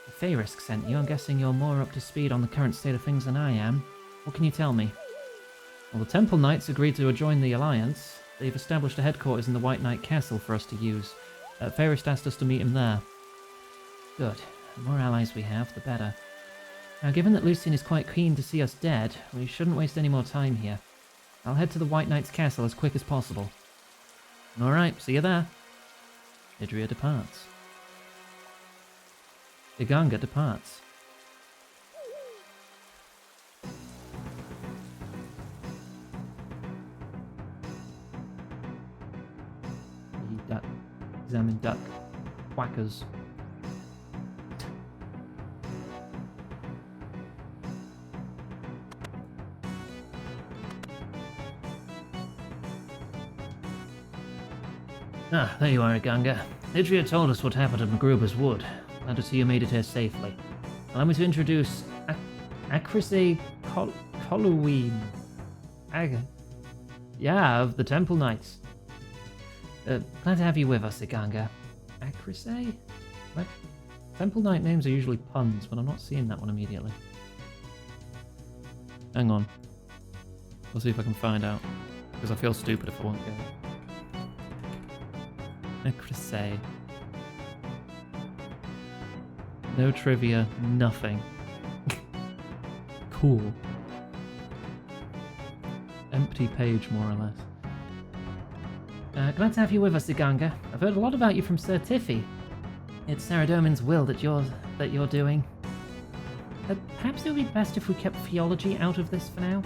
If Fayrisk sent you, I'm guessing you're more up to speed on the current state of things than I am. What can you tell me? Well, the Temple Knights agreed to join the Alliance. They've established a headquarters in the White Knight Castle for us to use. Fayrisk asked us to meet him there. Good. The more allies we have, the better. Now, given that Lucian is quite keen to see us dead, we shouldn't waste any more time here. I'll head to the White Knight's castle as quick as possible. Alright, see you there. Idria departs. Iganga departs. Duck. Examine duck. Whackers. Ah, there you are, Iganga. Idria told us what happened at Magruber's Wood. Glad to see you made it here safely. Allow me to introduce Akrise Coluween. Yeah, of the Temple Knights. Glad to have you with us, Iganga. Akrise? What? Temple Knight names are usually puns, but I'm not seeing that one immediately. Hang on. I'll see if I can find out. Because I feel stupid if I won't get it. Akrise. No trivia, nothing. Cool. Empty page, more or less. Glad to have you with us, Iganga. I've heard a lot about you from Sir Tiffy. It's Saradomin's will that you're doing. Perhaps it would be best if we kept theology out of this for now.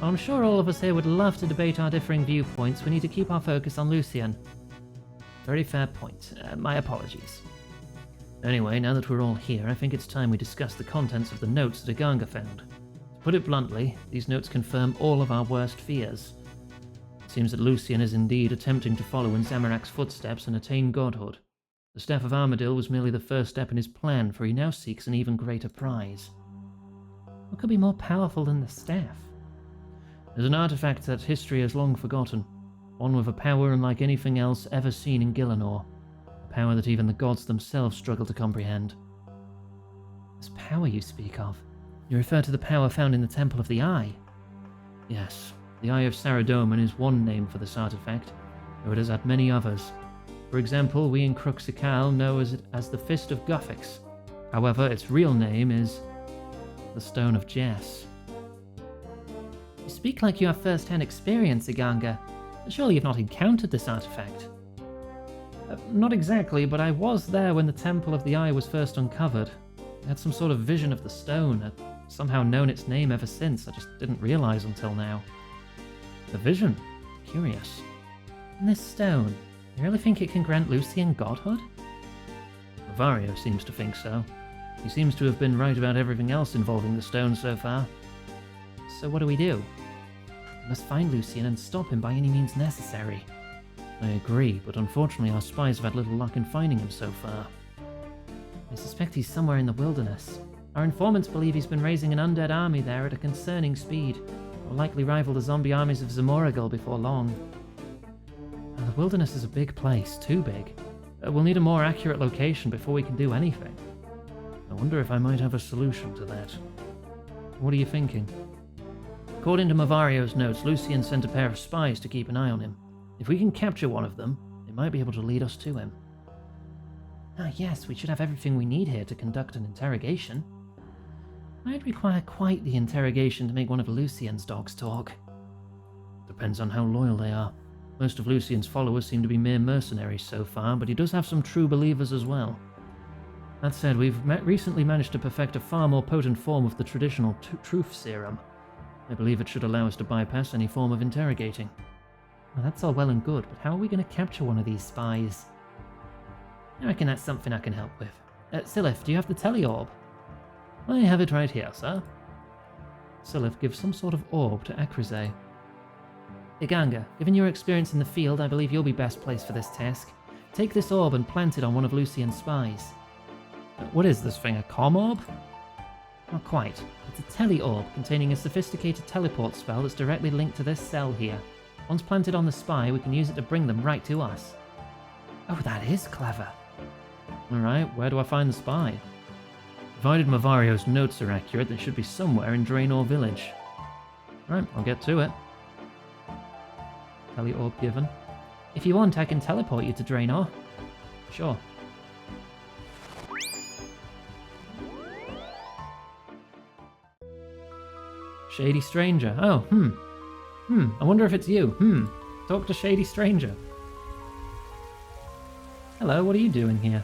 I'm sure all of us here would love to debate our differing viewpoints. We need to keep our focus on Lucian. Very fair point. My apologies. Anyway, now that we're all here, I think it's time we discuss the contents of the notes that Iganga found. To put it bluntly, these notes confirm all of our worst fears. It seems that Lucian is indeed attempting to follow in Zamorak's footsteps and attain godhood. The Staff of Armadil was merely the first step in his plan, for he now seeks an even greater prize. What could be more powerful than the staff? There's an artifact that history has long forgotten. One with a power unlike anything else ever seen in Gielinor. A power that even the gods themselves struggle to comprehend. This power you speak of? You refer to the power found in the Temple of the Eye? Yes, the Eye of Saradomin is one name for this artifact, though it has had many others. For example, we in Cruxikal know it as the Fist of Guthix. However, its real name is the Stone of Jess. You speak like you have first-hand experience, Iganga. Surely you've not encountered this artifact? Not exactly, but I was there when the Temple of the Eye was first uncovered. I had some sort of vision of the stone. I've somehow known its name ever since. I just didn't realize until now. The vision? Curious. And this stone, you really think it can grant Lucian godhood? Vario seems to think so. He seems to have been right about everything else involving the stone so far. So what do? We must find Lucian and stop him by any means necessary. I agree, but unfortunately our spies have had little luck in finding him so far. I suspect he's somewhere in the wilderness. Our informants believe he's been raising an undead army there at a concerning speed. Will likely rival the zombie armies of Zamoragal before long. The wilderness is a big place, too big. We'll need a more accurate location before we can do anything. I wonder if I might have a solution to that. What are you thinking? According to Mavario's notes, Lucian sent a pair of spies to keep an eye on him. If we can capture one of them, they might be able to lead us to him. Ah yes, we should have everything we need here to conduct an interrogation. I'd require quite the interrogation to make one of Lucian's dogs talk. Depends on how loyal they are. Most of Lucian's followers seem to be mere mercenaries so far, but he does have some true believers as well. That said, we've recently managed to perfect a far more potent form of the traditional truth serum. I believe it should allow us to bypass any form of interrogating. Well, that's all well and good, but how are we going to capture one of these spies? I reckon that's something I can help with. Silith, do you have the tele-orb? I have it right here, sir. Silith gives some sort of orb to Akrize. Iganga, given your experience in the field, I believe you'll be best placed for this task. Take this orb and plant it on one of Lucian's spies. What is this thing, a comm orb? Not quite. It's a tele-orb containing a sophisticated teleport spell that's directly linked to this cell here. Once planted on the spy, we can use it to bring them right to us. Oh, that is clever. Alright, where do I find the spy? Provided Mavario's notes are accurate, they should be somewhere in Draenor Village. Right, I'll get to it. Tele-orb given. If you want, I can teleport you to Draenor. Sure. Shady Stranger. Oh, I wonder if it's you. Talk to Shady Stranger. Hello, what are you doing here?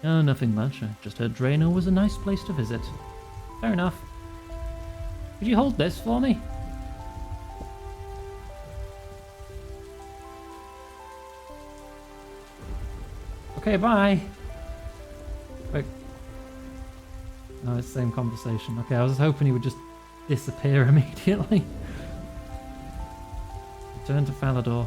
Oh, nothing much. I just heard Draenor was a nice place to visit. Fair enough. Could you hold this for me? Okay, bye. Wait. No, it's the same conversation. Okay, I was hoping he would just disappear immediately. Return to Falador.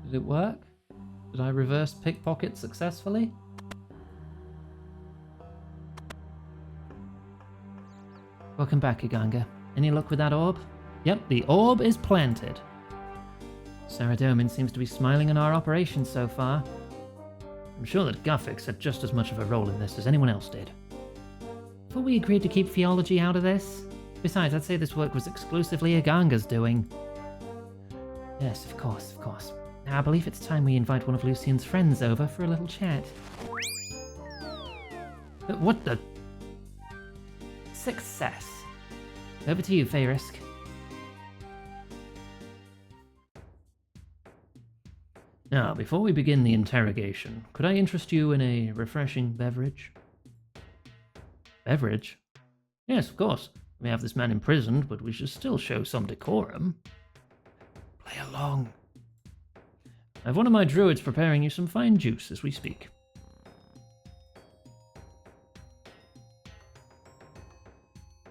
Did it work? Did I reverse pickpocket successfully? Welcome back, Iganga. Any luck with that orb? Yep, the orb is planted. Saradomin seems to be smiling on our operation so far. I'm sure that Guffix had just as much of a role in this as anyone else did. Thought we agreed to keep theology out of this? Besides, I'd say this work was exclusively Iganga's doing. Yes, of course, of course. Now I believe it's time we invite one of Lucian's friends over for a little chat. What the... Success. Over to you, Fayrisk. Now, before we begin the interrogation, could I interest you in a refreshing beverage? Beverage? Yes, of course. We have this man imprisoned, but we should still show some decorum. Play along. I have one of my druids preparing you some fine juice as we speak.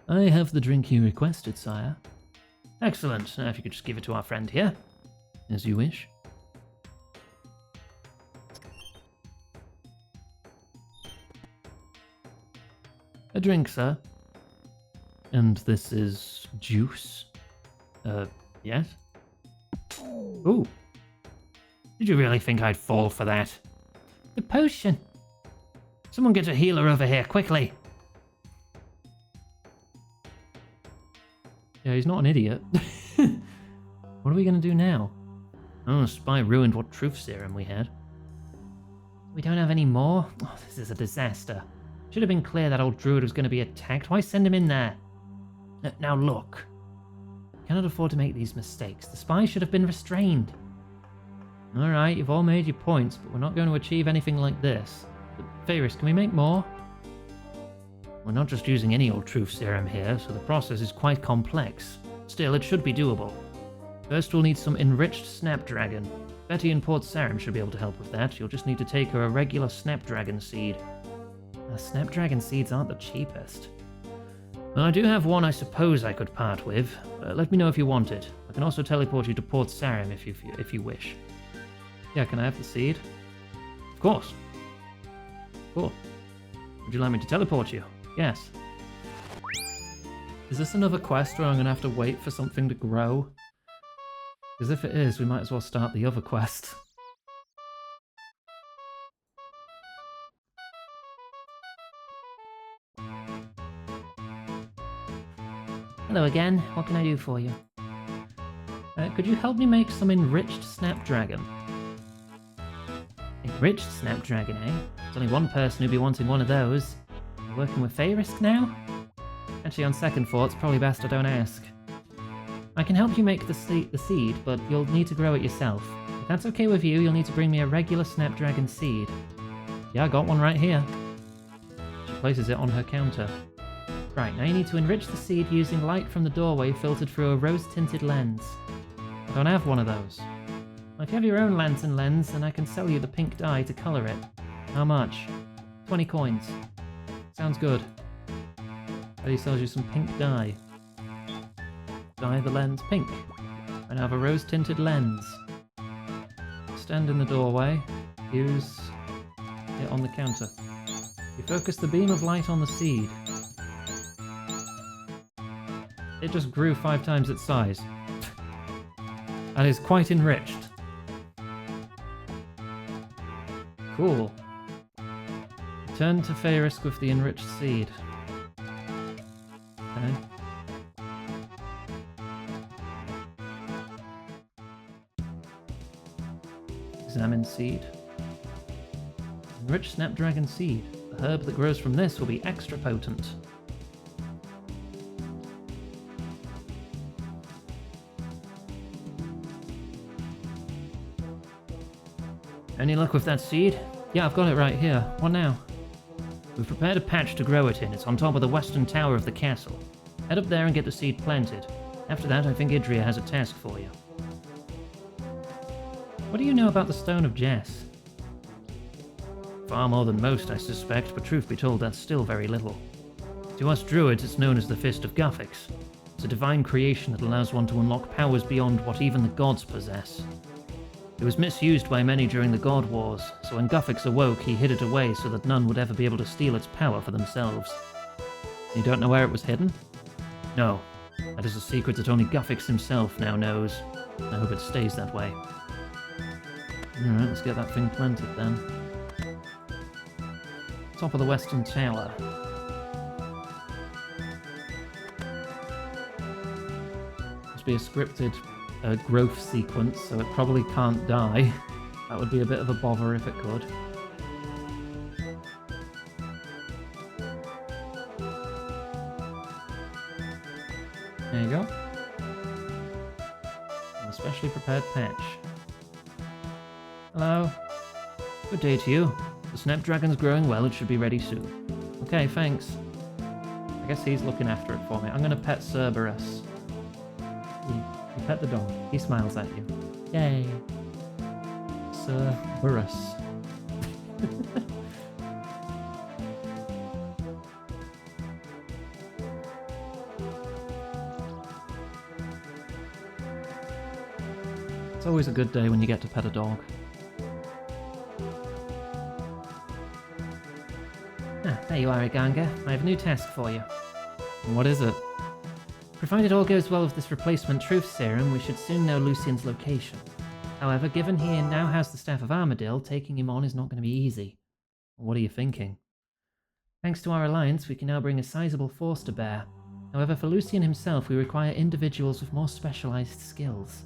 I have the drink you requested, sire. Excellent. Now if you could just give it to our friend here. As you wish. A drink, sir. And this is juice? Yes? Ooh. Did you really think I'd fall for that? The potion. Someone get a healer over here, quickly. Yeah, he's not an idiot. What are we going to do now? Oh, the spy ruined what truth serum we had. We don't have any more? Oh, this is a disaster. Should have been clear that old druid was going to be attacked. Why send him in there? Now look. Cannot afford to make these mistakes. The spy should have been restrained. Alright, you've all made your points, but we're not going to achieve anything like this. Fayris, can we make more? We're not just using any old truth serum here, so the process is quite complex. Still, it should be doable. First, we'll need some enriched snapdragon. Betty in Port Sarim should be able to help with that. You'll just need to take her a regular snapdragon seed. Snapdragon seeds aren't the cheapest. Well, I do have one I suppose I could part with. Let me know if you want it. I can also teleport you to Port Sarim if you wish. Yeah, can I have the seed? Of course. Cool. Would you like me to teleport you? Yes. Is this another quest where I'm going to have to wait for something to grow? Because if it is, we might as well start the other quest. Hello again, what can I do for you? Could you help me make some enriched snapdragon? Enriched Snapdragon, eh? There's only one person who'd be wanting one of those. You're working with Fayrisk now? Actually, on second thought, it's probably best I don't ask. I can help you make the seed, but you'll need to grow it yourself. If that's okay with you, you'll need to bring me a regular Snapdragon seed. Yeah, I got one right here. She places it on her counter. Right, now you need to enrich the seed using light from the doorway filtered through a rose-tinted lens. I don't have one of those. Well, if you have your own lantern lens, then I can sell you the pink dye to colour it. How much? 20 coins. Sounds good. But he sells you some pink dye. Dye the lens pink. I now have a rose-tinted lens. Stand in the doorway. Use it on the counter. You focus the beam of light on the seed. It just grew 5 times its size. And is quite enriched. Cool. Return to Fayrisk with the enriched seed. Okay. Examine seed. Enriched Snapdragon seed. The herb that grows from this will be extra potent. Any luck with that seed? Yeah, I've got it right here. What now? We've prepared a patch to grow it in. It's on top of the western tower of the castle. Head up there and get the seed planted. After that, I think Idria has a task for you. What do you know about the Stone of Jess? Far more than most, I suspect, but truth be told, that's still very little. To us druids, it's known as the Fist of Guthix. It's a divine creation that allows one to unlock powers beyond what even the gods possess. It was misused by many during the God Wars, so when Guthix awoke, he hid it away so that none would ever be able to steal its power for themselves. You don't know where it was hidden? No. That is a secret that only Guthix himself now knows. I hope it stays that way. Alright, let's get that thing planted then. Top of the western tower. Must be a scripted growth sequence, so it probably can't die. That would be a bit of a bother if it could. There you go. An specially prepared patch. Hello. Good day to you. The Snapdragon's growing well, it should be ready soon. Okay, thanks. I guess he's looking after it for me. I'm gonna pet Cerberus. You pet the dog. He smiles at you. Yay. Cerberus. It's always a good day when you get to pet a dog. Ah, there you are, Iganga. I have a new task for you. What is it? Provided all goes well with this replacement truth serum, we should soon know Lucian's location. However, given he now has the Staff of Armadil, taking him on is not going to be easy. What are you thinking? Thanks to our alliance, we can now bring a sizable force to bear. However, for Lucian himself, we require individuals with more specialized skills.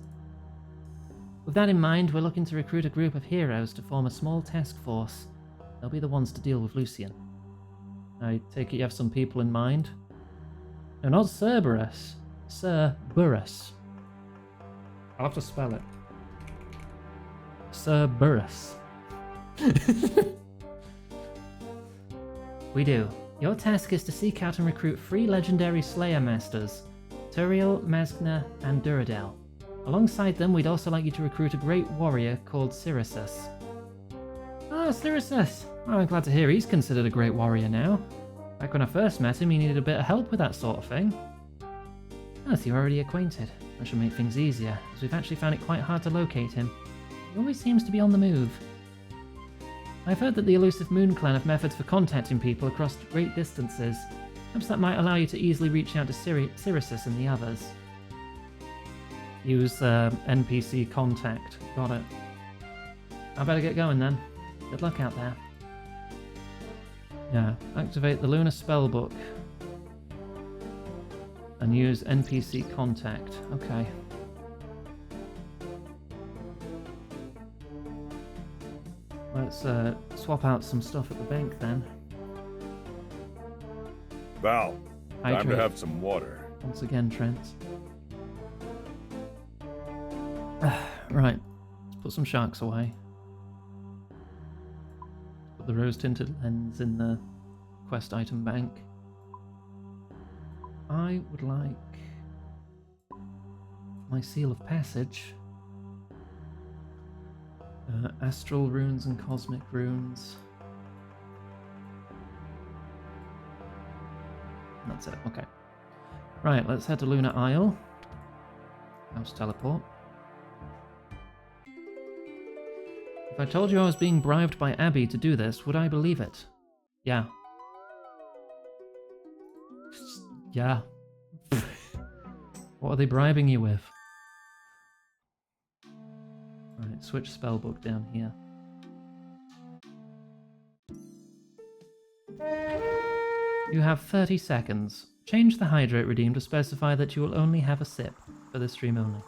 With that in mind, we're looking to recruit a group of heroes to form a small task force. They'll be the ones to deal with Lucian. I take it you have some people in mind? No, not Cerberus. Cerberus. I'll have to spell it. Cerberus. We do. Your task is to seek out and recruit 3 legendary Slayer Masters, Turiel, Mazgna, and Duradel. Alongside them, we'd also like you to recruit a great warrior called Syrisus. Ah, Syrisus! Oh, I'm glad to hear he's considered a great warrior now. Back when I first met him, he needed a bit of help with that sort of thing. Oh, so you're already acquainted. That should make things easier, as we've actually found it quite hard to locate him. He always seems to be on the move. I've heard that the elusive Moon Clan have methods for contacting people across great distances. Perhaps that might allow you to easily reach out to Syrisus and the others. Use NPC contact. Got it. I better get going then. Good luck out there. Yeah, activate the Lunar Spellbook. And use NPC contact. Okay. Let's swap out some stuff at the bank then. Val, time to Hydrate. have some water. Once again, Trent. Right, let's put some sharks away. Put the rose-tinted lens in the quest item bank. I would like my seal of passage. Astral runes and cosmic runes. That's it, okay. Right, let's head to Lunar Isle. House teleport. If I told you I was being bribed by Abby to do this, would I believe it? Yeah. Yeah. What are they bribing you with? Right, switch spellbook down here. You have 30 seconds. Change the hydrate redeem to specify that you will only have a sip for this stream only.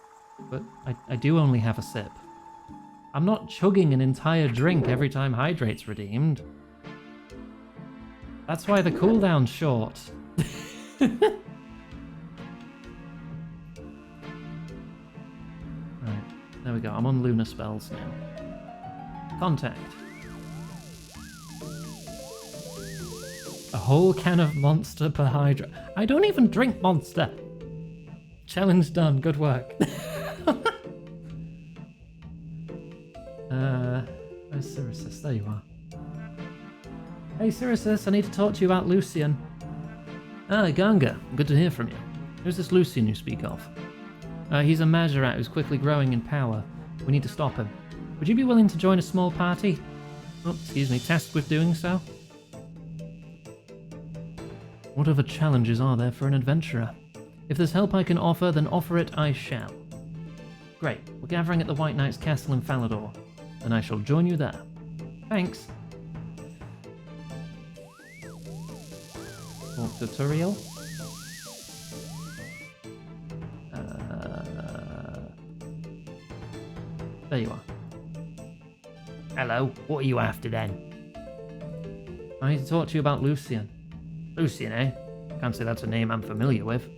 But I do only have a sip. I'm not chugging an entire drink every time hydrate's redeemed. That's why the cooldown's short. Right, there we go. I'm on lunar spells now. Contact. A whole can of Monster per hydrate. I don't even drink Monster. Challenge done. Good work. Where's Sirius? There you are. Hey Sirius, I need to talk to you about Lucian. Ah, Ganga. Good to hear from you. Who's this Lucian you speak of? He's a Majorat who's quickly growing in power. We need to stop him. Would you be willing to join a small party? Oh, excuse me, tasked with doing so? What other challenges are there for an adventurer? If there's help I can offer, then offer it I shall. Great, we're gathering at the White Knight's castle in Falador, and I shall join you there. Thanks. Talk to Turiel. There you are. Hello, what are you after then? I need to talk to you about Lucian. Lucian, eh? Can't say that's a name I'm familiar with.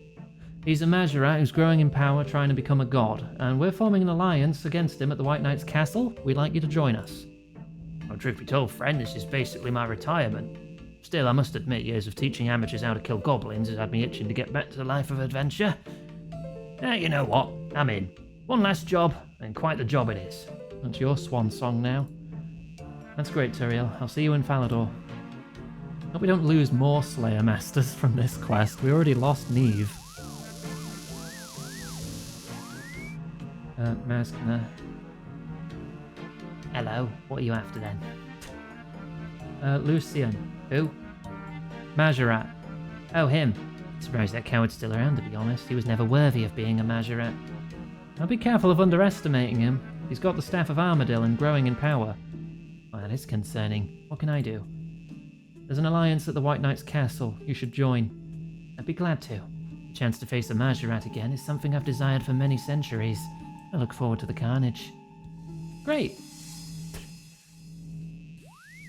He's a Majorat who's growing in power, trying to become a god, and we're forming an alliance against him at the White Knight's castle. We'd like you to join us. Well, truth be told, friend, this is basically my retirement. Still, I must admit, years of teaching amateurs how to kill goblins has had me itching to get back to the life of adventure. You know what? I'm in. One last job, and quite the job it is. That's your swan song now. That's great, Turiel. I'll see you in Falador. Hope we don't lose more Slayer Masters from this quest. We already lost Neve. Maskner. Hello, what are you after then? Lucian. Who? Majorat. Oh, him. Surprised that coward's still around, to be honest. He was never worthy of being a Majorat. I'll be careful of underestimating him. He's got the Staff of Armadil and growing in power. Well, that is concerning. What can I do? There's an alliance at the White Knight's castle. You should join. I'd be glad to. The chance to face a Majorat again is something I've desired for many centuries. I look forward to the carnage. Great.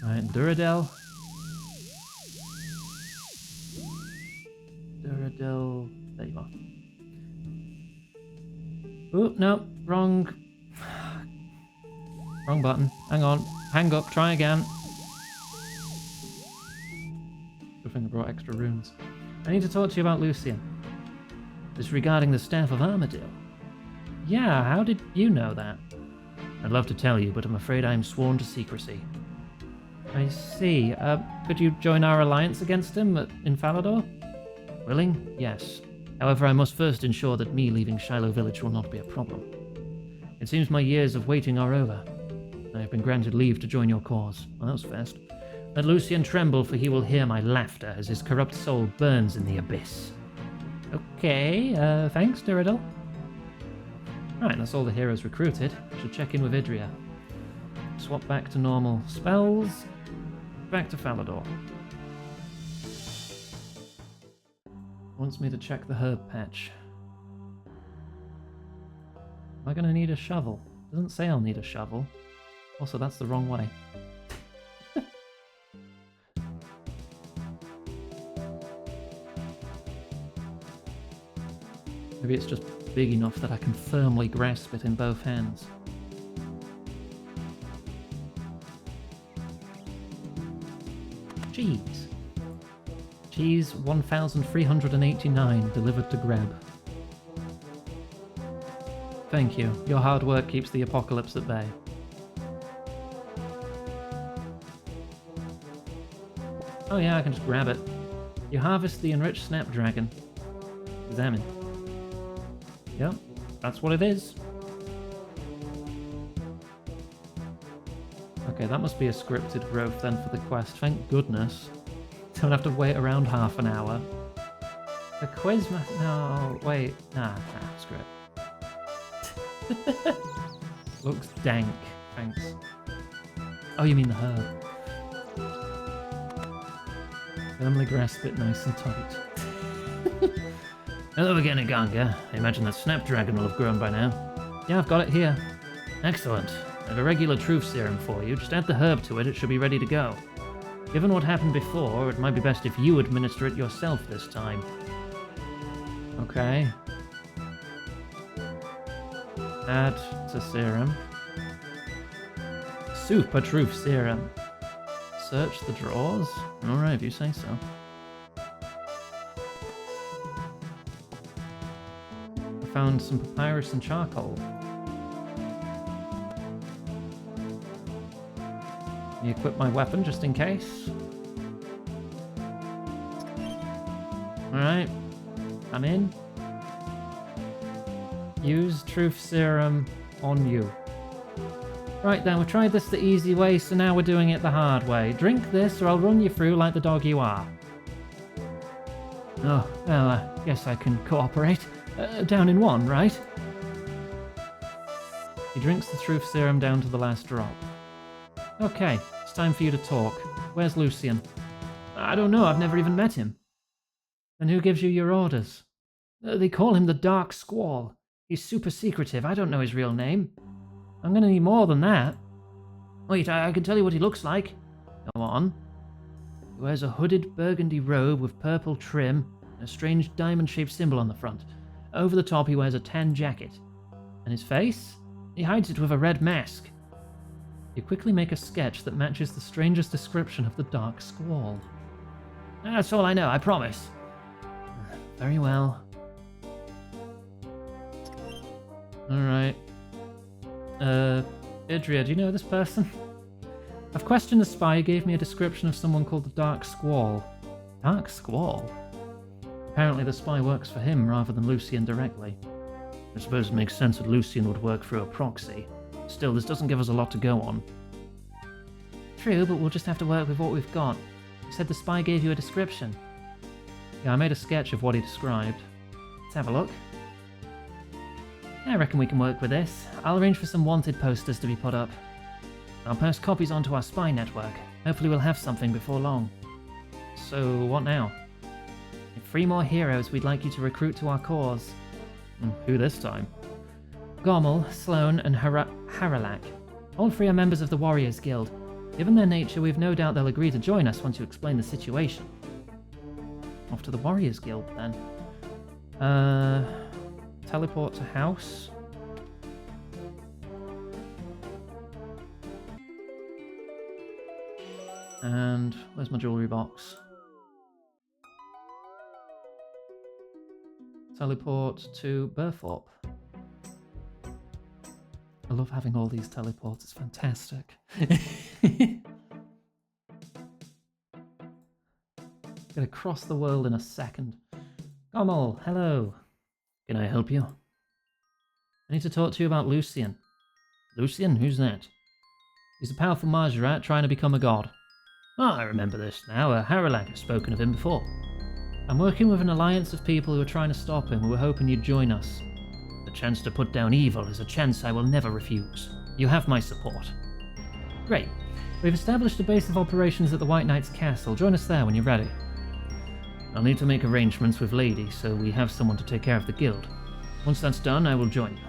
Right, Duradel. Duradel. There you are. Oh, no. Wrong. Wrong button. Hang on. Hang up. Try again. Good thing I brought extra runes. I need to talk to you about Lucian. This regarding the Staff of Armadil. Yeah, how did you know that? I'd love to tell you, but I'm afraid I am sworn to secrecy. I see. Could you join our alliance against him in Falador? Willing? Yes. However, I must first ensure that me leaving Shiloh Village will not be a problem. It seems my years of waiting are over. I have been granted leave to join your cause. Well, that was fast. Let Lucian tremble, for he will hear my laughter as his corrupt soul burns in the abyss. Okay, thanks, Duradel. Right, that's all the heroes recruited. Should check in with Idria. Swap back to normal spells. Back to Falador. Wants me to check the herb patch. Am I going to need a shovel? Doesn't say I'll need a shovel. Also, that's the wrong way. Maybe it's just big enough that I can firmly grasp it in both hands. Cheese. Cheese 1,389 delivered to Grab. Thank you. Your hard work keeps the apocalypse at bay. Oh yeah, I can just grab it. You harvest the enriched snapdragon. Examine. Yep, that's what it is. Okay, that must be a scripted growth then for the quest. Thank goodness. Don't have to wait around half an hour. The quiz no, wait. Nah, screw it. Looks dank, thanks. Oh, you mean the herb. Firmly grasp it nice and tight. Hello again, Iganga. I imagine that snapdragon will have grown by now. Yeah, I've got it here. Excellent. I have a regular truth serum for you. Just add the herb to it, it should be ready to go. Given what happened before, it might be best if you administer it yourself this time. Okay. Add to serum. Super truth serum. Search the drawers. Alright, if you say so. I found some papyrus and charcoal. Let me equip my weapon just in case. Alright. I'm in. Use truth serum on you. Right then, we tried this the easy way, so now we're doing it the hard way. Drink this or I'll run you through like the dog you are. Oh, well, I guess I can cooperate. Down in one, right? He drinks the truth serum down to the last drop. Okay, it's time for you to talk. Where's Lucian? I don't know, I've never even met him. Then who gives you your orders? They call him the Dark Squall. He's super secretive, I don't know his real name. I'm gonna need more than that. Wait, I can tell you what he looks like. Go on. He wears a hooded burgundy robe with purple trim and a strange diamond-shaped symbol on the front. Over the top he wears a tan jacket. And his face? He hides it with a red mask. You quickly make a sketch that matches the stranger's description of the Dark Squall. That's all I know, I promise. Very well. Alright. Idria, do you know this person? I've questioned the spy who gave me a description of someone called the Dark Squall. Dark Squall? Apparently the spy works for him rather than Lucian directly. I suppose it makes sense that Lucian would work through a proxy. Still, this doesn't give us a lot to go on. True, but we'll just have to work with what we've got. You said the spy gave you a description. Yeah, I made a sketch of what he described. Let's have a look. I reckon we can work with this. I'll arrange for some wanted posters to be put up. I'll post copies onto our spy network. Hopefully we'll have something before long. So, what now? 3 more heroes we'd like you to recruit to our cause. Who this time? Gommel, Sloane, and Haralak. All 3 are members of the Warriors Guild. Given their nature, we've no doubt they'll agree to join us once you explain the situation. Off to the Warriors Guild, then. Teleport to house. And where's my jewelry box? Teleport to Burthorpe. I love having all these teleports, it's fantastic. Get across the world in a second. Gommel, hello. Can I help you? I need to talk to you about Lucian. Lucian? Who's that? He's a powerful Marjorat trying to become a god. Oh, I remember this now. Haralak has spoken of him before. I'm working with an alliance of people who are trying to stop him. We were hoping you'd join us. The chance to put down evil is a chance I will never refuse. You have my support. Great. We've established a base of operations at the White Knight's castle. Join us there when you're ready. I'll need to make arrangements with Lady, so we have someone to take care of the guild. Once that's done, I will join you.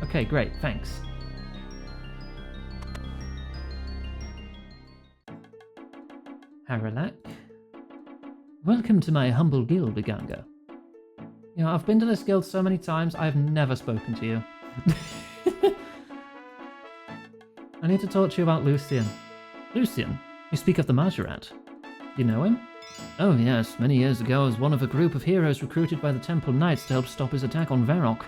Okay, great, thanks. Haralak? Welcome to my humble guild, Iganga. You know, I've been to this guild so many times, I've never spoken to you. I need to talk to you about Lucian. Lucian? You speak of the Majorat. You know him? Oh yes, many years ago I was one of a group of heroes recruited by the Temple Knights to help stop his attack on Varrock.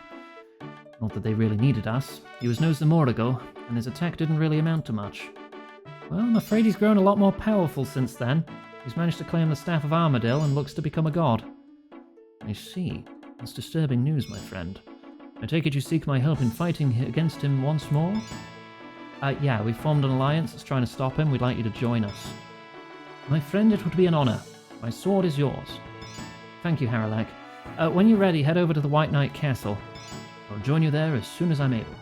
Not that they really needed us. He was no Zamorigo, and his attack didn't really amount to much. Well, I'm afraid he's grown a lot more powerful since then. He's managed to claim the Staff of Armadale and looks to become a god. I see. That's disturbing news, my friend. I take it you seek my help in fighting against him once more? Yeah, we formed an alliance that's trying to stop him. We'd like you to join us. My friend, it would be an honor. My sword is yours. Thank you, Haralak. When you're ready, head over to the White Knight Castle. I'll join you there as soon as I'm able.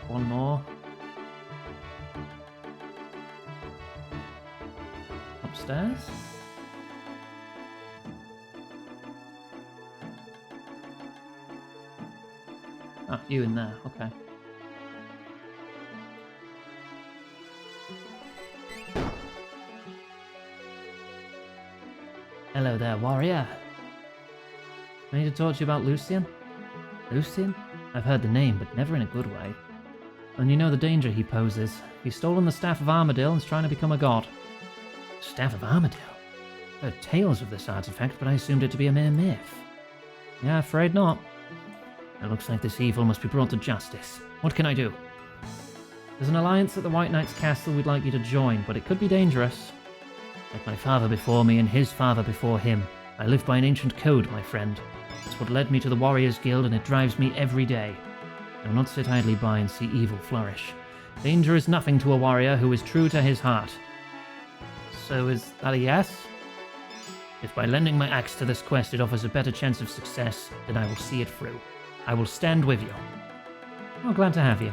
One more. Upstairs? Ah, you in there, okay. Hello there, warrior. I need to talk to you about Lucian. Lucian? I've heard the name, but never in a good way. And you know the danger he poses. He's stolen the Staff of Armadale and is trying to become a god. Staff of Armadale? I've heard tales of this artifact, but I assumed it to be a mere myth. Yeah, afraid not. It looks like this evil must be brought to justice. What can I do? There's an alliance at the White Knight's castle we'd like you to join, but it could be dangerous. Like my father before me and his father before him, I live by an ancient code, my friend. It's what led me to the Warriors Guild, and it drives me every day. I will not sit idly by and see evil flourish. Danger is nothing to a warrior who is true to his heart. So is that a yes? If by lending my axe to this quest it offers a better chance of success, then I will see it through. I will stand with you. Oh, glad to have you.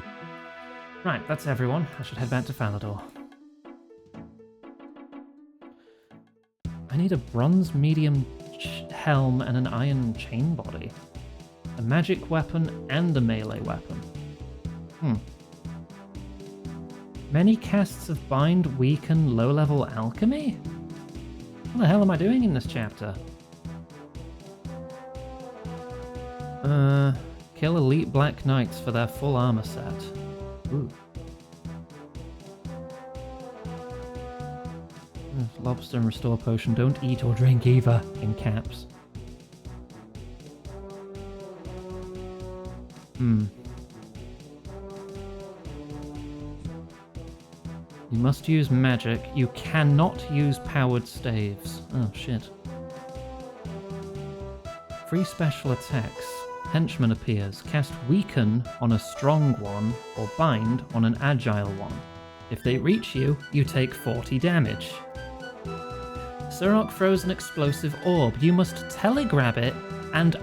Right, that's everyone. I should head back to Falador. I need a bronze medium helm and an iron chain body. A magic weapon and a melee weapon. Many casts of bind weaken low-level alchemy? What the hell am I doing in this chapter? Kill elite black knights for their full armor set. Ooh. Lobster and restore potion. Don't eat or drink either, in caps. You must use magic. You cannot use powered staves. Oh, shit. Free special attacks. Henchman appears. Cast Weaken on a strong one, or Bind on an agile one. If they reach you, you take 40 damage. Surok throws an explosive orb. You must telegrab it and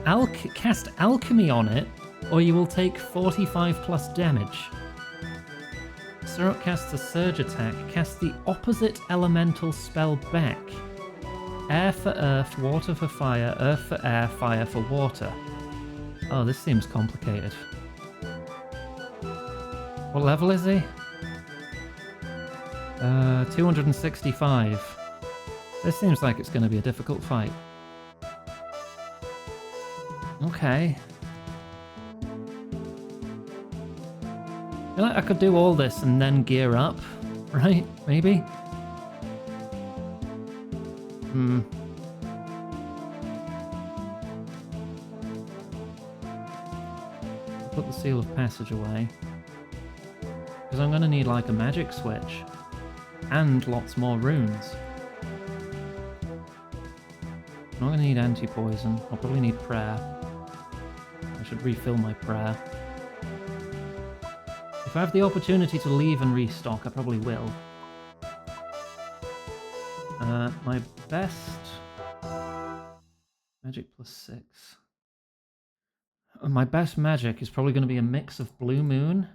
cast Alchemy on it, or you will take 45 plus damage. Surok casts a surge attack. Cast the opposite elemental spell back. Air for earth, water for fire, earth for air, fire for water. Oh, this seems complicated. What level is he? 265. This seems like it's going to be a difficult fight. Okay. I feel like I could do all this and then gear up, right? Maybe? Put the seal of passage away. Because I'm going to need like a magic switch. And lots more runes. I'm not going to need anti-poison. I'll probably need prayer. I should refill my prayer. If I have the opportunity to leave and restock, I probably will. My best... Magic plus 6. My best magic is probably going to be a mix of Blue Moon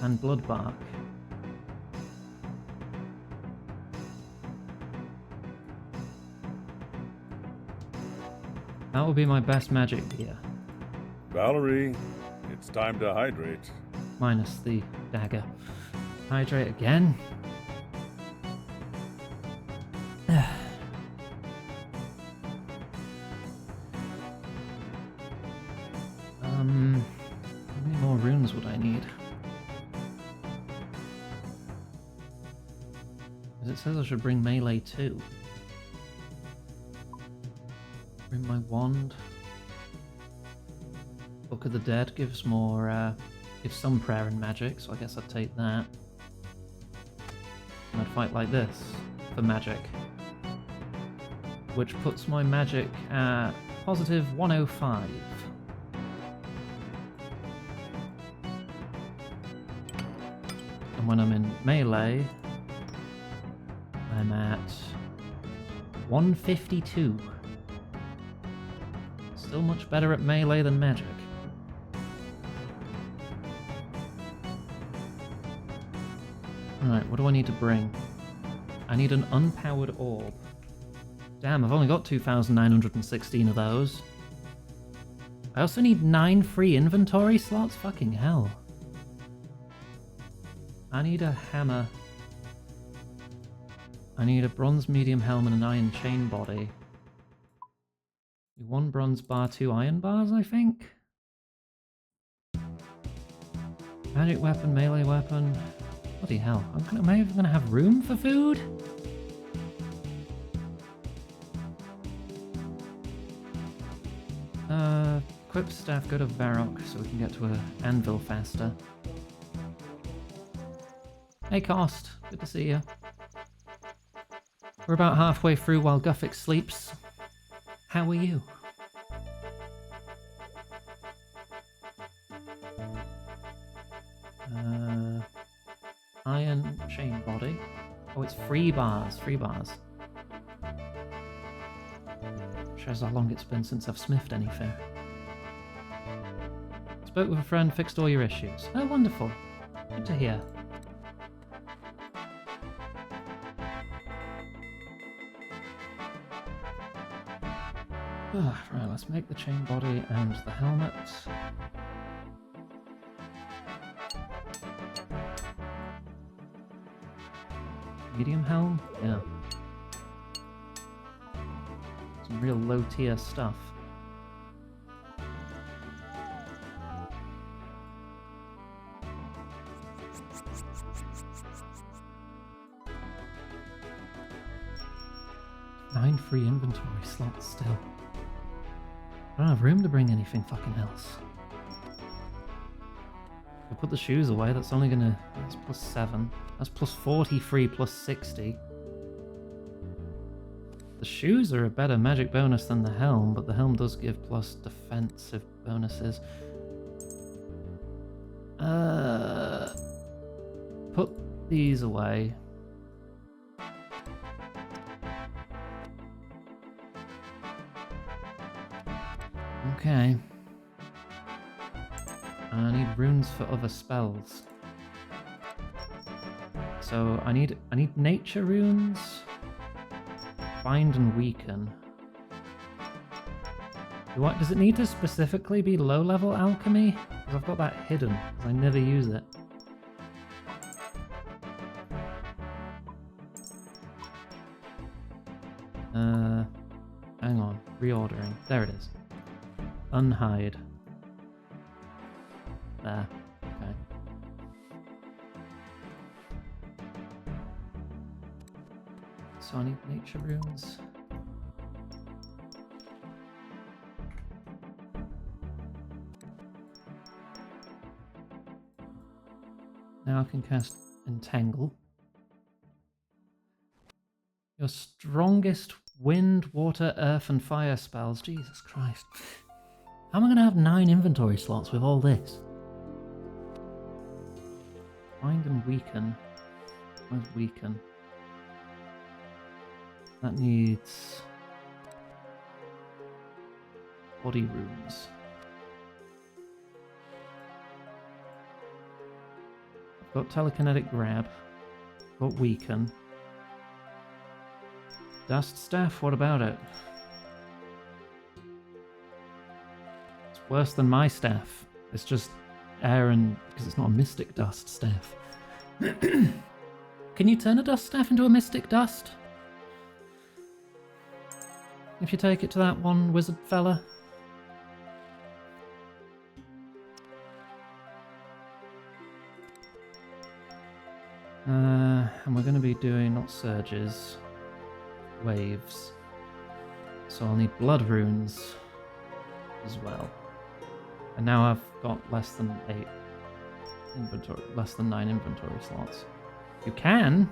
and Bloodbark. That will be my best magic here. Valerie, it's time to hydrate. Minus the dagger. Hydrate again. runes would I need? Because it says I should bring melee too. Bring my wand. Book of the Dead gives more, gives some prayer and magic, so I guess I'd take that. And I'd fight like this for magic. Which puts my magic at positive 105. And when I'm in melee, I'm at 152. Still much better at melee than magic. Alright, what do I need to bring? I need an unpowered orb. Damn, I've only got 2,916 of those. I also need 9 free inventory slots? Fucking hell. I need a hammer. I need a bronze medium helm and an iron chain body. 1 bronze bar, 2 iron bars, I think? Magic weapon, melee weapon. Bloody hell. Am I even going to have room for food? Equip staff, go to Varrock so we can get to an anvil faster. Hey Cost, good to see you. We're about halfway through while Guffix sleeps. How are you? Iron chain body. Oh, it's 3 bars, 3 bars. Shows how long it's been since I've smithed anything. Spoke with a friend, fixed all your issues. Oh, wonderful. Good to hear. Right, let's make the chain body and the helmet. Medium helm? Yeah. Some real low tier stuff. Nine free inventory slots still. I don't have room to bring anything fucking else. If I put the shoes away, that's only gonna... That's plus 7. That's plus 43 plus 60. The shoes are a better magic bonus than the helm, but the helm does give plus defensive bonuses. Put these away. Okay. I need runes for other spells. So I need nature runes. Bind and weaken. Does it need to specifically be low level alchemy? Because I've got that hidden, because I never use it. Hang on, reordering. There it is. Unhide. There. Okay. So I need nature runes. Now I can cast Entangle. Your strongest wind, water, earth, and fire spells. Jesus Christ. How am I going to have 9 inventory slots with all this? Bind and weaken. Where's weaken? That needs body runes. I've got telekinetic grab. Got weaken. Dust staff, what about it? It's worse than my staff. It's just air and... because it's not a mystic dust staff. Can you turn a dust staff into a mystic dust? If you take it to that one wizard fella. And we're going to be doing not surges, waves. So I'll need blood runes as well. And now I've got less than 8 inventory, less than 9 inventory slots. You can.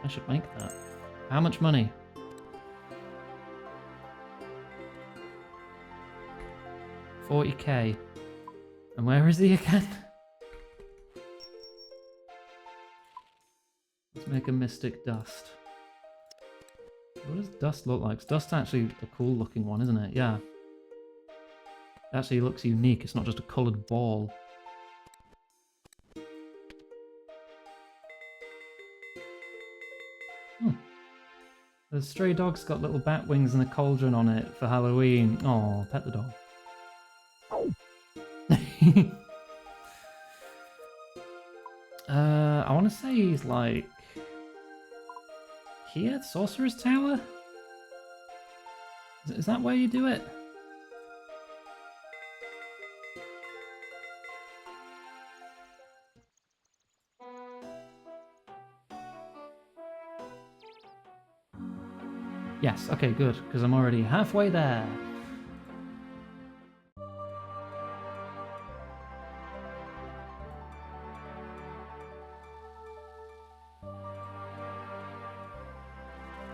I should make that. How much money? $40k. And where is he again? Let's make a mystic dust. What does dust look like? Dust's actually a cool looking one, isn't it? Yeah. It actually looks unique. It's not just a coloured ball. The stray dog's got little bat wings and a cauldron on it for Halloween. Oh, pet the dog. I want to say he's like here, Sorcerer's Tower. Is that where you do it? Yes, okay, good, because I'm already halfway there.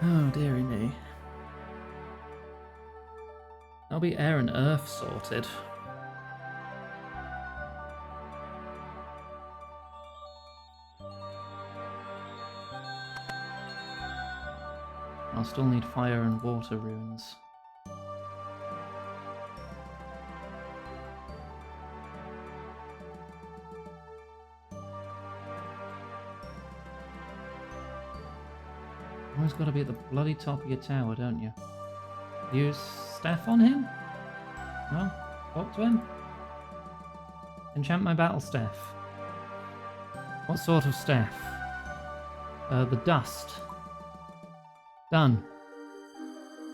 Oh, dearie me. I'll be air and earth sorted. I'll still need fire and water runes. Always got to be at the bloody top of your tower, don't you? Use staff on him? No? Talk to him? Enchant my battle staff. What sort of staff? The dust. Done.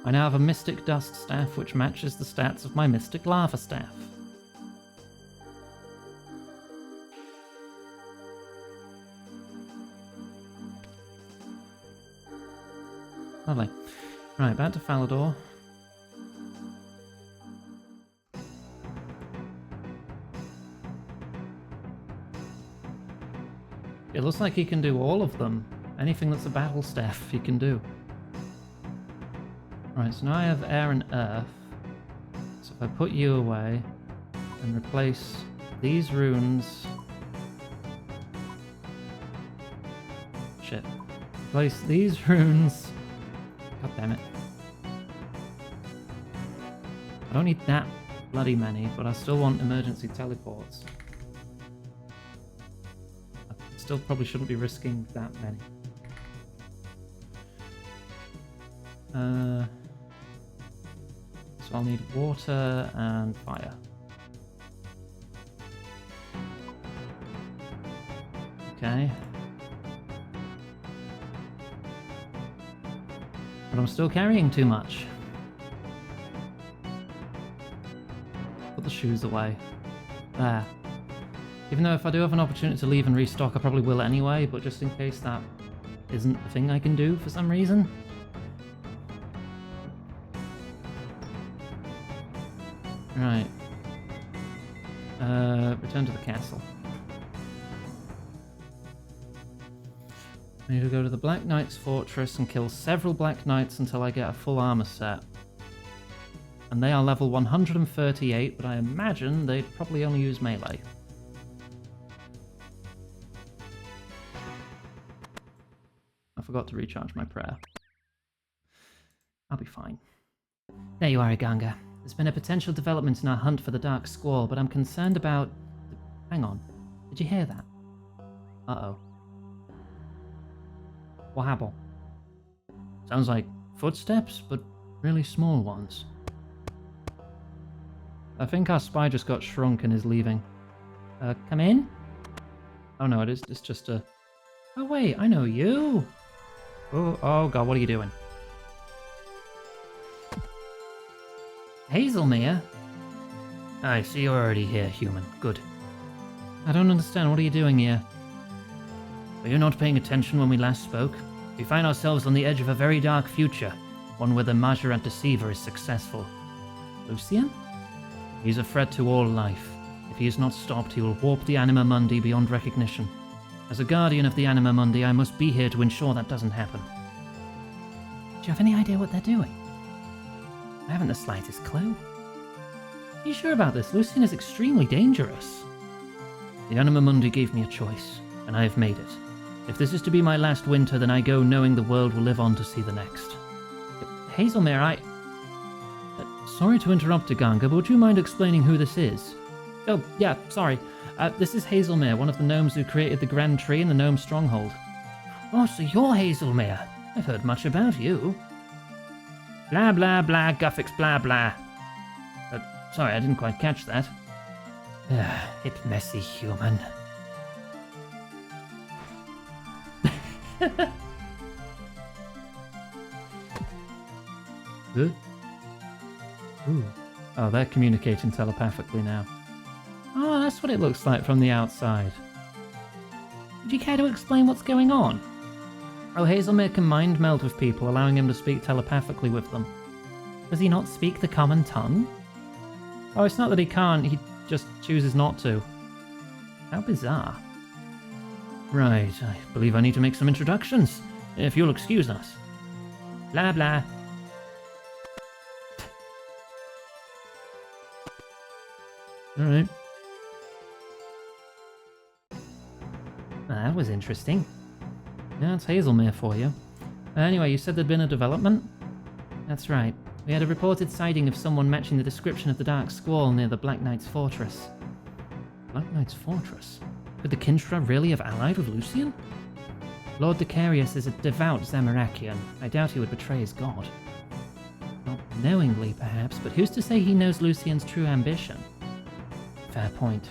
I now have a mystic dust staff which matches the stats of my mystic lava staff. Lovely. Right, back to Falador. It looks like he can do all of them. Anything that's a battle staff, he can do. Right, so now I have air and earth. So if I put you away and replace these runes... Shit. Replace these runes... God damn it. I don't need that bloody many, but I still want emergency teleports. I still probably shouldn't be risking that many. So I'll need water and fire. Okay. But I'm still carrying too much. Put the shoes away. There. Even though if I do have an opportunity to leave and restock, I probably will anyway, but just in case that isn't a thing I can do for some reason. Right. Return to the castle. I need to go to the Black Knight's fortress and kill several Black Knights until I get a full armor set. And they are level 138, but I imagine they'd probably only use melee. I forgot to recharge my prayer. I'll be fine. There you are, Iganga. There's been a potential development in our hunt for the Dark Squall, but I'm concerned about... Hang on. Did you hear that? Uh-oh. What happened? Sounds like footsteps, but really small ones. I think our spy just got shrunk and is leaving. Come in? Oh no, it's just a... Oh wait, I know you! Oh god, what are you doing? Hazelmere? I see you're already here, human. Good. I don't understand, what are you doing here? Were you not paying attention when we last spoke? We find ourselves on the edge of a very dark future, one where the Majorat Deceiver is successful. Lucian? He's a threat to all life. If he is not stopped, he will warp the Anima Mundi beyond recognition. As a guardian of the Anima Mundi, I must be here to ensure that doesn't happen. Do you have any idea what they're doing? I haven't the slightest clue. Are you sure about this? Lucian is extremely dangerous. The Anima Mundi gave me a choice, and I have made it. If this is to be my last winter, then I go knowing the world will live on to see the next. Hazelmere, Sorry to interrupt, Ganga, but would you mind explaining who this is? Oh, yeah, sorry. This is Hazelmere, one of the gnomes who created the Grand Tree and the Gnome Stronghold. Oh, so you're Hazelmere. I've heard much about you. Blah, blah, blah, Guffix, blah, blah. Sorry, I didn't quite catch that. Hip messy human. Good. Ooh. Oh, they're communicating telepathically now. Oh, that's what it looks like from the outside. Would you care to explain what's going on? Oh, Hazelmere can mind meld with people, allowing him to speak telepathically with them. Does he not speak the common tongue? Oh, it's not that he can't, he just chooses not to. How bizarre. Right, I believe I need to make some introductions, if you'll excuse us. Blah, blah. Alright. That was interesting. Yeah, it's Hazelmere for you. Anyway, you said there'd been a development? That's right. We had a reported sighting of someone matching the description of the Dark Squall near the Black Knight's fortress. Black Knight's fortress? Could the Kinstra really have allied with Lucian? Lord Decarius is a devout Zamorakian. I doubt he would betray his god. Not knowingly, perhaps, but who's to say he knows Lucian's true ambition? Fair point.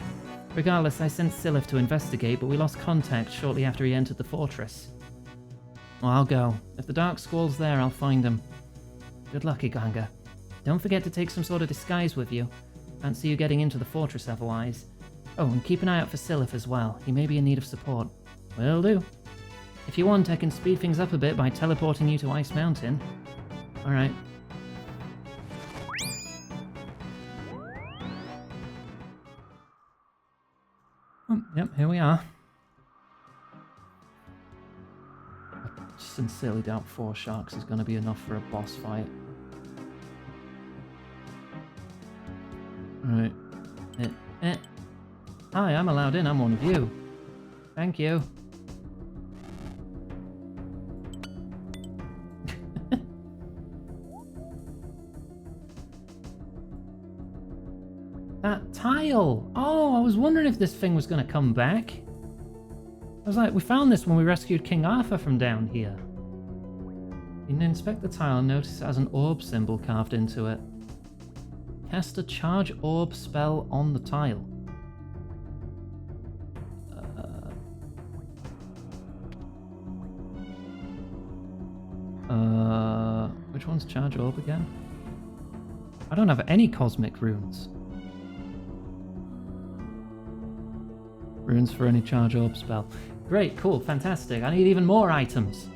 Regardless, I sent Silith to investigate, but we lost contact shortly after he entered the fortress. Well, I'll go. If the Dark Squall's there, I'll find him. Good luck, Iganga. Don't forget to take some sort of disguise with you. Fancy you getting into the fortress otherwise. Oh, and keep an eye out for Silith as well. He may be in need of support. Will do. If you want, I can speed things up a bit by teleporting you to Ice Mountain. Alright. Oh, yep, here we are. I sincerely doubt 4 sharks is going to be enough for a boss fight. Alright. Hi, I'm allowed in, I'm one of you. Thank you. That tile! Oh, I was wondering if this thing was going to come back. I was like, we found this when we rescued King Arthur from down here. You can inspect the tile and notice it has an orb symbol carved into it. Cast a charge orb spell on the tile. Which one's charge orb again? I don't have any cosmic runes. Runes for any charge orb spell. Great, cool, fantastic. I need even more items.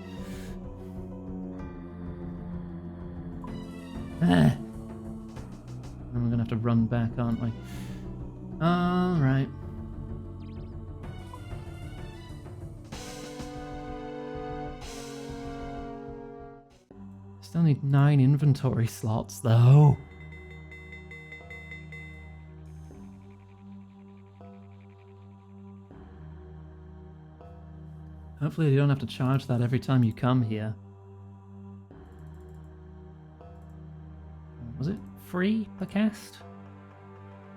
And we're gonna have to run back, aren't we? Alright. Still need 9 inventory slots, though. Hopefully you don't have to charge that every time you come here. Was it free per cast?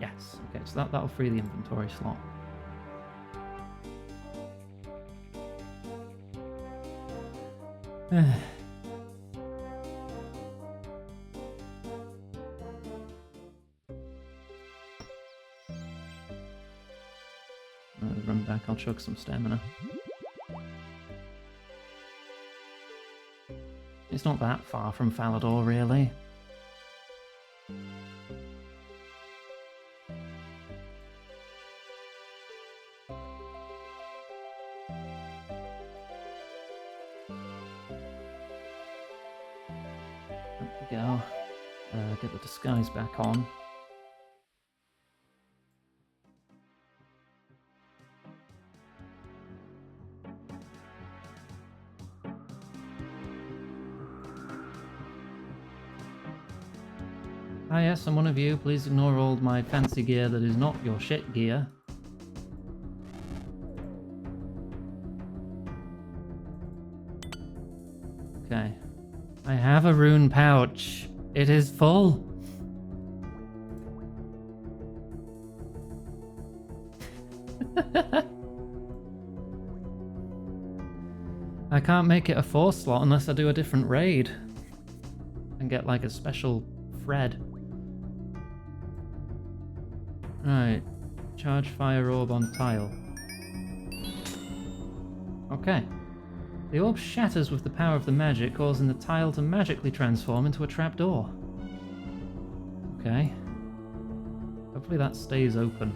Yes. Okay, so that'll free the inventory slot. Run back, I'll chug some stamina. It's not that far from Falador, really. we go. Get the disguise back on. Ah yes, I'm one of you. Please ignore all my fancy gear that is not your shit gear. Okay. I have a rune pouch. It is full. I can't make it a 4 slot unless I do a different raid and get like a special thread. Right, charge fire orb on tile. Okay. The orb shatters with the power of the magic, causing the tile to magically transform into a trapdoor. Okay. Hopefully that stays open.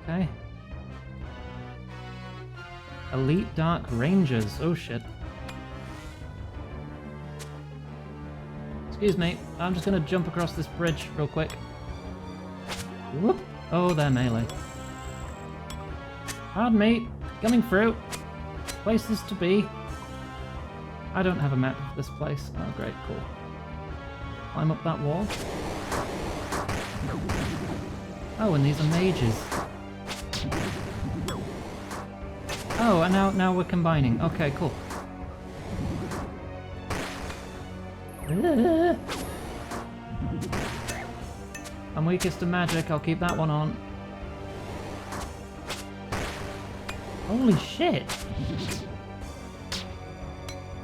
Okay. Elite Dark Rangers. Oh shit. Excuse me, I'm just gonna jump across this bridge real quick. Whoop. Oh, they're melee. Pardon me, coming through. Places to be. I don't have a map of this place. Oh, great, cool. Climb up that wall. Oh, and these are mages. Oh, and now we're combining. Okay, cool. I'm weakest to magic, I'll keep that one on. Holy shit!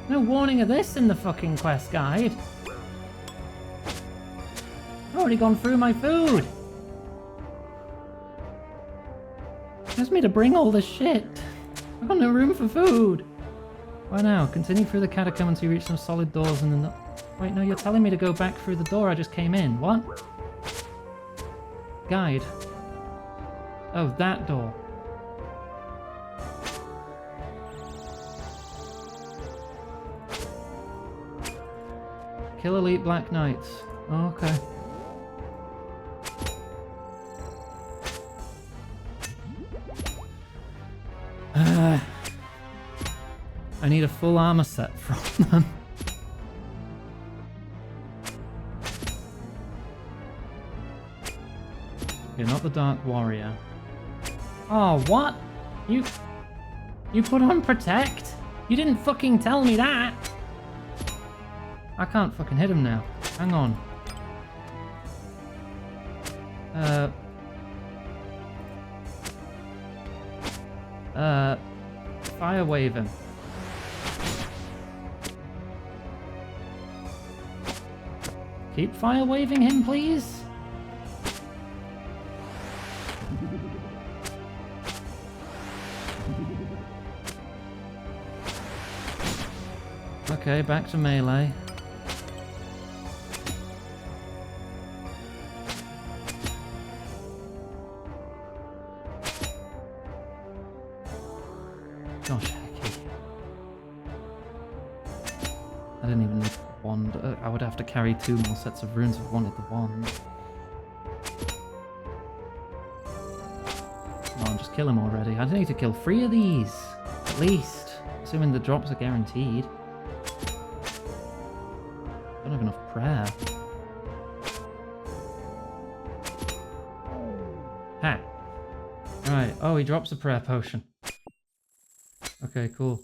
No warning of this in the fucking quest guide. I've already gone through my food! It asked me to bring all this shit. I've got no room for food! Why now? Continue through the catacomb until you reach some solid doors and then... Wait, no, you're telling me to go back through the door I just came in. What? Guide. Oh, that door. Kill elite black knights. Oh, okay. I need a full armor set from them. You're not the Dark Warrior. Oh, what? You put on Protect? You didn't fucking tell me that! I can't fucking hit him now. Hang on. Fire wave him. Keep fire waving him, please? Okay, back to melee. Gosh, hecky. I didn't even need the wand. I would have to carry 2 more sets of runes if I wanted the wand. Come on, just kill him already. I need to kill 3 of these, at least. Assuming the drops are guaranteed. Don't have enough prayer. Ha! Right, oh, he drops a prayer potion. Okay, cool.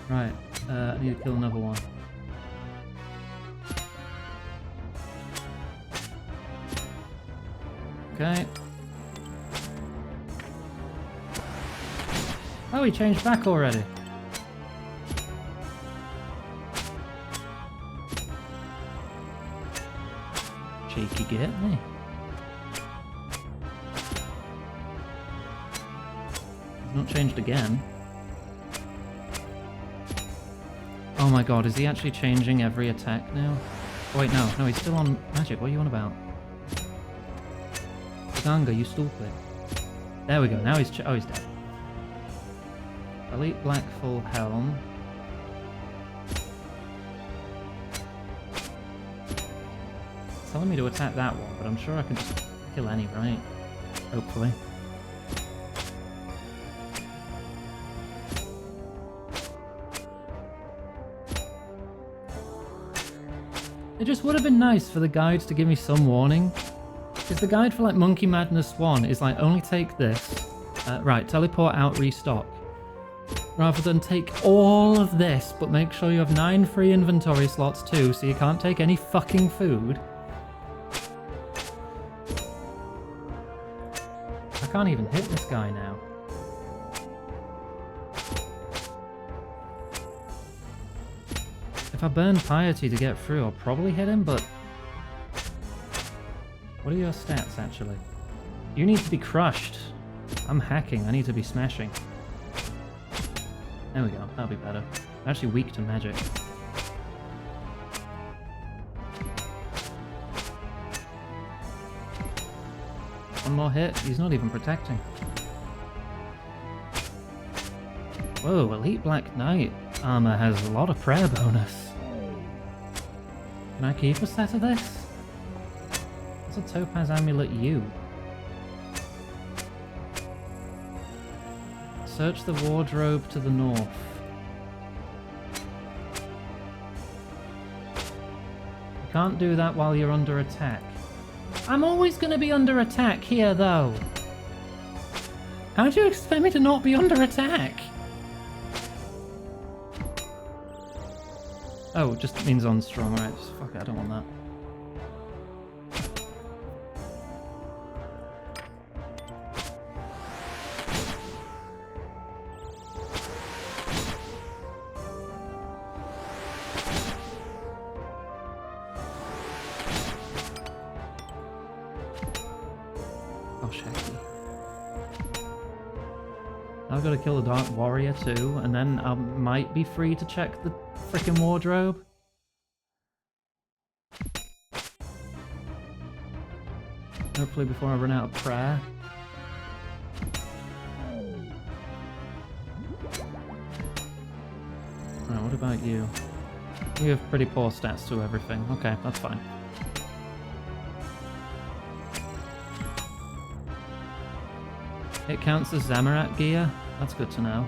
Right, I need to kill another one. Okay. Oh, he changed back already. Cheeky git, me. He's not changed again. Oh my god, is he actually changing every attack now? Oh wait, no, he's still on magic. What are you on about? Ganga, you stupid. There we go, now he's oh, he's dead. Elite Black Full Helm. It's telling me to attack that one, but I'm sure I can just kill any, right? Hopefully. It just would have been nice for the guides to give me some warning. Because the guide for like Monkey Madness 1 is like, only take this. Right, teleport out, restock. Rather than take all of this, but make sure you have 9 free inventory slots too, so you can't take any fucking food. I can't even hit this guy now. If I burn Piety to get through, I'll probably hit him, but... What are your stats, actually? You need to be crushed. I'm hacking, I need to be smashing. There we go, that'll be better. I'm actually weak to magic. One more hit, he's not even protecting. Whoa, Elite Black Knight armor has a lot of prayer bonus. Can I keep a set of this? What's a Topaz Amulet U? Search the wardrobe to the north. You can't do that while you're under attack. I'm always going to be under attack here, though. How do you expect me to not be under attack? Oh, it just means on strong, right? Fuck it, I don't want that. Oh, shaky. I've got to kill the Dark Warrior too, and then I might be free to check the frickin' wardrobe. Hopefully before I run out of prayer. Right, what about you? You have pretty poor stats to everything. Okay, that's fine. It counts as Zamorak gear? That's good to know.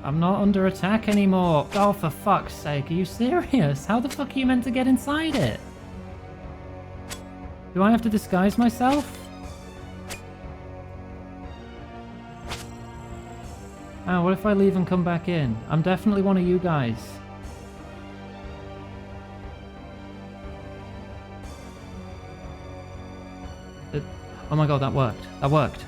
I'm not under attack anymore. Oh, for fuck's sake, are you serious? How the fuck are you meant to get inside it? Do I have to disguise myself? Oh, what if I leave and come back in? I'm definitely one of you guys. Oh my god, that worked. That worked.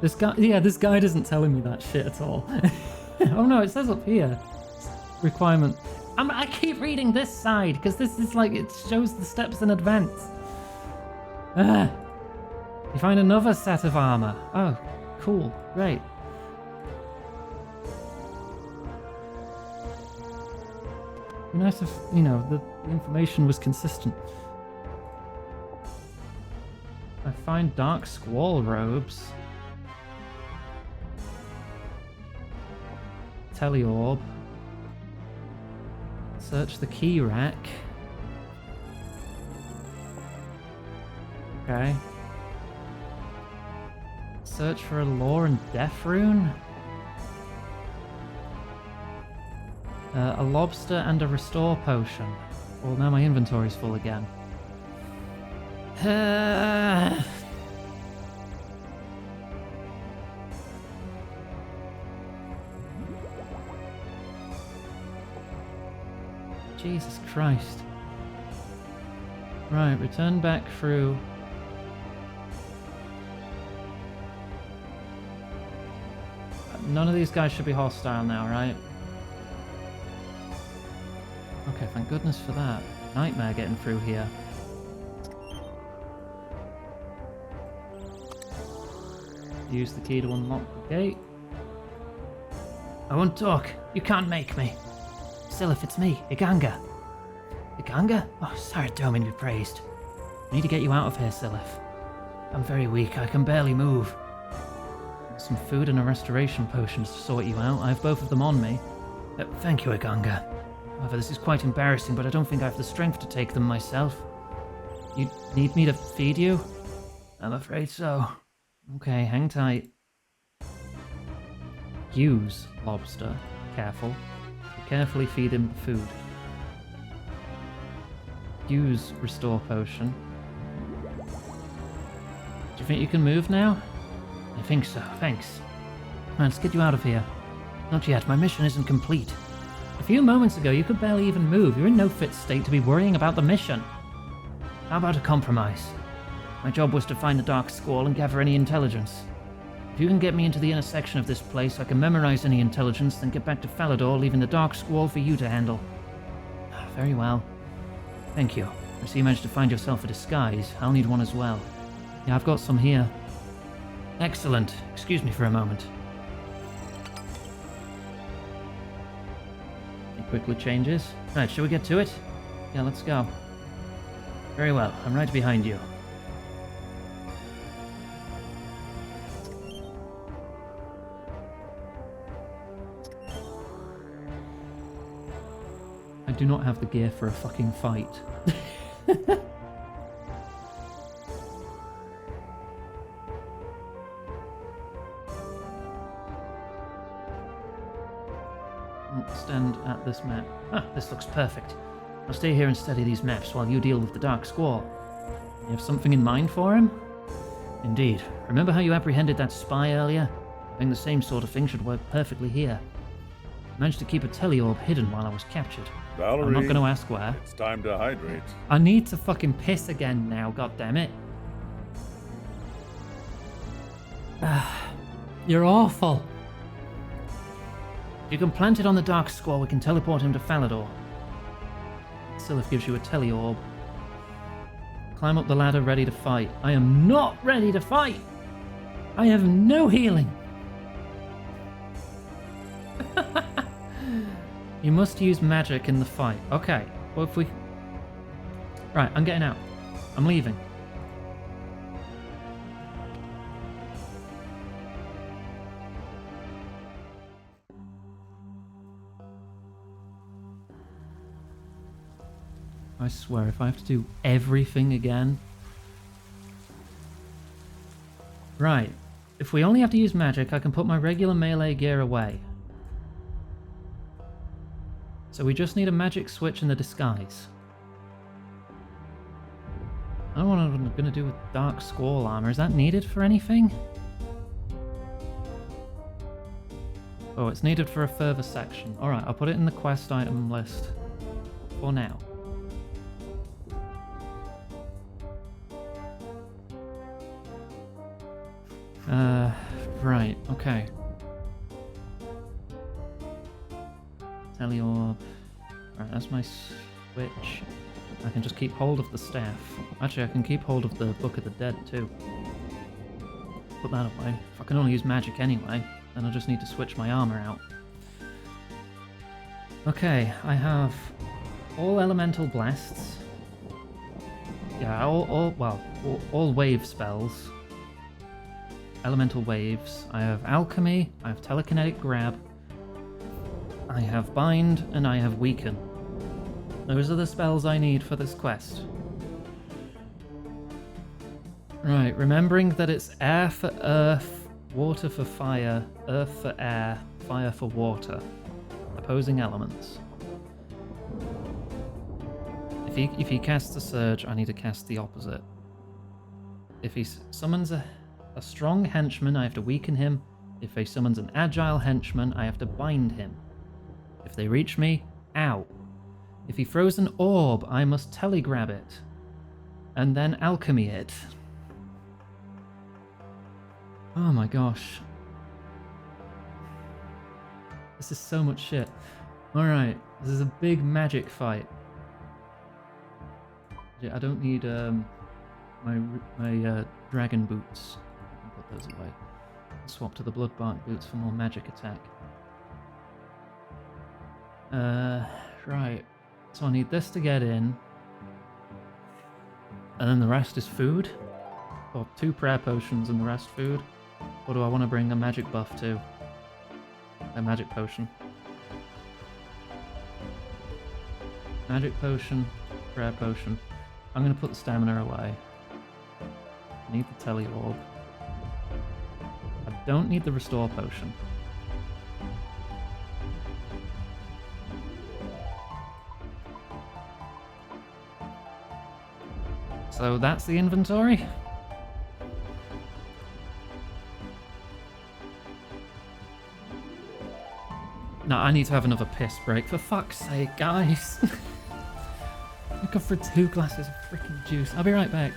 This guy, yeah, this guide isn't telling me that shit at all. Oh no, it says up here. Requirement. I keep reading this side, because this is like, it shows the steps in advance. Ah. You find another set of armor. Oh, cool. Great. Be nice if, you know, the information was consistent. I find Dark Squall robes. Teleorb. Search the key rack. Okay. Search for a lore and death rune. A lobster and a restore potion. Well, now my inventory's full again. Jesus Christ. Right, return back through. None of these guys should be hostile now, right? Okay, thank goodness for that. Nightmare getting through here. Use the key to unlock the gate. I won't talk. You can't make me. Siliph, it's me, Iganga. Iganga? Oh, Saradomin be praised. I need to get you out of here, Siliph. I'm very weak. I can barely move. Some food and a restoration potion to sort you out. I have both of them on me. Thank you, Iganga. However, this is quite embarrassing, but I don't think I have the strength to take them myself. You need me to feed you? I'm afraid so. Okay, hang tight. Use lobster. Careful. Carefully feed him food. Use restore potion. Do you think you can move now? I think so, thanks. Come on, let's get you out of here. Not yet, my mission isn't complete. A few moments ago, you could barely even move. You're in no fit state to be worrying about the mission. How about a compromise? My job was to find the Dark Squall and gather any intelligence. If you can get me into the inner section of this place, I can memorize any intelligence, then get back to Falador, leaving the Dark Squall for you to handle. Very well. Thank you. I see you managed to find yourself a disguise. I'll need one as well. Yeah, I've got some here. Excellent. Excuse me for a moment. It quickly changes. Right, shall we get to it? Yeah, let's go. Very well. I'm right behind you. I do not have the gear for a fucking fight. Stand at this map. Ah, this looks perfect. I'll stay here and study these maps while you deal with the Dark Squall. You have something in mind for him? Indeed. Remember how you apprehended that spy earlier? I think the same sort of thing should work perfectly here. I managed to keep a teleorb hidden while I was captured. Valerie, I'm not going to ask where. it's time to hydrate. I need to fucking piss again now, goddammit. You're awful. If you can plant it on the Dark Squall, we can teleport him to Falador. Siliph gives you a teleorb. Climb up the ladder ready to fight. I am not ready to fight! I have no healing! You must use magic in the fight. Okay, well if we... Right, I'm getting out. I'm leaving. I swear, if I have to do everything again... Right. If we only have to use magic, I can put my regular melee gear away. So we just need a magic switch and the disguise. I don't know what I'm going to do with Dark Squall armor. Is that needed for anything? Oh, it's needed for a further section. Alright, I'll put it in the quest item list. For now. Right, okay. Teleorb. Right, that's my switch. I can just keep hold of the staff. Actually, I can keep hold of the Book of the Dead too. Put that away. If I can only use magic anyway, then I just need to switch my armor out. Okay, I have all elemental blasts. Yeah, all wave spells. Elemental waves. I have alchemy, I have telekinetic grab, I have bind, and I have weaken. Those are the spells I need for this quest. Right, remembering that it's air for earth, water for fire, earth for air, fire for water. Opposing elements. If he casts a surge, I need to cast the opposite. If he summons a strong henchman, I have to weaken him. If he summons an agile henchman, I have to bind him. If they reach me, ow. If he throws an orb, I must telegrab it. And then alchemy it. Oh my gosh. This is so much shit. Alright, this is a big magic fight. I don't need my dragon boots. I can put those away. Swap to the bloodbark boots for more magic attack. Right. So I need this to get in. And then the rest is food? Or 2 prayer potions and the rest food? Or do I want to bring a magic buff to? A magic potion. Magic potion, prayer potion. I'm going to put the stamina away. I need the telly orb. I don't need the restore potion. So that's the inventory. No, I need to have another piss break. For fuck's sake, guys. I go for 2 glasses of freaking juice. I'll be right back.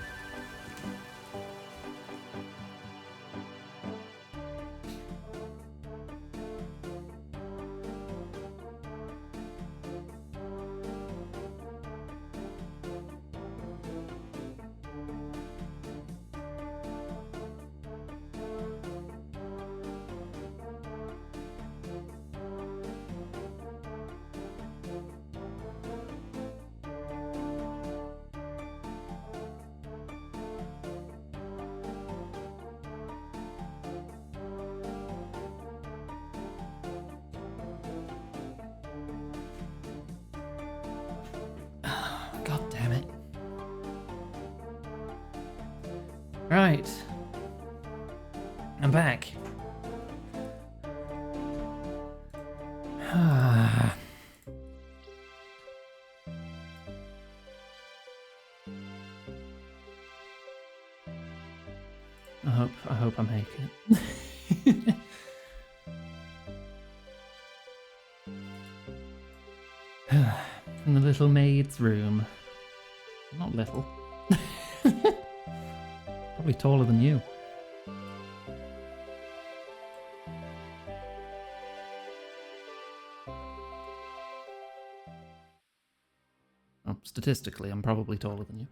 God damn it. Right. I'm back. I hope I make it. In the little maid's room. Not little. Probably taller than you. Well, statistically, I'm probably taller than you.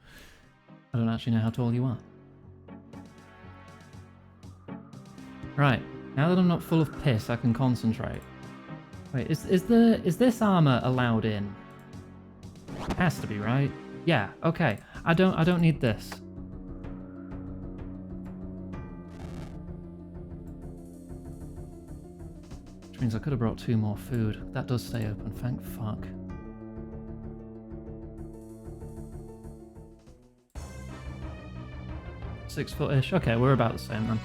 I don't actually know how tall you are. Right, now that I'm not full of piss, I can concentrate. Wait, is this armor allowed in? Has to be, right? Yeah, okay. I don't need this. Which means I could have brought 2 more food. That does stay open, thank fuck. Six foot-ish. Okay, we're about the same then.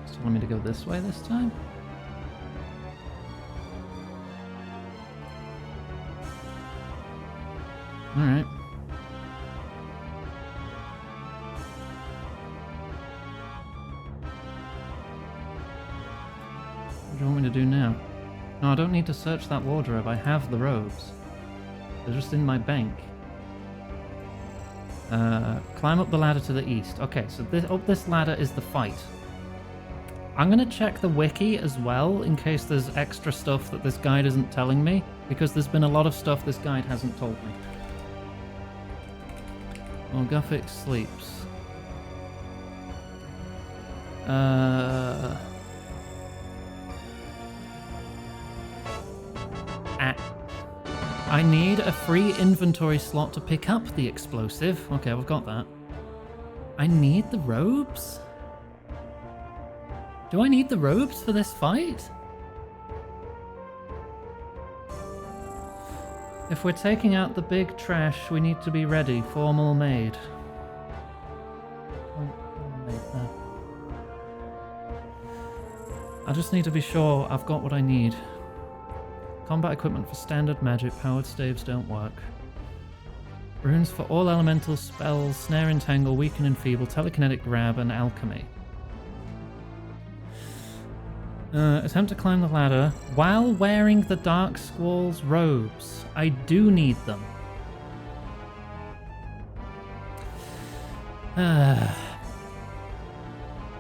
So you want me to go this way this time? Alright. What do you want me to do now? No, I don't need to search that wardrobe. I have the robes. They're just in my bank. Climb up the ladder to the east. Okay, so up this ladder is the fight. I'm going to check the wiki as well, in case there's extra stuff that this guide isn't telling me, because there's been a lot of stuff this guide hasn't told me. Well, Guffick sleeps. I need a free inventory slot to pick up the explosive. Okay, we've got that. I need the robes? Do I need the robes for this fight? If we're taking out the big trash, we need to be ready. Formal maid. I just need to be sure I've got what I need. Combat equipment for standard magic. Powered staves don't work. Runes for all elemental spells. Snare, entangle, weaken, enfeeble, telekinetic grab, and alchemy. Attempt to climb the ladder while wearing the Dark Squall's robes. I do need them.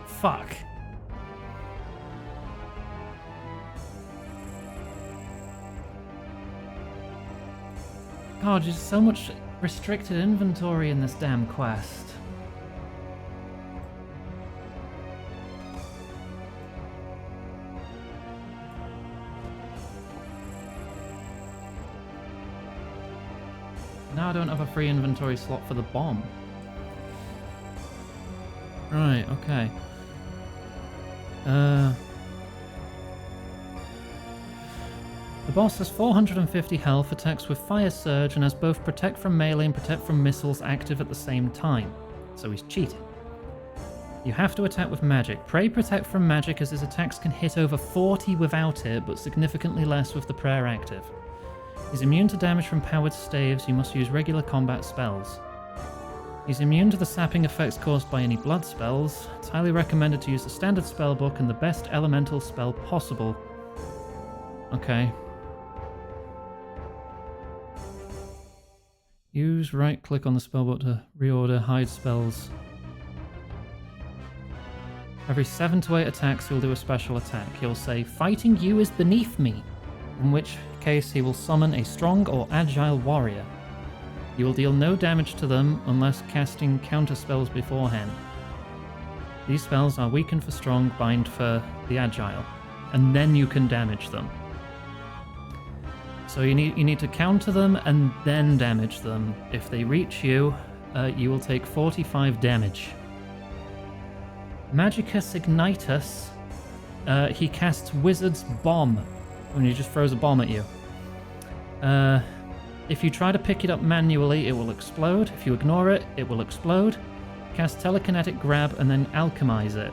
Fuck. God, there's so much restricted inventory in this damn quest. Now I don't have a free inventory slot for the bomb. Right, okay. The boss has 450 health, attacks with Fire Surge, and has both Protect from Melee and Protect from Missiles active at the same time. So he's cheating. You have to attack with magic. Pray Protect from Magic as his attacks can hit over 40 without it, but significantly less with the prayer active. He's immune to damage from powered staves. You must use regular combat spells. He's immune to the sapping effects caused by any blood spells. It's highly recommended to use the standard spellbook and the best elemental spell possible. Okay. Use right-click on the spellbook to reorder hide spells. Every 7 to 8 attacks, he'll do a special attack. He'll say, "Fighting you is beneath me," in which case he will summon a strong or agile warrior. You will deal no damage to them unless casting counter spells beforehand. These spells are weaken for strong, bind for the agile, and then you can damage them. So you need to counter them and then damage them. If they reach you, you will take 45 damage. Magicus Ignitus, he casts Wizard's Bomb when he just throws a bomb at you. If you try to pick it up manually, it will explode. If you ignore it, it will explode. Cast Telekinetic Grab and then alchemize it.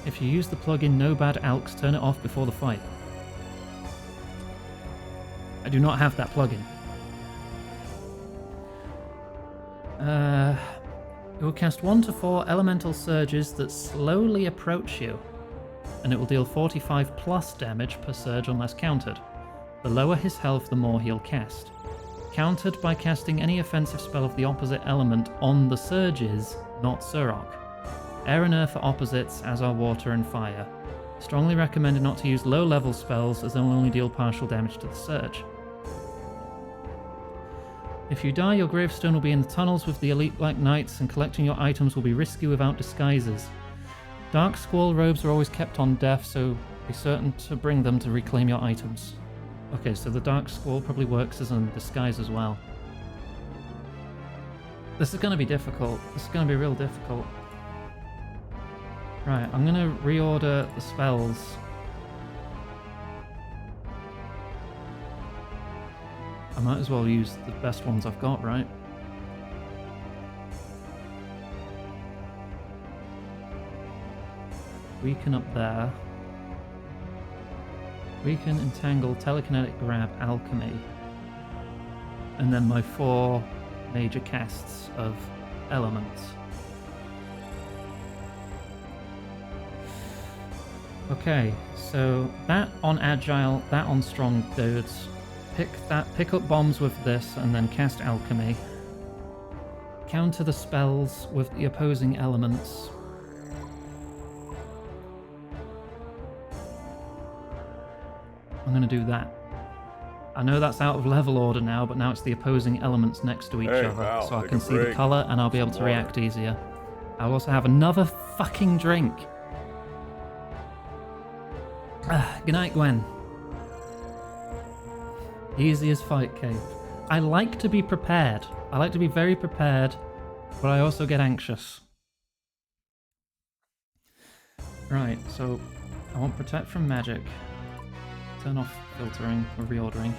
If you use the plugin No Bad Alks, turn it off before the fight. I do not have that plugin. It will cast 1 to 4 elemental surges that slowly approach you, and it will deal 45 plus damage per surge unless countered. The lower his health, the more he'll cast. Countered by casting any offensive spell of the opposite element on the surges, not Surok. Air and earth are opposites, as are water and fire. Strongly recommended not to use low-level spells, as they'll only deal partial damage to the surge. If you die, your gravestone will be in the tunnels with the elite Black Knights, and collecting your items will be risky without disguises. Dark Squall robes are always kept on death, so be certain to bring them to reclaim your items. Okay, so the Dark Squall probably works as a disguise as well. This is going to be difficult. This is going to be real difficult. Right, I'm going to reorder the spells. I might as well use the best ones I've got, right? Weaken up there. Weaken, Entangle, Telekinetic Grab, Alchemy. And then my 4 major casts of elements. Okay, so that on Agile, that on Strong Dudes. Pick up bombs with this, and then cast Alchemy. Counter the spells with the opposing elements. I'm going to do that. I know that's out of level order now, but now it's the opposing elements next to each other, Val, so I take can a see the break. colour and I'll be able to react easier. I'll also have another fucking drink. Good night, Gwen. Easiest fight, Cave. I like to be prepared. I like to be very prepared, but I also get anxious. Right, so I want Protect from Magic. Turn off filtering or reordering.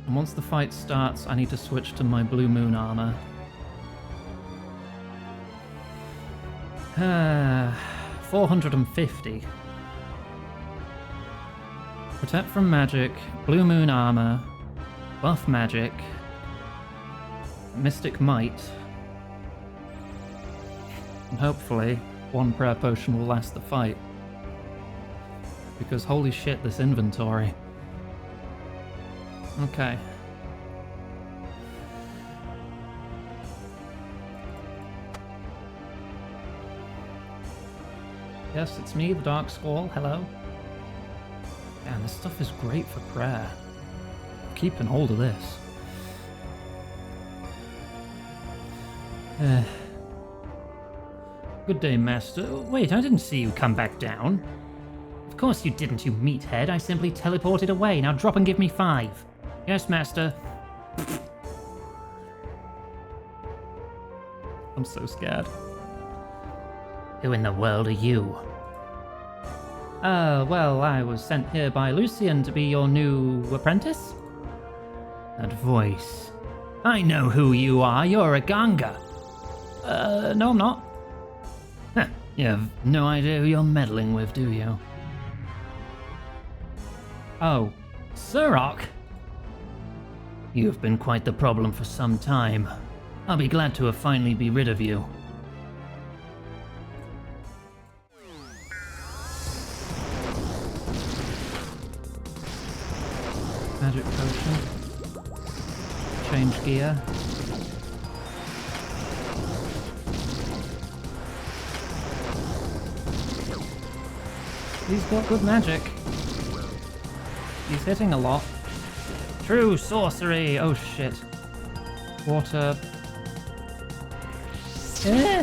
And once the fight starts, I need to switch to my Blue Moon armor. 450. Protect from Magic, Blue Moon armor, Buff Magic, Mystic Might, and hopefully 1 prayer potion will last the fight. Because holy shit, this inventory. Okay. Yes, it's me, the Dark Squall. Hello. Man, this stuff is great for prayer. Keeping hold of this. Good day, Master. Wait, I didn't see you come back down. Of course you didn't, you meathead. I simply teleported away. Now drop and give me 5. Yes, master. I'm so scared. Who in the world are you? Well, I was sent here by Lucian to be your new apprentice. That voice. I know who you are. You're a Ganga. No, I'm not. Huh. You have no idea who you're meddling with, do you? Oh. Surok? You've been quite the problem for some time. I'll be glad to have finally be rid of you. Magic potion. Change gear. He's got good magic. He's hitting a lot. True sorcery! Oh shit. Water. Eh!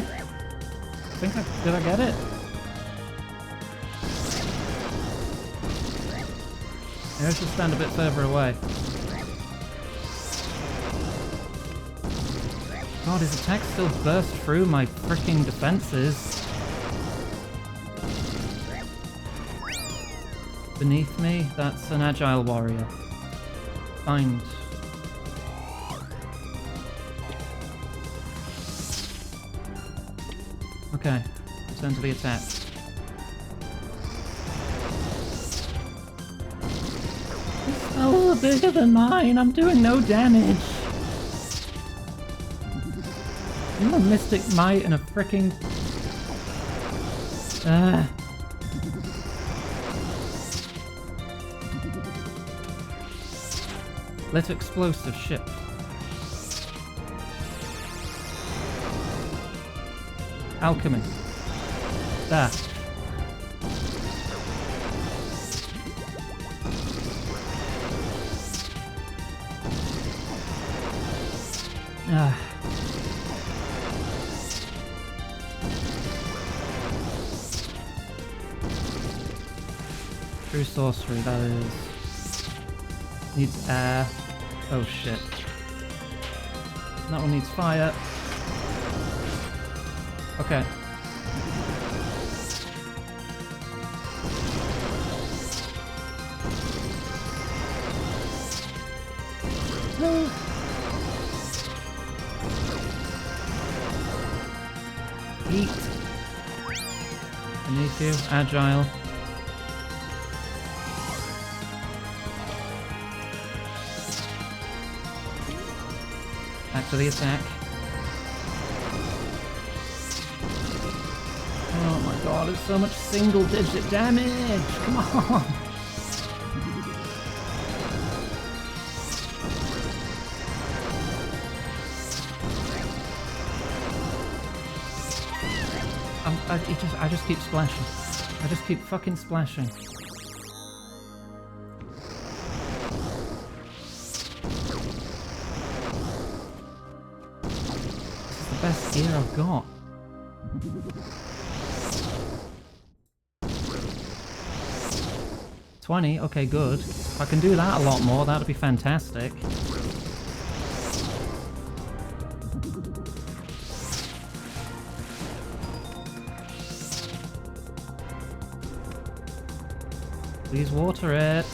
Did I get it? Maybe I should stand a bit further away. God, his attacks still burst through my freaking defenses. Beneath me, that's an agile warrior. Find. Okay, return to the attack. Oh, bigger than mine. I'm doing no damage. I'm a mystic might and a freaking. Let explosive ship. Alchemy. There. Ah. True sorcery, that is. Needs air. Oh shit. That one needs fire. Okay. Heat. Beneath you. Agile. Back to the attack. Oh my god, it's so much single digit damage! Come on! I just keep splashing. I just keep fucking splashing. This is the best gear I've got. $20, okay, good. If I can do that a lot more, that'd be fantastic. Please water it.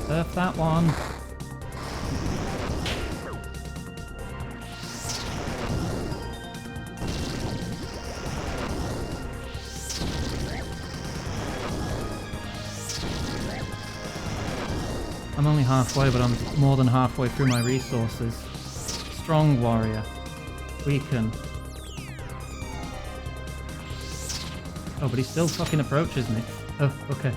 Surf that one. I'm only halfway, but I'm more than halfway through my resources. Strong warrior. Weaken. Oh, but he still fucking approaches me. Oh, okay.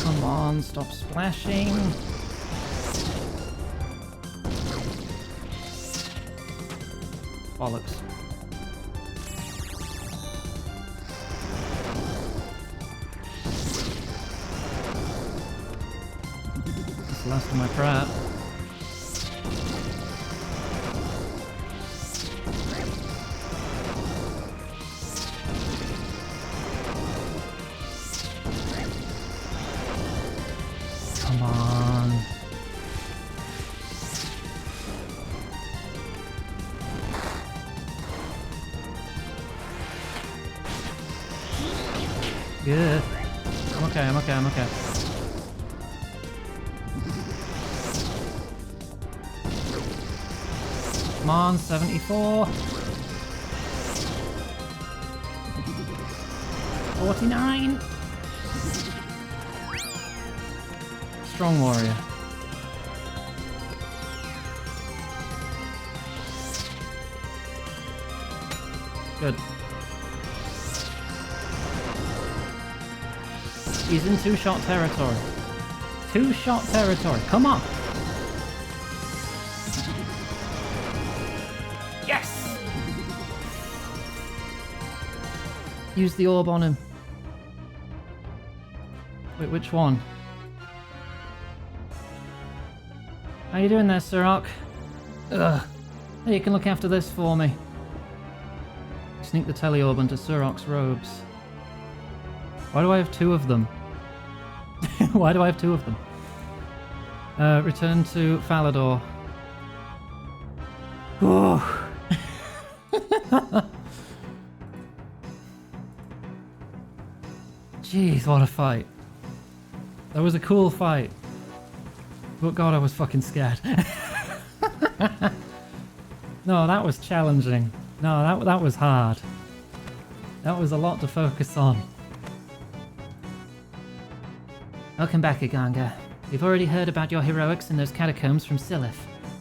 Come on, stop splashing. Bollocks. the last of my prep. Come on. Good. I'm okay, I'm okay, I'm okay. Come on, 74. 49. Strong warrior. Good. He's in two-shot territory. Two-shot territory. Come on. Yes! Use the orb on him. Wait, which one? How you doing there, Sirach? Ugh. Hey, you can look after this for me. Sneak the teleorb into Sirach's robes. Why do I have two of them? Why do I have two of them? Return to Falador. Oh. Jeez, what a fight. That was a cool fight. But God, I was fucking scared. No, that was challenging. No, that was hard. That was a lot to focus on. Welcome back, Iganga. We've already heard about your heroics in those catacombs from Silith.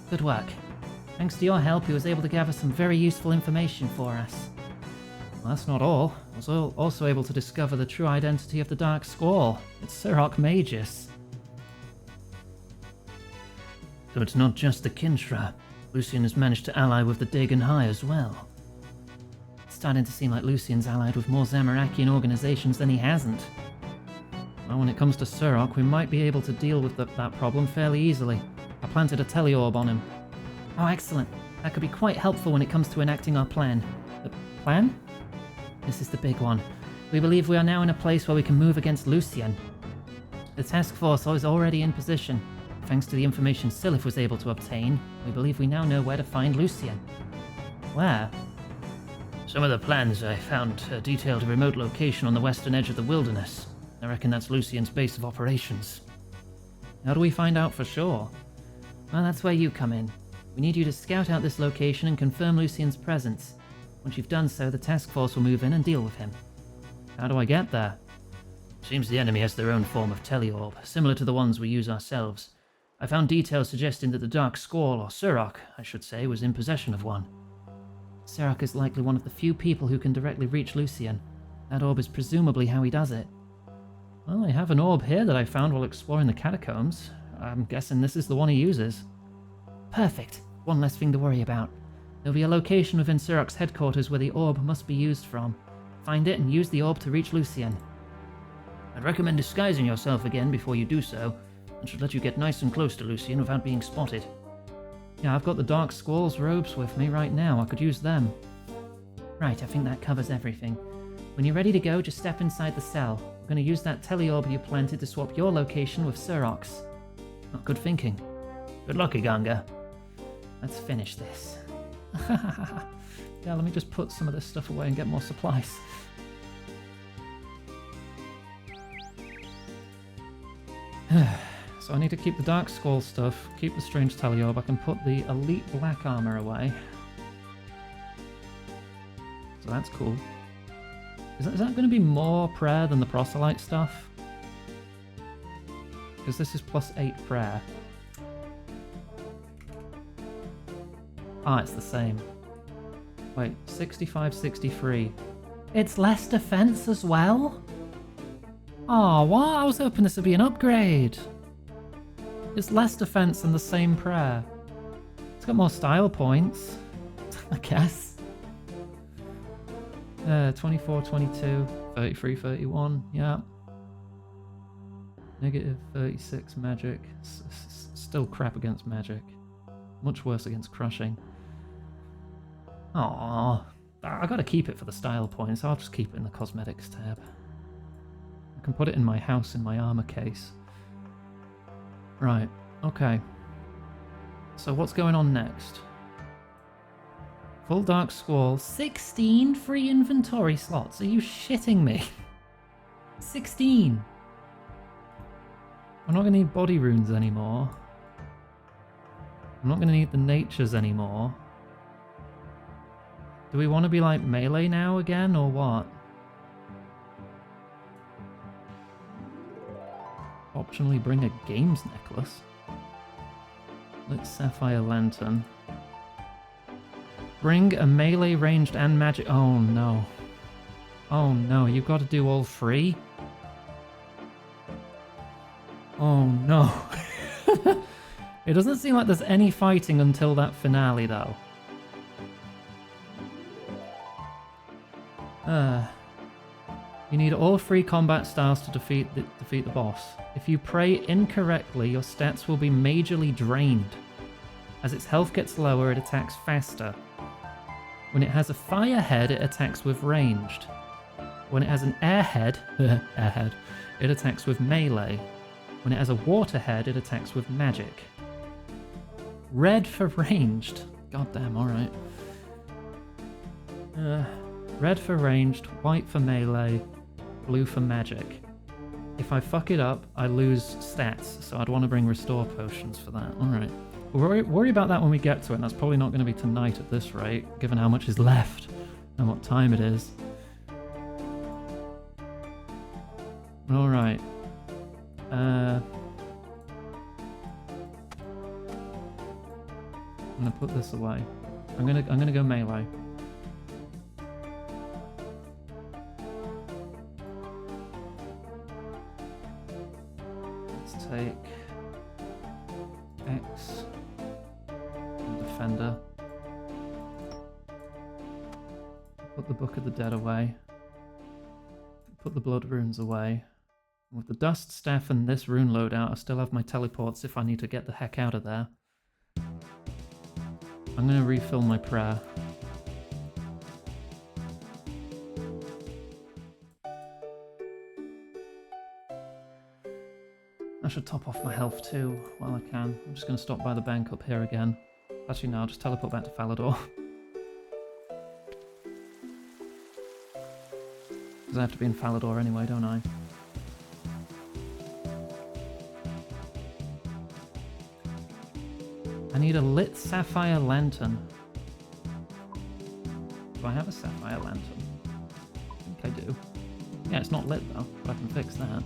Good work. Thanks to your help, he was able to gather some very useful information for us. Well, that's not all. I was also able to discover the true identity of the Dark Squall. It's Sirach Magus. So it's not just the Kinshra. Lucian has managed to ally with the Dagon High as well. It's starting to seem like Lucian's allied with more Zamarakian organizations than he hasn't. Well, when it comes to Sirach, we might be able to deal with that problem fairly easily. I planted a teleorb on him. Oh, excellent. That could be quite helpful when it comes to enacting our plan. The plan? This is the big one. We believe we are now in a place where we can move against Lucian. The task force is already in position. Thanks to the information Silith was able to obtain, we believe we now know where to find Lucian. Where? Some of the plans I found detailed a remote location on the western edge of the wilderness. I reckon that's Lucian's base of operations. How do we find out for sure? Well, that's where you come in. We need you to scout out this location and confirm Lucian's presence. Once you've done so, the task force will move in and deal with him. How do I get there? Seems the enemy has their own form of teleorb, similar to the ones we use ourselves. I found details suggesting that the Dark Squall, or Sirach, I should say, was in possession of one. Sirach is likely one of the few people who can directly reach Lucian. That orb is presumably how he does it. Well, I have an orb here that I found while exploring the catacombs. I'm guessing this is the one he uses. Perfect. One less thing to worry about. There'll be a location within Sirach's headquarters where the orb must be used from. Find it and use the orb to reach Lucian. I'd recommend disguising yourself again before you do so, and should let you get nice and close to Lucian without being spotted. Yeah, I've got the Dark Squall's robes with me right now. I could use them. Right, I think that covers everything. When you're ready to go, just step inside the cell. I'm going to use that teleorb you planted to swap your location with Sirach's. Not good thinking. Good luck, Iganga. Let's finish this. Yeah, let me just put some of this stuff away and get more supplies. So I need to keep the Dark Squall stuff, keep the Strange Teleorb. I can put the Elite Black Armor away. So that's cool. Is that going to be more prayer than the Proselyte stuff? Because this is +8 prayer. Ah, it's the same. Wait, 65, 63. It's less defense as well? Oh, what? I was hoping this would be an upgrade. It's less defense and the same prayer. It's got more style points, I guess. 24, 22, 33, 31, yeah. Negative 36 magic, still crap against magic. Much worse against crushing. Aww. I gotta keep it for the style points. I'll just keep it in the cosmetics tab. I can put it in my house in my armor case. Right, okay. So what's going on next? Full Dark Squall. 16 free inventory slots. Are you shitting me? 16! I'm not going to need body runes anymore. I'm not going to need the natures anymore. Do we want to be like melee now again, or what? Optionally bring a games necklace. Lit Sapphire Lantern. Bring a melee, ranged, and magic. Oh no. Oh no, you've got to do all three? Oh no. It doesn't seem like there's any fighting until that finale though. You need all three combat styles to defeat the boss. If you pray incorrectly, your stats will be majorly drained. As its health gets lower, it attacks faster. When it has a fire head, it attacks with ranged. When it has an air head, it attacks with melee. When it has a water head, it attacks with magic. Red for ranged. Goddamn, alright. Red for ranged, white for melee, blue for magic. If I fuck it up, I lose stats, so I'd want to bring restore potions for that. Alright. We'll worry about that when we get to it, and that's probably not going to be tonight at this rate, given how much is left and what time it is. Alright. I'm gonna put this away. I'm gonna go melee. Let's take X and Defender. Put the Book of the Dead away. Put the Blood Runes away. With the Dust Staff and this rune loadout, I still have my teleports if I need to get the heck out of there. I'm going to refill my prayer. I should top off my health too while I can. I'm just going to stop by the bank up here again. Actually no, I'll just teleport back to Falador. Because I have to be in Falador anyway, don't I? I need a lit sapphire lantern. Do I have a sapphire lantern? I think I do. Yeah, it's not lit though, but I can fix that.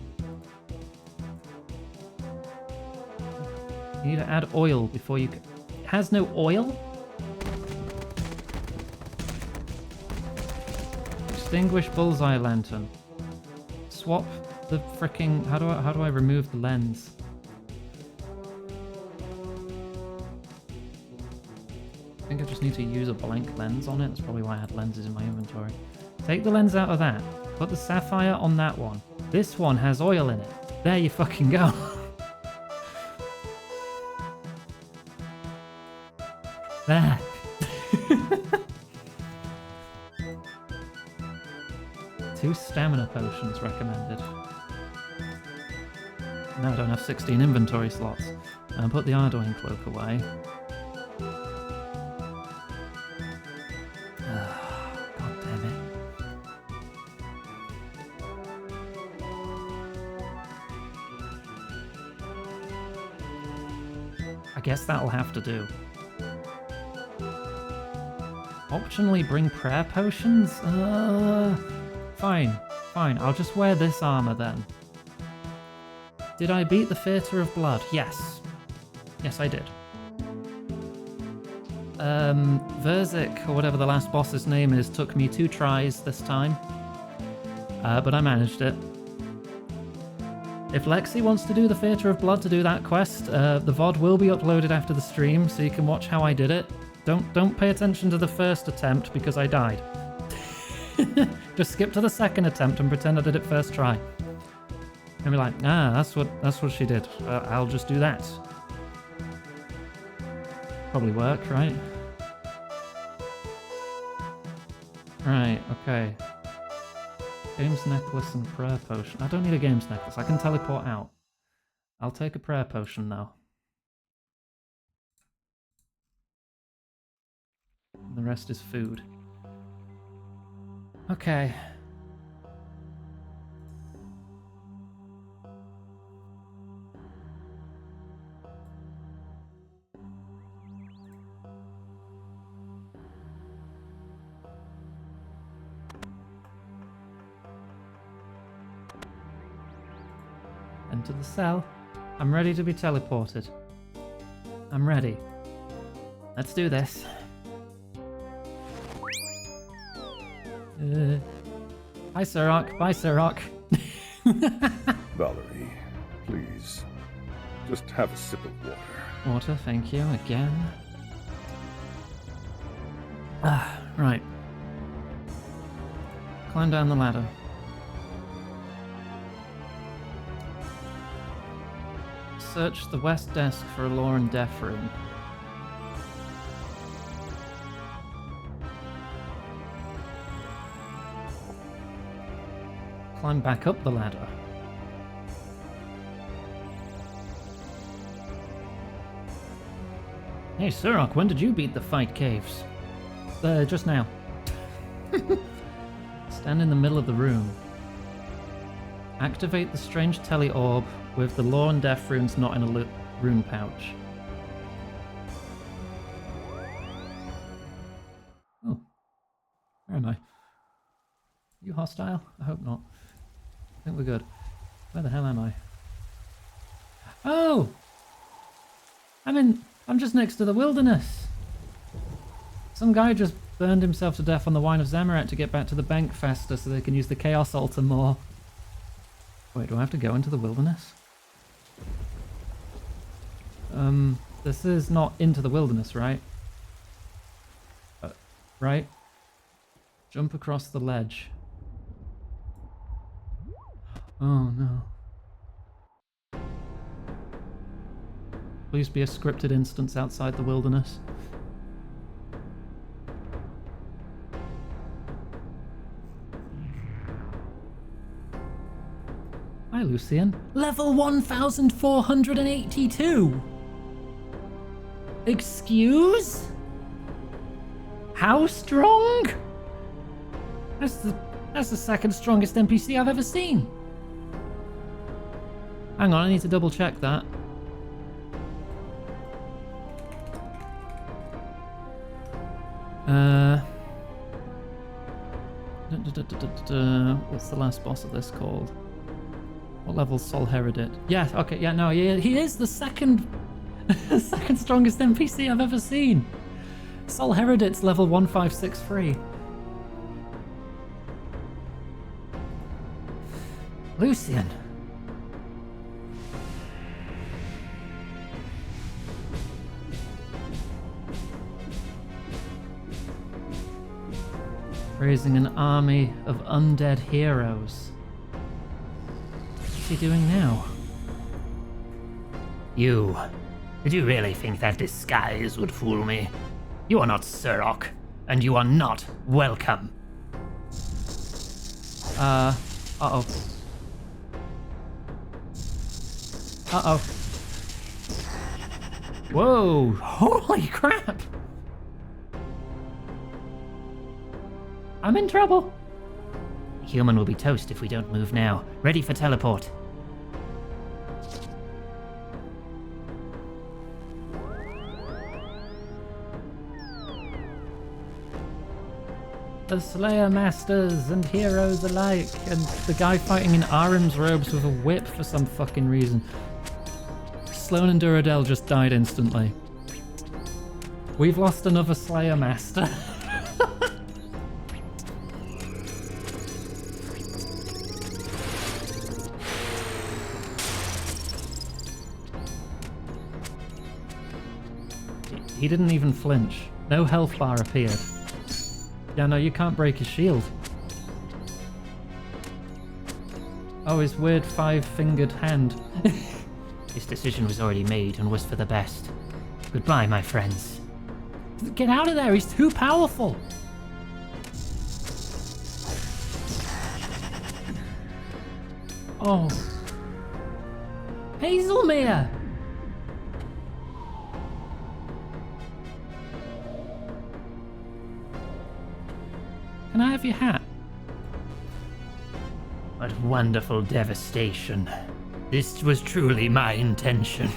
You need to add oil before you can... It has no oil? Extinguish bullseye lantern. Swap the fricking... How do I remove the lens? I think I just need to use a blank lens on it. That's probably why I had lenses in my inventory. Take the lens out of that. Put the sapphire on that one. This one has oil in it. There you fucking go. There. 2 stamina potions recommended. Now I don't have 16 inventory slots. And put the Arduin cloak away. God damn it. I guess that'll have to do. Optionally bring prayer potions? Fine. I'll just wear this armor then. Did I beat the Theatre of Blood? Yes. Yes, I did. Verzik, or whatever the last boss's name is, took me 2 tries this time. But I managed it. If Lexi wants to do the Theatre of Blood to do that quest, the VOD will be uploaded after the stream, so you can watch how I did it. Don't pay attention to the first attempt because I died. Just skip to the second attempt and pretend I did it first try. And be like, that's what she did. I'll just do that. probably work, right? Right, okay. Games necklace and prayer potion. I don't need a games necklace. I can teleport out. I'll take a prayer potion now. The rest is food. Okay. Enter the cell. I'm ready to be teleported. I'm ready. Let's do this. Hi, Sirach. Bye, Sirach. Valerie, please. Just have a sip of water. Water, thank you. Again. Ah, right. Climb down the ladder. Search the west desk for a lore and death room. Climb back up the ladder. Hey, Sirach, when did you beat the fight caves? Just now. Stand in the middle of the room. Activate the strange tele orb with the lore and death runes not in a rune pouch. Oh. Where am I? You hostile? I hope not. I think we're good. Where the hell am I? Oh! I'm just next to the wilderness. Some guy just burned himself to death on the Wine of Zamorak to get back to the bank faster so they can use the Chaos Altar more. Wait, do I have to go into the wilderness? This is not into the wilderness, right? Right? Jump across the ledge. Oh no. Please be a scripted instance outside the wilderness. Hi, Lucian. Level 1482! Excuse? How strong? That's the second strongest NPC I've ever seen. Hang on, I need to double check that. What's the last boss of this called? What level's Sol Heredit? Yeah, okay, yeah, no, he is the second second strongest NPC I've ever seen. Sol Heredit's level 1563. Lucian. Raising an army of undead heroes. What's he doing now? You. Did you really think that disguise would fool me? You are not Sirach, and you are not welcome. Uh-oh. Uh-oh. Whoa! Holy crap! I'm in trouble. Human will be toast if we don't move now. Ready for teleport. The Slayer Masters and heroes alike, and the guy fighting in Arim's robes with a whip for some fucking reason. Sloan and Duradel just died instantly. We've lost another Slayer Master. He didn't even flinch. No health bar appeared. Yeah, no, you can't break his shield. Oh, his weird five-fingered hand. This decision was already made and was for the best. Goodbye, my friends. Get out of there, he's too powerful! Oh. Hazelmere! Can I have your hat? What wonderful devastation. This was truly my intention.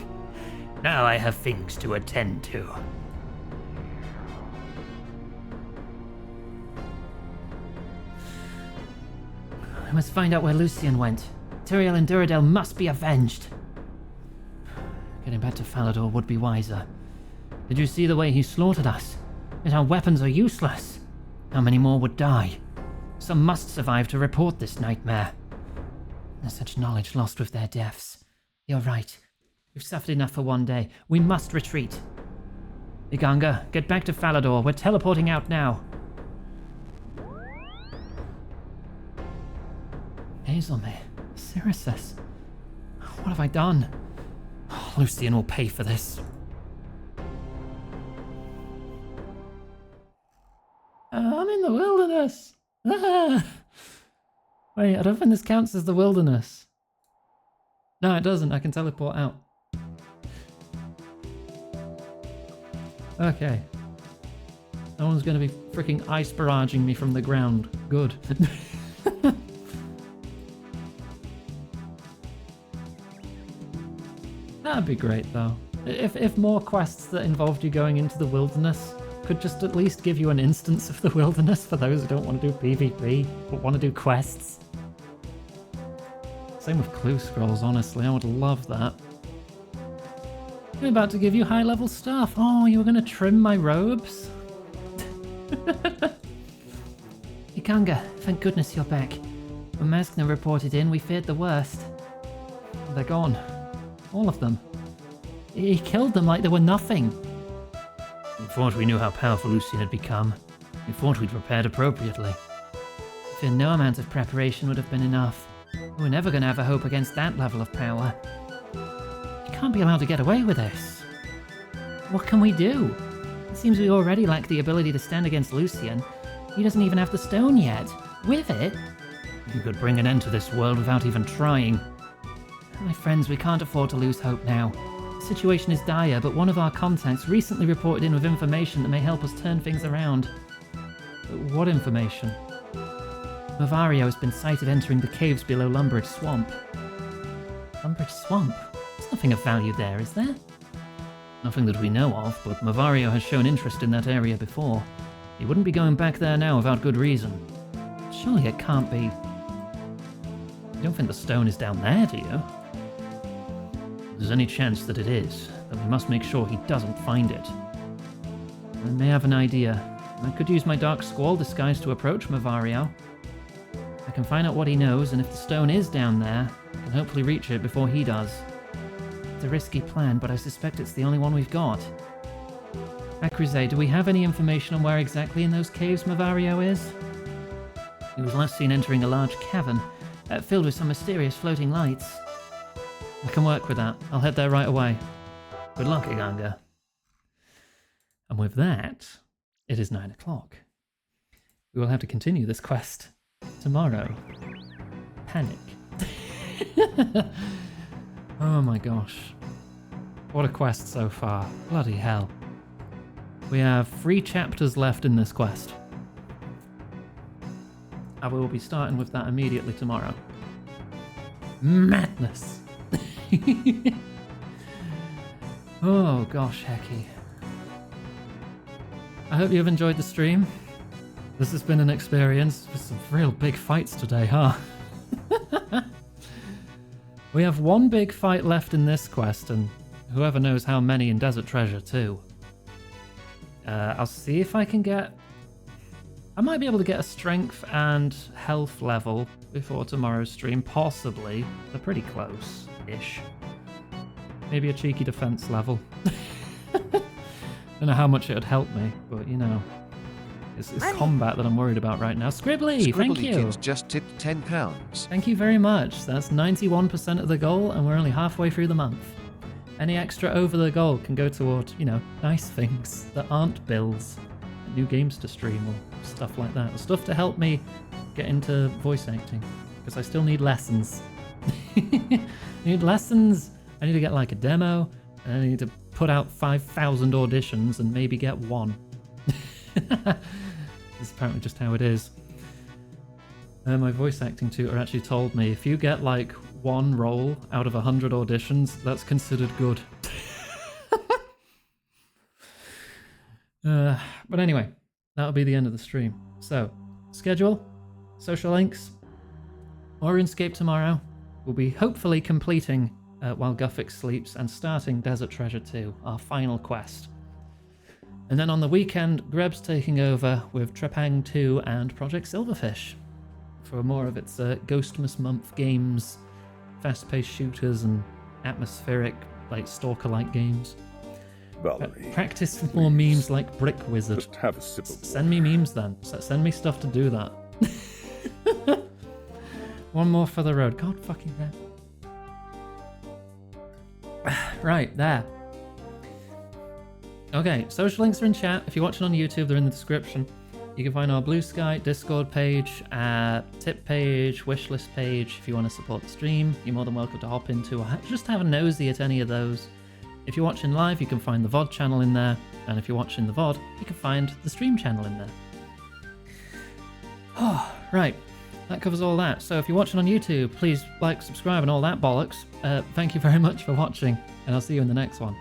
Now I have things to attend to. I must find out where Lucien went. Tyrael and Duradel must be avenged. Getting back to Falador would be wiser. Did you see the way he slaughtered us? Yet our weapons are useless. How many more would die? Some must survive to report this nightmare. There's such knowledge lost with their deaths. You're right. We've suffered enough for one day. We must retreat. Iganga, get back to Falador. We're teleporting out now. Hazelmere, Cyrus, what have I done? Oh, Lucien will pay for this. I'm in the wilderness. Ah. Wait, I don't think this counts as the wilderness. No, it doesn't. I can teleport out. Okay. No one's going to be freaking ice barraging me from the ground. Good. That'd be great, though. If more quests that involved you going into the wilderness could just at least give you an instance of the wilderness for those who don't want to do PvP, but want to do quests. Same with clue scrolls, honestly. I would love that. I'm about to give you high-level stuff. Oh, you were going to trim my robes? Ikanga, thank goodness you're back. When Maskner reported in, we feared the worst. They're gone. All of them. He killed them like they were nothing. We thought we knew how powerful Lucien had become. We thought we'd prepared appropriately. I fear no amount of preparation would have been enough. We're never going to have a hope against that level of power. You can't be allowed to get away with this. What can we do? It seems we already lack the ability to stand against Lucien. He doesn't even have the stone yet. With it, you could bring an end to this world without even trying. My friends, we can't afford to lose hope now. The situation is dire, but one of our contacts recently reported in with information that may help us turn things around. What information? Mavario has been sighted entering the caves below Lumbridge Swamp. Lumbridge Swamp? There's nothing of value there, is there? Nothing that we know of, but Mavario has shown interest in that area before. He wouldn't be going back there now without good reason. Surely it can't be... You don't think the stone is down there, do you? If there's any chance that it is, then we must make sure he doesn't find it. I may have an idea. I could use my Dark Squall disguise to approach Mavario. I can find out what he knows, and if the stone is down there, I can hopefully reach it before he does. It's a risky plan, but I suspect it's the only one we've got. Akrize, do we have any information on where exactly in those caves Mavario is? He was last seen entering a large cavern, filled with some mysterious floating lights. I can work with that. I'll head there right away. Good luck, Iganga. And with that, it is 9 o'clock. We will have to continue this quest tomorrow. Panic. Oh my gosh. What a quest so far. Bloody hell. We have 3 chapters left in this quest. I will be starting with that immediately tomorrow. Madness! Oh gosh, hecky. I hope you've enjoyed the stream. This has been an experience with some real big fights today, huh? We have 1 big fight left in this quest, and whoever knows how many in Desert Treasure too. I'll see if I can get... I might be able to get a strength and health level before tomorrow's stream, possibly. They're pretty close-ish. Maybe a cheeky defense level. Don't know how much it would help me, but you know. It's combat that I'm worried about right now. Scribbly, thank you! Just tipped £10. Thank you very much. That's 91% of the goal, and we're only halfway through the month. Any extra over the goal can go toward, you know, nice things that aren't bills, new games to stream or stuff like that. Stuff to help me get into voice acting, because I still need lessons. I need lessons. I need to get like a demo, and I need to put out 5,000 auditions and maybe get one. That's apparently just how it is. My voice acting tutor actually told me if you get like one role out of 100 auditions, that's considered good. But anyway, that'll be the end of the stream. So, schedule, social links, more Runescape tomorrow. We'll be hopefully completing while Guffix sleeps and starting Desert Treasure 2, our final quest. And then on the weekend, Greb's taking over with Trepang 2 and Project Silverfish for more of its Ghostmas Month games, fast-paced shooters and atmospheric, like stalker-like games. Valerie, Practice for more memes like Brick Wizard. just have a sip of water. Send me memes then. Send me stuff to do that. One more for the road. God fucking damn. Right, there. Okay, social links are in chat. If you're watching on YouTube, they're in the description. You can find our Blue Sky Discord page, tip page, wishlist page. If you want to support the stream, you're more than welcome to hop into or just have a nosy at any of those. If you're watching live, you can find the VOD channel in there. And if you're watching the VOD, you can find the stream channel in there. Oh, right. That covers all that. So if you're watching on YouTube, please like, subscribe, and all that bollocks. Thank you very much for watching, and I'll see you in the next one.